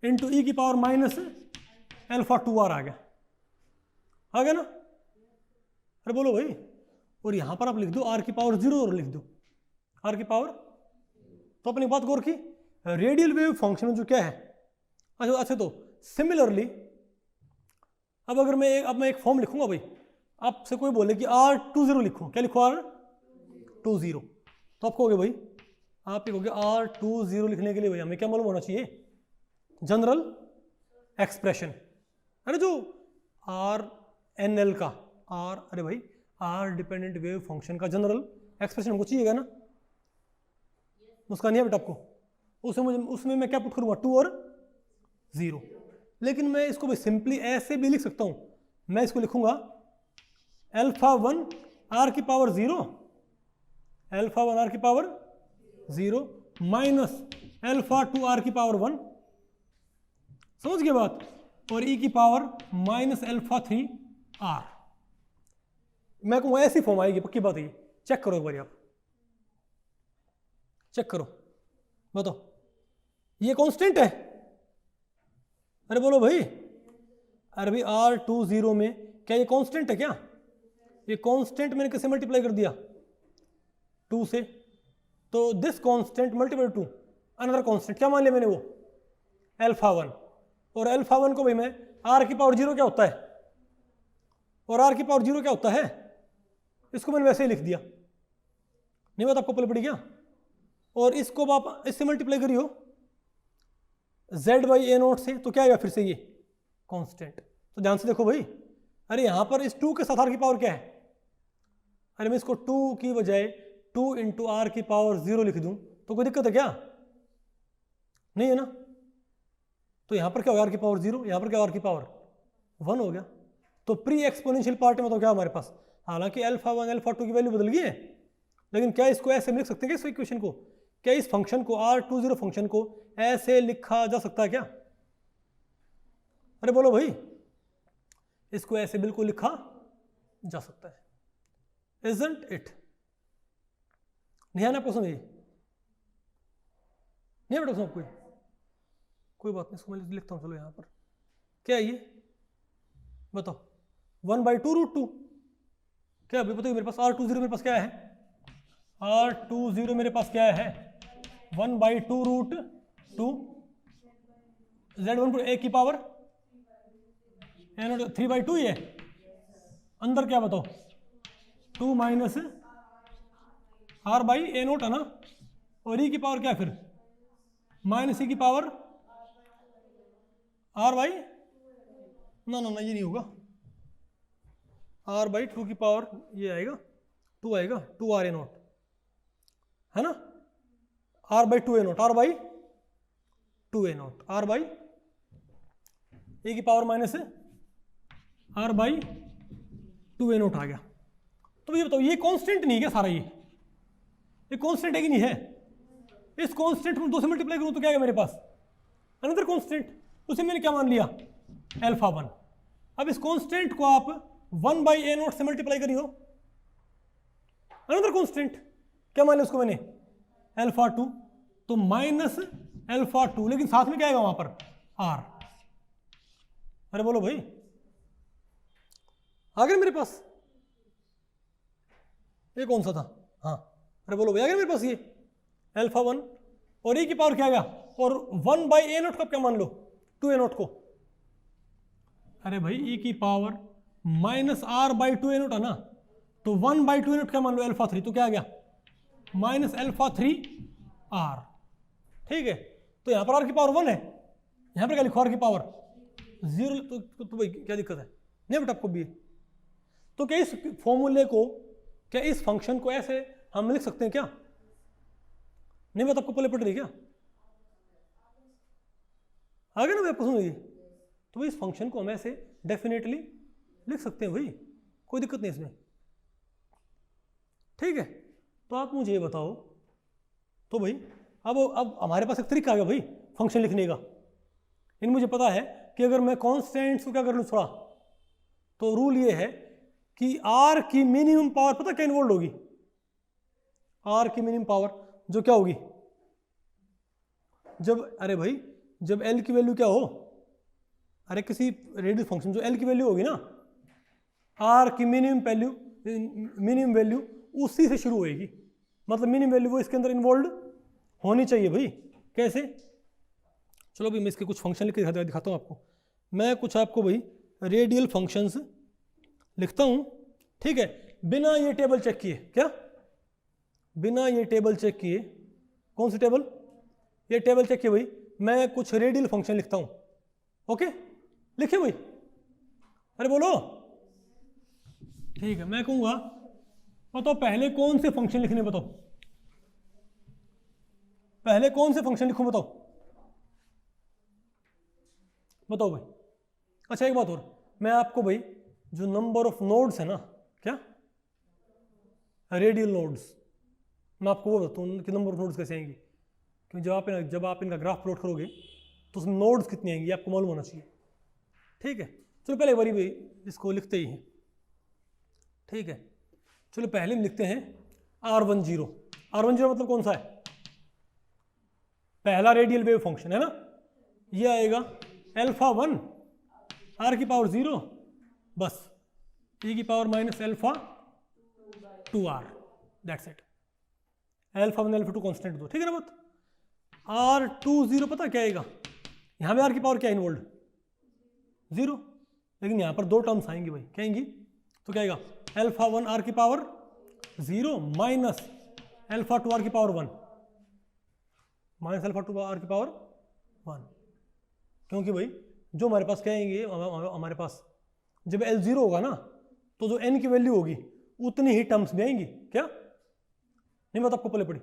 इंटू e की पावर -α2r आ गया ना, अरे बोलो भाई। और यहां पर आप लिख दो r की पावर 0 और लिख दो r की पावर, तो अपनी बात गौर की, रेडियल वेव फंक्शन जो क्या है, अच्छा तो सिमिलरली अब अगर मैं एक फॉर्म लिखूंगा भाई, आपसे कोई बोले कि R20 लिखो, क्या लिखो R20, तो आप कहोगे भाई, आप ये कहोगे R20 लिखने के लिए भाई हमें क्या मालूम होना चाहिए, जनरल एक्सप्रेशन, अरे जो RNL का अरे भाई आर डिपेंडेंट वेव फंक्शन का जनरल एक्सप्रेशन हमको चाहिएगा ना, उसका नहीं है बेटा आपको, उसमें मैं क्या पुट करूँगा 2 और 0। लेकिन मैं इसको भी सिंपली ऐसे भी लिख सकता हूँ, मैं इसको लिखूंगा अल्फा 1 आर की पावर 0, अल्फा 1 आर की पावर 0 माइनस अल्फा 2 आर की पावर 1, समझ गए बात, और ई की पावर माइनस अल्फा 3 आर। मैं कहूँ ऐसी फॉर्म आएगी, पक्की बात है, चेक करो एक बार, आप चेक करो, बताओ ये कांस्टेंट है, अरे बोलो भाई, अरे भाई R20 में क्या ये कांस्टेंट है क्या? ये कांस्टेंट मैंने किससे मल्टीप्लाई कर दिया? 2 से, तो this constant multiply 2 another constant, क्या मान लिया मैंने वो अल्फा 1, और अल्फा 1 को भाई मैं R की पावर 0 क्या होता है, और R की पावर 0 क्या होता है, इसको मैंने वैसे ही लिख दिया, नहीं बात आपको पल पड़ी क्या? और इसको आप इससे मल्टीप्लाई करियो Z/A0 से, तो क्या आएगा फिर से ये कांस्टेंट। तो ध्यान से देखो भाई, अरे यहां पर इस 2 के साथ R की पावर क्या है, अरे मैं इसको 2 की बजाय 2 इंटू R की पावर 0 लिख दूं तो कोई दिक्कत है क्या? नहीं है ना। तो यहां पर क्या होगा R की पावर 0, यहां पर क्या R की पावर 1 हो गया। तो प्री एक्सपोनेंशियल पार्ट में तो क्या हमारे पास, हालांकि अल्फा 1 अल्फा 2 की वैल्यू बदल गई है, लेकिन क्या इसको ऐसे लिख सकते हैं क्या, इस इक्वेशन को, क्या इस फंक्शन को R20 फंक्शन को ऐसे लिखा जा सकता है क्या? अरे बोलो भाई, इसको ऐसे बिल्कुल लिखा जा सकता है, isn't it? नहीं आना आपको समझ, नहीं बेटा समझ, कोई बात नहीं, इसको मैं लिखता हूं, चलो यहां पर क्या है ये बताओ, 1/2√2 क्या अभी बताइए, मेरे पास R20 मेरे पास क्या है, R20 मेरे पास क्या है 1/2√2 Z1 A की पावर A0 3/2 ही है, अंदर क्या बताओ 2 माइनस R/A0 है ना, और E की पावर क्या है फिर माइनस E की पावर R/, ना ना ना ये नहीं होगा, R/2 की पावर ये आएगा 2 आएगा, 2RA0 है ना, R/2A0, R/2A0, R/A की पावर माइनस R/2A0 आ गया। तो ये बताओ ये कांस्टेंट नहीं है क्या सारा, ये कांस्टेंट है कि नहीं है? इस कांस्टेंट को 2 से मल्टीप्लाई करूं तो क्या है मेरे पास अनदर कांस्टेंट, उसे मैंने क्या मान लिया अल्फा 1। अब इस कांस्टेंट को आप 1/A0 से मल्टीप्लाई करियो, अनदर कांस्टेंट, क्या मान लिया उसको मैंने अल्फा 2, तो माइनस अल्फा 2, लेकिन साथ में क्या आएगा वहां पर R। अरे बोलो भाई, आ गया मेरे पास, ये कौन सा था, हाँ अरे बोलो भाई आ गया मेरे पास ये अल्फा 1, और E की पावर क्या आएगा, और 1/A0 को क्या मान लो 2A0 को, अरे भाई E की पावर माइनस R/2A0 है ना, तो 1/2A0 क्या मान लो अल्फा 3, तो क्या आ गया माइनस अल्फा 3R, ठीक है। तो यहां पर R की पावर 1 है, यहां पर क्या लिखो R की पावर 0, तो भाई क्या दिक्कत है, नहीं बेटा आपको भी। तो क्या इस फॉर्मूले को, क्या इस फंक्शन को ऐसे हम लिख सकते हैं क्या? नहीं बात आपको पहले पढ़ रही क्या, आ गया ना भाई आपको समझिए। तो भाई इस फंक्शन को हम ऐसे डेफिनेटली लिख सकते हैं भाई, कोई दिक्कत नहीं इसमें, ठीक है। तो आप मुझे ये बताओ, तो भाई अब हमारे पास एक तरीका आ गया भाई फंक्शन लिखने का। इन मुझे पता है कि अगर मैं कॉन्स्टेंट्स को क्या कर लूँ थोड़ा, तो रूल ये है कि R की मिनिमम पावर पता क्या इन्वॉल्व होगी, R की मिनिमम पावर जो क्या होगी, जब अरे भाई जब L की वैल्यू क्या हो, अरे किसी रेडियल फंक्शन जो L की वैल्यू होगी ना, R की मिनिमम वैल्यू उसी से शुरू होएगी, मतलब मिनिमम वैल्यू वो इसके अंदर इन्वॉल्व होनी चाहिए भाई। कैसे, चलो भाई मैं इसके कुछ फंक्शन लिख के दिखाता हूँ आपको। मैं कुछ आपको भाई रेडियल फंक्शंस लिखता हूँ, ठीक है, बिना ये टेबल चेक किए, क्या बिना ये टेबल चेक किए, कौन सी टेबल, ये टेबल चेक किए भाई, मैं कुछ रेडियल फंक्शन लिखता हूँ, ओके लिखिए भाई, अरे बोलो ठीक है, मैं कहूँगा बताओ पहले कौन से फंक्शन लिखने, बताओ पहले कौन से फंक्शन लिखूं, बताओ बताओ भाई। अच्छा एक बात और, मैं आपको भाई जो नंबर ऑफ नोड्स है ना, क्या रेडियल नोड्स, मैं आपको वो बताता हूँ कि नंबर ऑफ नोड्स कैसे आएंगी, क्योंकि जब आप इनका ग्राफ प्लॉट करोगे तो उसमें नोड्स कितनी आएंगी आपको मालूम होना चाहिए। ठीक है, चलो पहले एक बारी भाई इसको लिखते ही हैं। ठीक है, चलो पहले हम लिखते हैं R10। R10 मतलब कौन सा है, पहला रेडियल वेव फंक्शन है ना, ये आएगा α1 r⁻0 बस e⁻−α2r, दैट्स इट। α1 α2 कांस्टेंट दो, ठीक है ना बात। R20 पता क्या आएगा, यहाँ पे r की पावर क्या इन्वॉल्व, 0, लेकिन यहाँ पर दो टर्म्स आएंगी भाई, क्या आएंगी, तो क्या आएगा α1 r⁻0 minus α2 r⁻1 minus α2 r⁻1, क्योंकि भाई जो हमारे पास क्या आएंगे, हमारे पास जब L0 होगा ना तो जो n की वैल्यू होगी उतनी ही टर्म्स भी आएंगी, क्या नहीं बात आपको पहले पड़ी।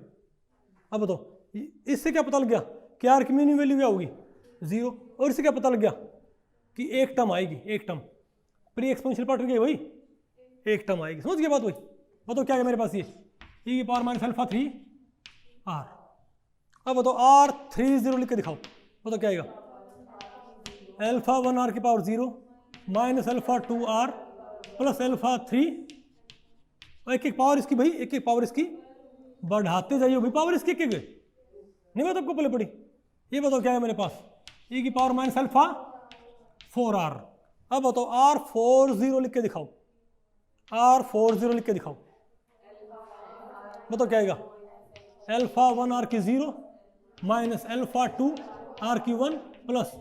अब बताओ इससे क्या पता लग गया कि r की मिनिमम वैल्यू क्या होगी 0, और इससे क्या पता लग गया कि एक टर्म आएगी, एक टर्म प्री एक्सपोनेंशियल पार्ट गई भाई, एक टर्म आएगी, समझ गए बात भाई। बताओ क्या है मेरे पास, ये e⁻−α3r। अब बताओ R30 लिख के दिखाओ, बताओ क्या आएगा, α1 r⁻0 माइनस α2r प्लस α3, और एक एक पावर इसकी भाई, एक एक पावर इसकी बढ़ाते जाइए भाई, पावर इसकी एक एक नहीं बात आपको पहले पड़ी। ये बताओ क्या है मेरे पास, e⁻−α4r। अब बताओ R40 लिख के दिखाओ, R40 लिख के दिखाओ, बताओ क्या आएगा, α1 r⁻0 minus α2 r⁻1 plus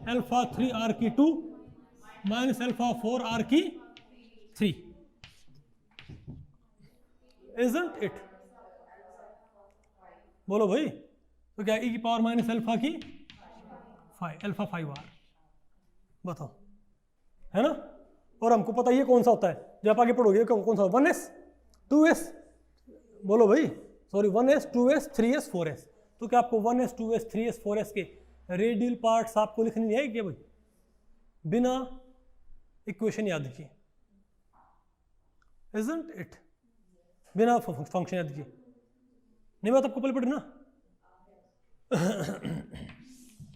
α3 r⁻2 minus α4 r⁻3, isn't it? बोलो भाई, तो क्या e⁻−α5r, बताओ, है ना। और हमको पता ये कौन सा होता है, जब आप आगे पढ़ोगे कौन सा, 1s 2s, बोलो भाई, sorry 1s 2s 3s 4s, तो क्या आपको 1s 2s 3s 4s के रेडियल पार्ट्स आपको लिखने नहीं आएगी क्या भाई, बिना इक्वेशन याद किए, isn't it? बिना फंक्शन याद किए, नहीं बात आपको पहले पढ़ी ना।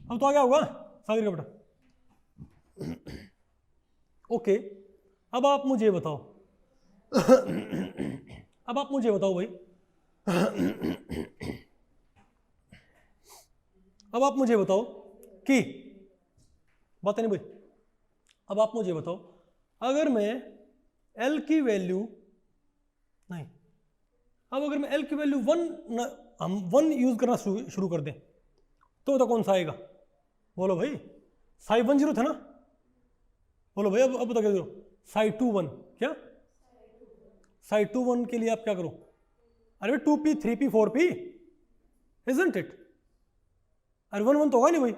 अब तो आ गया होगा सागर का बेटा। ओके, अब आप मुझे बताओ, अब आप मुझे बताओ भाई, अब आप मुझे बताओ कि बात नहीं भाई, अब आप मुझे बताओ अगर मैं L की वैल्यू नहीं, अब अगर मैं L की वैल्यू 1 हम 1 यूज करना शुरू कर दें तो कौन सा आएगा, बोलो भाई, ψ10 था ना, बोलो भाई अब बता क्या करो, ψ21, क्या ψ21 के लिए आप क्या करो, अरे 2p 3p 4p, isn't it? अरे 1 1 तो होगा नहीं भाई,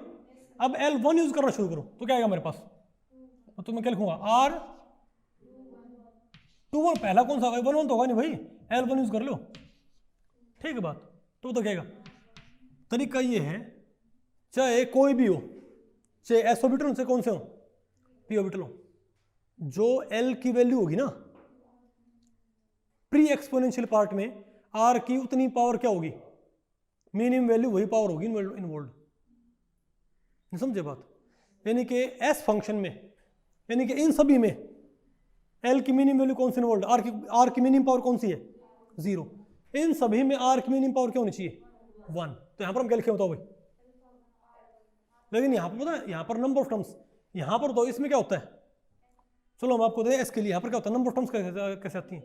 अब L1 यूज करना शुरू करो तो क्या आएगा मेरे पास, तो मैं क्या लिखूंगा R21, पहला कौन सा 1 1 तो होगा नहीं भाई, L1 यूज कर लो, ठीक है बात। तो क्या आएगा, तरीका ये है, चाहे कोई भी हो, चाहे s ऑर्बिटल हो, चाहे कौन से हो, p ऑर्बिटल हो, जो L की वैल्यू होगी ना प्री एक्सपोनेंशियल पार्ट में R की उतनी पावर क्या होगी, मिनिमम वैल्यू वही पावर होगी इन्वॉल्व, समझे बात। यानी कि S फंक्शन में, यानी कि इन सभी में L की मिनिमम वैल्यू कौन सी इन्वॉल्व, R की मिनिमम पावर कौन सी है 0, इन सभी में R की मिनिमम पावर क्या होनी चाहिए 1। तो यहां पर हम क्या लिखे बताओ भाई, लेकिन यहां पर पता है, यहां पर नंबर ऑफ टर्म्स, यहां पर तो इसमें क्या होता है, चलो हम आपको दें S के लिए, यहां पर क्या होता है, नंबर ऑफ टर्म्स कैसे आती हैं,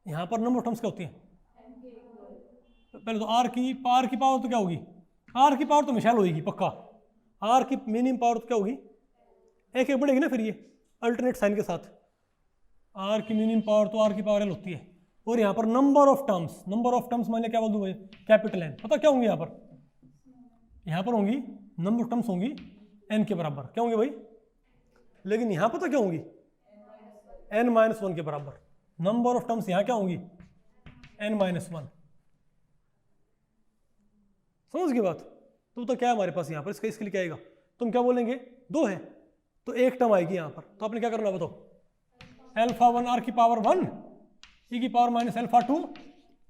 यहां पर नंबर ऑफ टर्म्स क्या होती हैं, पहले तो R की पावर तो क्या होगी, R की पावर तो मिसाल होगी पक्का, R की मिनिमम पावर तो क्या होगी, एक एक बढ़ेगी ना फिर ये अल्टरनेट साइन के साथ, R की मिनिमम पावर तो R की पावर L होती है, और यहाँ पर नंबर ऑफ टर्म्स मान लिया क्या बोल दूं भाई, कैपिटल N, पता क्या होंगी यहाँ पर होंगी नंबर ऑफ टर्म्स होंगी N के बराबर, क्या होंगे भाई, लेकिन यहाँ पता क्या होंगी n-1 के बराबर। नंबर ऑफ टर्म्स यहां क्या होंगी, n-1। समझ गए बात? तो क्या है हमारे पास यहाँ पर, इसके लिए क्या आएगा, तुम क्या बोलेंगे, 2 है तो एक टर्म आएगी यहाँ पर, तो आपने क्या करना बताओ, α1 r की पावर 1 e की पावर माइनस α2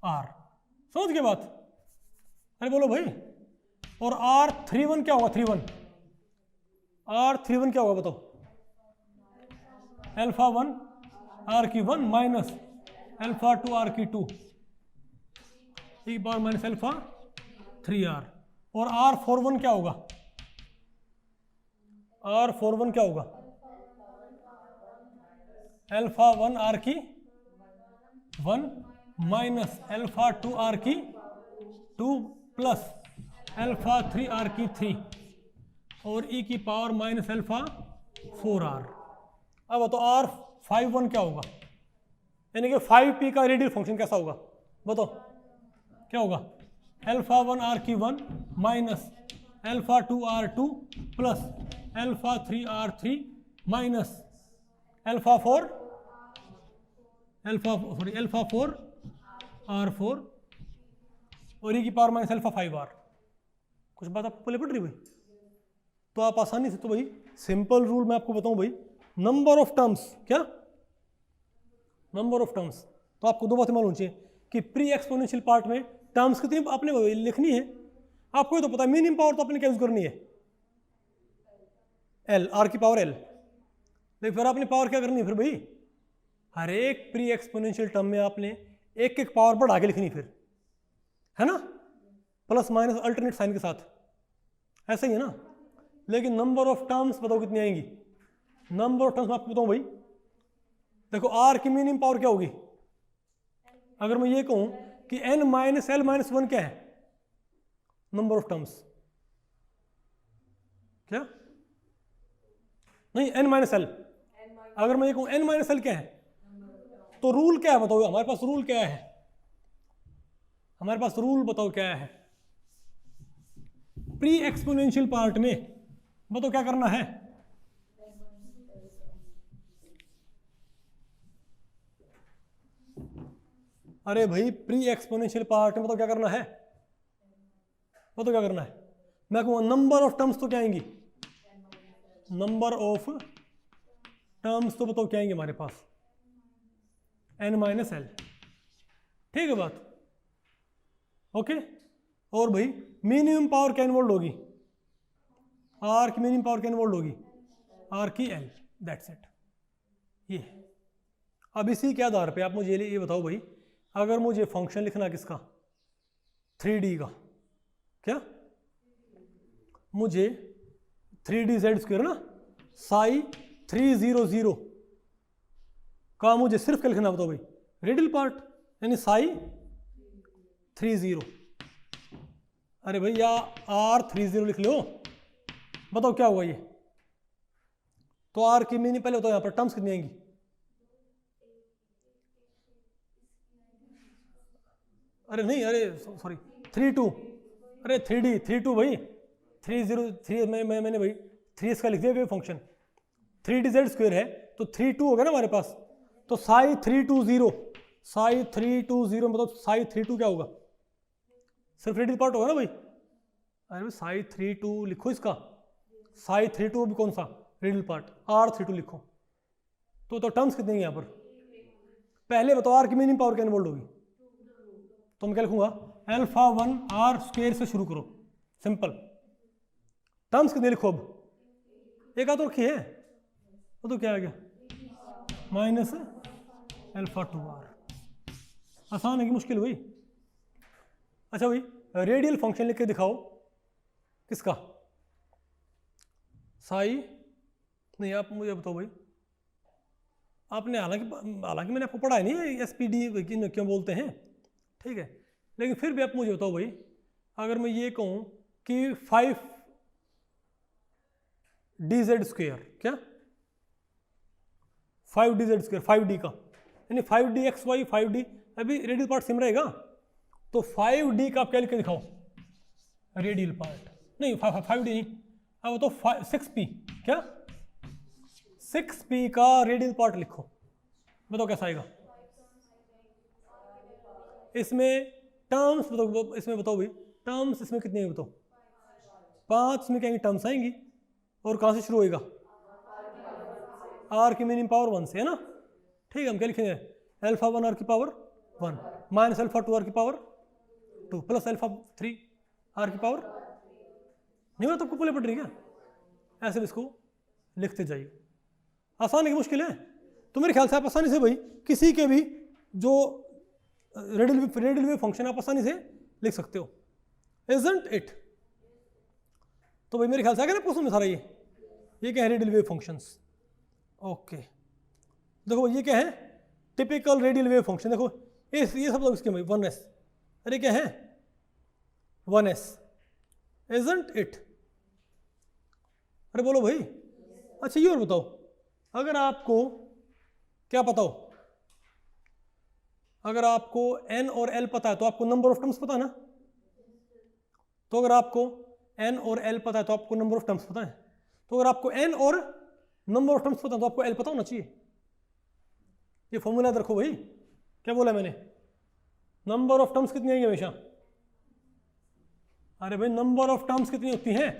r। समझ गए बात? अरे बोलो भाई। और r31 क्या होगा, 31 r31 क्या होगा बताओ, α1 r की 1 माइनस α2 r की 2 e की पावर माइनस α3r। और r41 क्या होगा, r41 क्या होगा, α1 r की 1 माइनस α2 r की 2 प्लस α3 r की 3 और e की पावर माइनस α4r। अब बताओ r51 क्या होगा, यानी कि 5p का रेडियल फंक्शन कैसा होगा बताओ, क्या होगा, α1 r की 1 minus α2 r2 plus α3 r3 minus α4 r4 और e की पावर माइनस α5r। कुछ बात आपको पहले पड़ रही भाई? तो आप आसानी से, तो भाई सिंपल रूल मैं आपको बताऊं भाई, नंबर ऑफ टर्म्स, क्या नंबर ऑफ टर्म्स, तो आपको 2 बातें मालूम चाहिए कि प्री एक्सपोनेंशियल पार्ट में टर्म्स कितनी आपने लिखनी है, आपको तो पता है मिनिमम पावर तो आपने क्या यूज करनी है, एल, आर की पावर एल। लेकिन फिर आपने पावर क्या करनी है फिर भाई, हर एक प्री एक्सपोनेंशियल टर्म में आपने एक एक पावर बढ़ा के लिखनी फिर, है ना, प्लस माइनस अल्टरनेट साइन के साथ, ऐसा ही है ना। लेकिन नंबर ऑफ टर्म्स बताओ कितनी आएंगी, नंबर ऑफ टर्म्स मैं आपको बताऊं भाई, देखो आर की मिनिमम पावर क्या होगी, अगर मैं ये कहूं कि n माइनस एल माइनस 1 क्या है, नंबर ऑफ टर्म्स, क्या नहीं n माइनस एल, अगर मैं ये कहूं n माइनस एल क्या है, तो रूल क्या है बताओ, हमारे पास रूल क्या है, हमारे पास रूल बताओ क्या है, प्री एक्सपोनेंशियल पार्ट में बताओ क्या करना है, अरे भाई प्री एक्सपोनेंशियल पार्ट में बताओ क्या करना है, बताओ क्या करना है, मैं कहूँगा नंबर ऑफ टर्म्स तो क्या आएंगी, नंबर ऑफ टर्म्स तो बताओ क्या आएंगे हमारे पास, n माइनस एल। ठीक है बात, ओके। और भाई मिनिमम पावर क्या इन्वॉल्व होगी, आर की मिनिमम पावर क्या इन्वॉल्व होगी, आर की एल, दैट्स इट। ये अब इसी के आधार पे आप मुझे ये बताओ भाई, अगर मुझे फंक्शन लिखना किसका, 3D का, क्या मुझे 3D जेड स्क्वायर ना साई 300 का मुझे सिर्फ क्या लिखना बताओ भाई, रेडियल पार्ट, यानी साई 30। अरे भाई या r30 लिख लो, बताओ क्या होगा ये, तो आर की मीनिंग पहले बताओ, यहां पर टर्म्स कितनी आएंगी, अरे नहीं, अरे सॉरी 32, अरे 3D भाई 303 मैंने भाई 3 इसका लिख दिया फंक्शन, 3D जेड स्क्वायर है तो 32 होगा ना हमारे पास, तो साई 320 मतलब साई 32 क्या होगा, सिर्फ रेडियल पार्ट होगा ना भाई, अरे भाई साई 32 लिखो इसका, साई 32 भी कौन सा रेडियल पार्ट, r32 लिखो, तो टर्म्स कितने हैं यहाँ पर, पहले बताओ आर की मिनिमम पावर क्या इन्वॉल्व होगी, तो मैं क्या लिखूंगा, α1 r स्क्वायर से शुरू करो, सिंपल, टर्म्स कितने लिखो, अब एक आध रखी है, वो तो क्या आ गया, माइनस α2r, आसान है कि मुश्किल हुई। अच्छा भाई रेडियल फंक्शन लिख के दिखाओ, किसका, साई, नहीं आप मुझे बताओ भाई, आपने हालांकि मैंने आपको पढ़ा नहीं है SPD क्यों बोलते हैं, ठीक है, लेकिन फिर भी आप मुझे बताओ भाई, अगर मैं ये कहूं कि 5dz स्क्वायर, क्या 5dz स्क्वायर 5D का, यानी 5dxy 5D, अभी रेडियल पार्ट सेम रहेगा, तो 5D का आप क्या लिख के दिखाओ, रेडियल पार्ट, नहीं 5D नहीं, अब तो 6p, क्या 6p का रेडियल पार्ट लिखो, बताओ कैसा आएगा इसमें टर्म्स, बताओ इसमें, बताओ भाई टर्म्स इसमें कितनी है बताओ? 5 इसमें क्या टर्म्स आएंगी, और कहाँ से शुरू होएगा? आर की मिनिमम पावर 1 से, है ना? ठीक है, हम क्या लिखेंगे? अल्फा 1 आर की पावर 1 माइनस अल्फा 2 आर की पावर 2 प्लस अल्फा 3 आर की पावर, नहीं मैं तुमको बोले पड़ रही क्या? ऐसे भी इसको लिखते जाइए। आसान है कि मुश्किल है? तो मेरे ख्याल से आप आसानी से भाई किसी के भी जो रेडियल वेव फंक्शन आप आसानी से लिख सकते हो, इजंट इट? तो भाई मेरे ख्याल से आ गया ना क्वेश्चन में सारा ये क्या है? Radial wave functions. ओके, देखो ये क्या है? Typical radial wave function. देखो ये सब लोग इसके भाई 1s, अरे क्या है? 1s, isn't it? अरे बोलो भाई। अच्छा ये और बताओ, अगर आपको क्या पता हो, अगर आपको n और l पता है तो आपको नंबर ऑफ टर्म्स पता है ना? तो अगर आपको n और l पता है तो आपको नंबर ऑफ टर्म्स पता है। तो अगर आपको n और नंबर ऑफ टर्म्स पता है तो आपको l पता होना चाहिए। ये फॉर्मूला याद रखो भाई। क्या बोला मैंने? नंबर ऑफ टर्म्स कितनी आएंगी हमेशा? अरे भाई नंबर ऑफ टर्म्स कितनी होती हैं?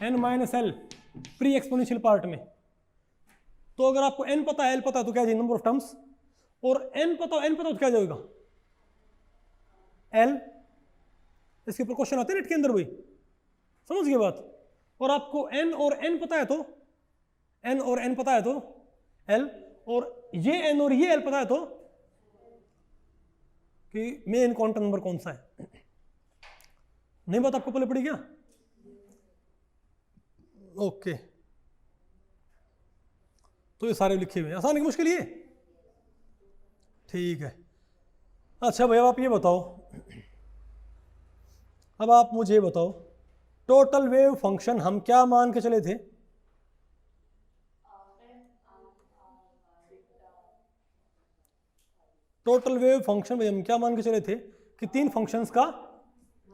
n minus L pre exponential part में। तो अगर आपको n पता है, l पता है तो क्या जाएगी? Number of terms. और n पता हो तो क्या जाएगा? l। इसके ऊपर क्वेश्चन आते हैं नेट के अंदर भाई, समझ गए बात? और आपको n और n पता है तो l, और ये n और ये l पता है तो कि मेन क्वांटम नंबर कौन सा है। नहीं बात आपको पहले पड़ी क्या? ओके, तो ये सारे लिखे हुए हैं। आसान है कि मुश्किल ये? ठीक है। अच्छा भाई अब आप ये बताओ, अब आप मुझे बताओ टोटल वेव फंक्शन हम क्या मान के चले थे? टोटल वेव फंक्शन भाई हम क्या मान के चले थे कि 3 फंक्शंस का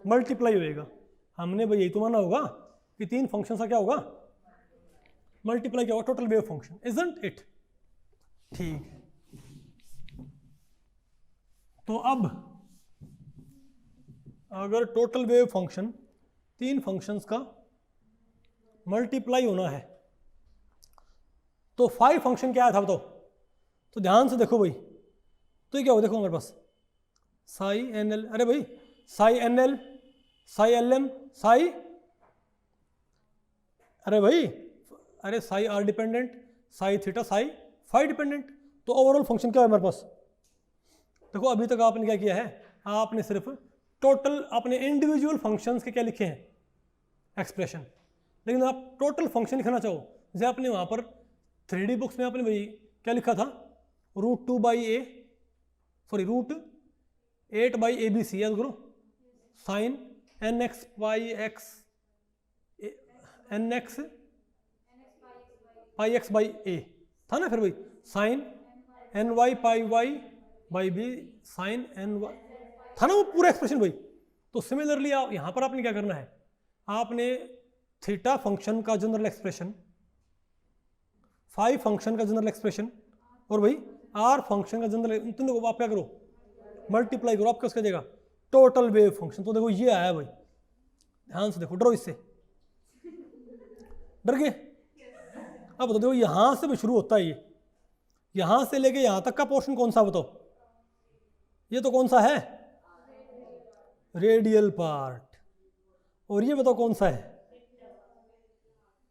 मल्टीप्लाई होएगा। हमने भाई यही तो माना होगा कि 3 फंक्शंस का क्या होगा? मल्टीप्लाई क्या होगा? Total wave function, isn't it? ठीक है, तो अब अगर टोटल वेव फंक्शन 3 फंक्शंस का मल्टीप्लाई होना है तो 5 फंक्शन क्या आया था बताओ? तो ध्यान से देखो भाई, तो ये क्या हो? देखो हमारे पास साई एन एल, अरे भाई psi N L, psi L M, psi, अरे भाई अरे psi R dependent, psi theta, psi phi dependent. तो ओवरऑल फंक्शन क्या है हमारे पास? देखो अभी तक आपने क्या किया है? आपने सिर्फ टोटल अपने इंडिविजुअल फंक्शंस के क्या लिखे हैं? एक्सप्रेशन। लेकिन आप टोटल फंक्शन लिखना चाहो, जैसे आपने वहां पर 3D बुक्स में आपने भाई क्या लिखा था? रूट 8/ABC याद करो, sine nx pi x nx pi x by a था ना? फिर भाई sine ny pi y by b sine ny था ना वो पूरा एक्सप्रेशन भाई। तो सिमिलरली आप यहां पर आपने क्या करना है? आपने थीटा फंक्शन का जनरल एक्सप्रेशन, फाई फंक्शन का जनरल एक्सप्रेशन, और भाई आर फंक्शन का जनरल, इन तीनों को आप क्या करो? मल्टीप्लाई करो। आपका उसका जगह टोटल वेव फंक्शन। तो देखो ये आया भाई, ध्यान से देखो, डरो इससे, डर गए? अब बताओ, देखो यहां से भी शुरू होता है, ये यहां से लेके यहां तक का पोर्शन कौन सा बताओ? ये तो कौन सा है? Radial part. और ये बताओ कौन सा है?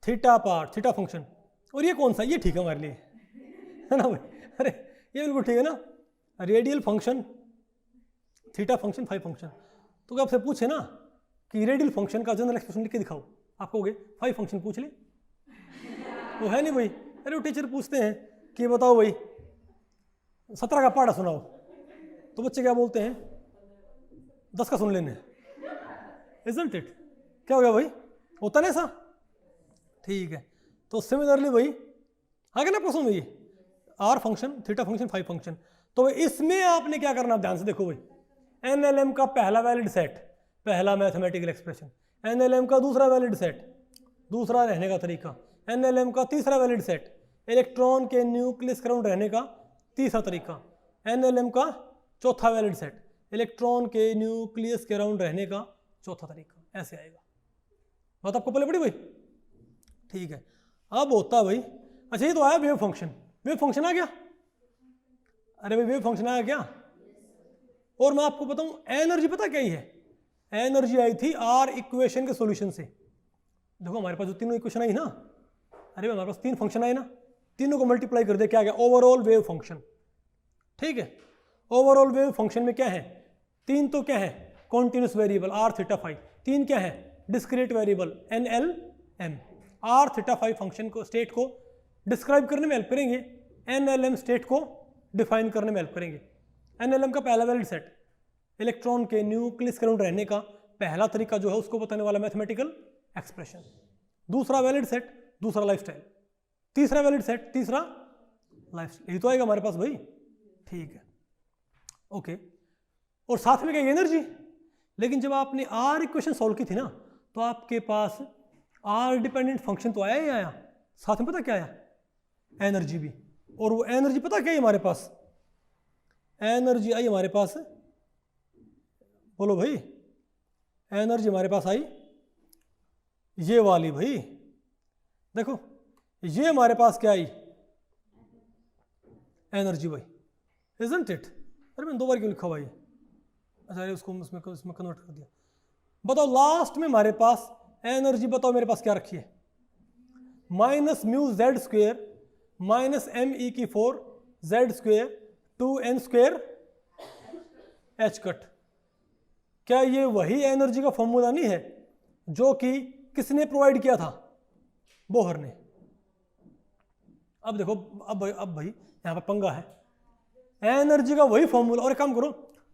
Theta part, theta function. और ये कौन सा? ये ठीक है हमारे लिए, है ना भाई? अरे ये बिल्कुल ठीक है ना, radial function, theta function, phi function. तो आपसे पूछे ना कि रेडियल फंक्शन का जनरल एक्सप्रेशन लिख के दिखाओ, आप कहोगे फाई फंक्शन पूछ ले। वो है नहीं भाई। अरे वो टीचर पूछते हैं कि बताओ भाई 17 का पढ़ा सुनाओ, तो बच्चे क्या बोलते हैं? 10 का सुन लेने। Isn't it? क्या हो गया भाई? होता ना ऐसा? ठीक है, तो सिमिलरली भाई आगे ना प्रश्न में ये R function, theta function, phi function. तो इसमें आपने क्या करना? ध्यान से देखो भाई, एनएलएम का पहला वैलिड सेट, पहला मैथमेटिकल एक्सप्रेशन, एनएलएम का दूसरा वैलिड सेट, दूसरा रहने का तरीका, एनएलएम का तीसरा वैलिड सेट, इलेक्ट्रॉन के न्यूक्लियस के अराउंड रहने का तीसरा तरीका, NLM का चौथा वैलिड सेट, इलेक्ट्रॉन के न्यूक्लियस के अराउंड रहने का चौथा तरीका, ऐसे आएगा। बात आपको पहले पड़ी भाई? ठीक है। अब होता भाई, अच्छा ये तो आया वेव फंक्शन, वेव फंक्शन आ गया। अरे भाई वेव फंक्शन आया क्या? और मैं आपको बताऊं एनर्जी पता क्या ही है? एनर्जी आई थी आर इक्वेशन के सॉल्यूशन से। देखो हमारे पास जो तीनों इक्वेशन आई ना, अरे हमारे पास तीन फंक्शन आए ना, तीनों को मल्टीप्लाई कर दे, क्या आ गया? Overall wave function. ठीक है, ओवरऑल वेव फंक्शन में क्या है? तीन तो क्या है? Continuous variable R theta phi, तीन क्या है? Discrete variable NLM। R theta phi function को, स्टेट को डिस्क्राइब करने में हेल्प करेंगे, NLM स्टेट को डिफाइन करने में हेल्प करेंगे। NLM का पहला वैलिड सेट, इलेक्ट्रॉन के न्यूक्लियस के अराउंड रहने का पहला तरीका जो है उसको बताने वाला मैथमेटिकल एक्सप्रेशन। दूसरा वैलिड सेट, दूसरा लाइफस्टाइल। तीसरा वैलिड सेट, तीसरा लाइफस्टाइल। यही तो आएगा हमारे पास भाई। ठीक है, ओके। और साथ में क्या? एनर्जी। लेकिन जब आपने आर इक्वेशन सॉल्व की थी ना, तो आपके पास आर डिपेंडेंट फंक्शन तो आया ही आया, साथ में पता क्या आया? एनर्जी भी। और वो एनर्जी पता क्या है हमारे पास? एनर्जी आई हमारे पास, बोलो भाई, एनर्जी हमारे पास आई ये वाली भाई। देखो ये हमारे पास क्या आई? एनर्जी भाई, इजंट इट? अरे मैंने दो बार क्यों लिखा हुआ ये? अच्छा उसको इसमें कन्वर्ट कर दिया। बताओ लास्ट में हमारे पास एनर्जी, बताओ मेरे पास क्या रखी है? Minus mu Z square minus ME⁴ Z square 2n square h cut. क्या ये वही एनर्जी का फॉर्मूला नहीं है जो कि किसने प्रोवाइड किया था? बोहर ने। अब देखो, अब भाई यहां पर पंगा है, एनर्जी का वही फॉर्मूला। और एक काम करो,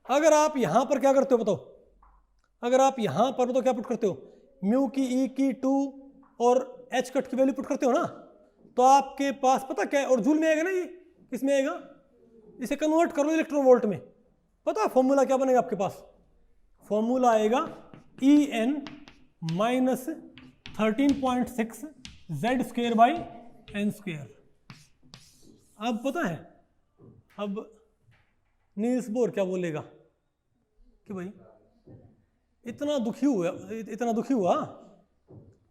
अगर आप यहां पर क्या करते हो बताओ, अगर आप यहां पर तो क्या पुट करते हो? म्यू की E की 2 और h कट की वैल्यू पुट करते हो ना, तो आपके पास पता क्या है? और जूल में आएगा ना, ये किसमें आएगा? इसे कन्वर्ट करो इलेक्ट्रॉन वोल्ट में। पता फॉर्मूला क्या बनेगा आपके पास? फॉर्मूला आएगा En minus 13.6 Z square by N square. अब पता है, अब नील्स बोर क्या बोलेगा कि भाई इतना दुखी हुआ।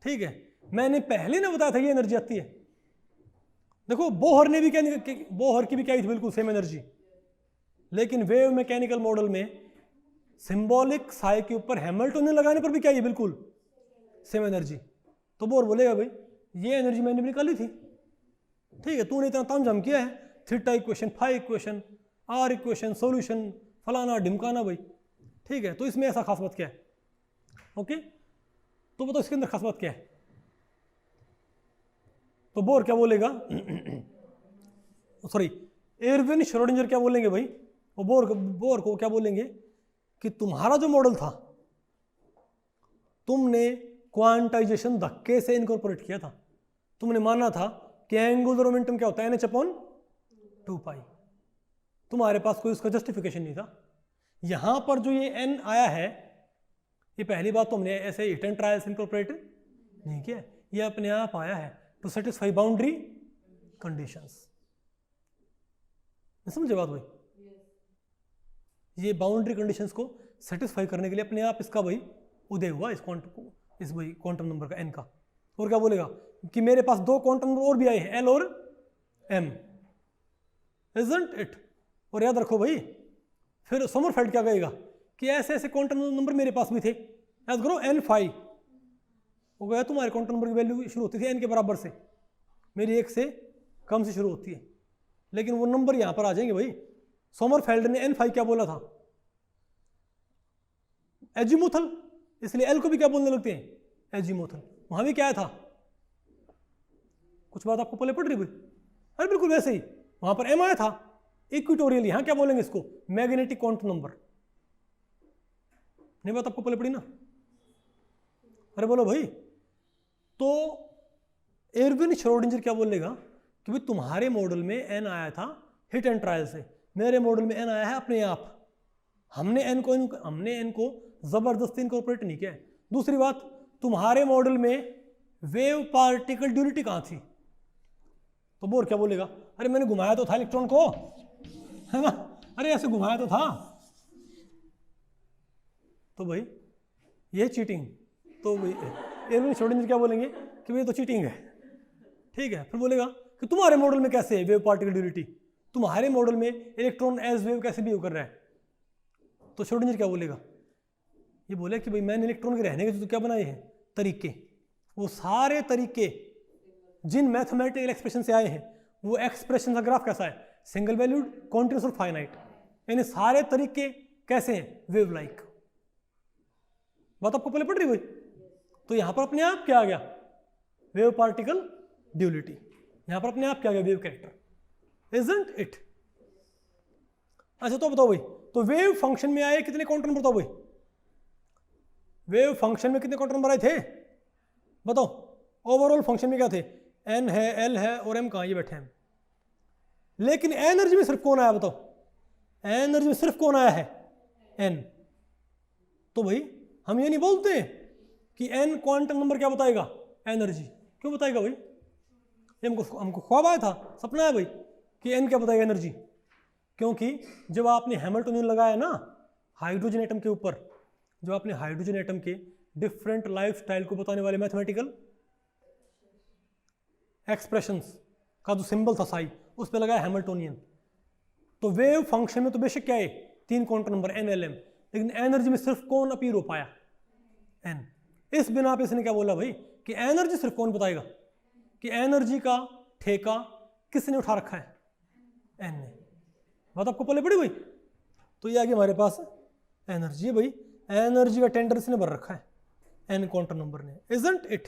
ठीक है, मैंने पहले ना बताया था ये एनर्जी आती है। देखो बोहर ने भी बोहर की भी क्या थी? बिल्कुल सेम एनर्जी। लेकिन वेव मैकेनिकल मॉडल में सिंबॉलिक साई के ऊपर हैमिल्टनियन लगाने पर भी क्या है? बिल्कुल सेम एनर्जी। तो बोहर बोलेगा भाई ये एनर्जी मैंने भी निकाली थी। ठीक है, तूने इतना तामझाम किया है, theta equation, phi equation, R equation, solution, फलाना ढिमकाना भाई। ठीक है, तो इसमें ऐसा खास बात क्या है? ओके, तो बताओ इसके अंदर खास बात क्या है? तो बोर क्या बोलेगा? सॉरी, एरविन श्रोडिंगर क्या बोलेंगे भाई? वो बोर को क्या बोलेंगे कि तुम्हारा जो मॉडल था तुमने क्वांटाइजेशन धक्के से इनकॉर्पोरेट किया था। तुमने माना था कि एंगुलर मोमेंटम क्या होता है? NH/2π। तुम्हारे पास कोई उसका जस्टिफिकेशन नहीं था। यहां पर जो ये n आया है, ये पहली बात तो हमने ऐसे हिट एंड ट्रायल से इनकॉर्पोरेट नहीं किया, ये अपने आप आया है टू सेटिस्फाई बाउंड्री कंडीशंस। समझे बात भाई? ये बाउंड्री कंडीशंस को सेटिस्फाई करने के लिए अपने आप इसका भाई उदय हुआ, इस भाई क्वांटम नंबर का n का। और क्या बोलेगा कि मेरे पास दो क्वांटम नंबर और भी आए हैं, L और M, isn't it? और याद रखो भाई, फिर सोमरफेल्ड क्या कहेगा कि ऐसे ऐसे क्वांटम नंबर मेरे पास भी थे। याद करो n फाई हो गया, तुम्हारे क्वांटम नंबर की वैल्यू शुरू होती थी n के बराबर से, मेरी 1 से कम से शुरू होती है। लेकिन वो नंबर यहां पर आ जाएंगे भाई। सोमरफेल्ड ने n फाई क्या बोला था? एजीमुथल, इसलिए L को भी क्या बोलने लगते हैं? एजीमुथल। वहां भी क्या था? कुछ बात आपको पहले पड़ रही भाई? अरे बिल्कुल वैसे ही, वहां पर M आया था इक्विटोरियल, यहां क्या बोलेंगे इसको? Magnetic quantum number. नहीं बात आपको पहले पड़ी ना? अरे बोलो भाई। तो एरविन श्रोडिंगर क्या बोलेगा कि भाई तुम्हारे मॉडल में n आया था हिट एंड ट्रायल से, मेरे मॉडल में n आया है अपने आप। हमने n को जबरदस्ती इनकॉर्पोरेट नहीं किया है। दूसरी बात, तुम्हारे मॉडल में वेव पार्टिकल ड्यूरिटी कहां थी? तो बोर क्या बोलेगा? अरे मैंने घुमाया तो था इलेक्ट्रॉन को, है ना, अरे ऐसे घुमाया तो था। तो भाई ये चीटिंग, तो भाई एयरमैन श्रोडिंगर क्या बोलेंगे कि भाई तो चीटिंग है, ठीक है। फिर बोलेगा कि तुम्हारे मॉडल में कैसे है वेव पार्टिकल ड्यूलिटी, तुम्हारे मॉडल में इलेक्ट्रॉन एज वेव कैसे बिहेव कर रहा है। तो श्रोडिंगर क्या बोलेगा, ये बोले कि भाई मैंने इलेक्ट्रॉन के रहने के तो क्या बनाए हैं तरीके, वो सारे तरीके जिन मैथमेटिकल एक्सप्रेशन से आए हैं, वो एक्सप्रेशन का ग्राफ कैसा है, सिंगल वैल्यूड, कॉन्टिन्यूस और फाइनाइट, यानी सारे तरीके कैसे हैं, वेव लाइक। बात आपको पहले पढ़ रही हुई। तो यहां पर अपने आप क्या आ गया, वेव पार्टिकल ड्यूलिटी, यहां पर अपने आप क्या आ गया, वेव कैरेक्टर, इजंट इट। अच्छा तो बताओ भाई, तो वेव फंक्शन में आए कितने काउंटर नंबर, बताओ भाई वेव फंक्शन में कितने काउंटर नंबर आए थे, बताओ। ओवरऑल फंक्शन में क्या थे, एन है, एल है और एम कहाँ, ये बैठे हैं। लेकिन एनर्जी में सिर्फ कौन आया, बताओ, एनर्जी में सिर्फ कौन आया है, एन। तो भाई हम ये नहीं बोलते कि एन क्वांटम नंबर क्या बताएगा, एनर्जी। क्यों बताएगा भाई, ये हमको ख्वाब आया था, सपना है भाई कि एन क्या बताएगा, एनर्जी। क्योंकि जब आपने हैमिल्टोनियन लगाया ना हाइड्रोजन एटम के ऊपर, जो आपने हाइड्रोजन एटम के डिफरेंट लाइफ स्टाइल को बताने वाले मैथमेटिकल एक्सप्रेशंस का जो सिंबल था साई, उस पर लगाया हैमिल्टोनियन। तो वेव फंक्शन में तो बेशक क्या है, 3 quantum number N L M, लेकिन एनर्जी में सिर्फ कौन अपीयर हो पाया, एन। इस बिना पे इसने क्या बोला भाई कि एनर्जी सिर्फ कौन बताएगा, कि एनर्जी का ठेका किसने उठा रखा है, एन ने। बात आपको पहले पड़ी भाई। तो ये आगे हमारे पास एनर्जी है भाई, एनर्जी का टेंडर इसने भर रखा है एन क्वांटम नंबर ने, इजंट इट।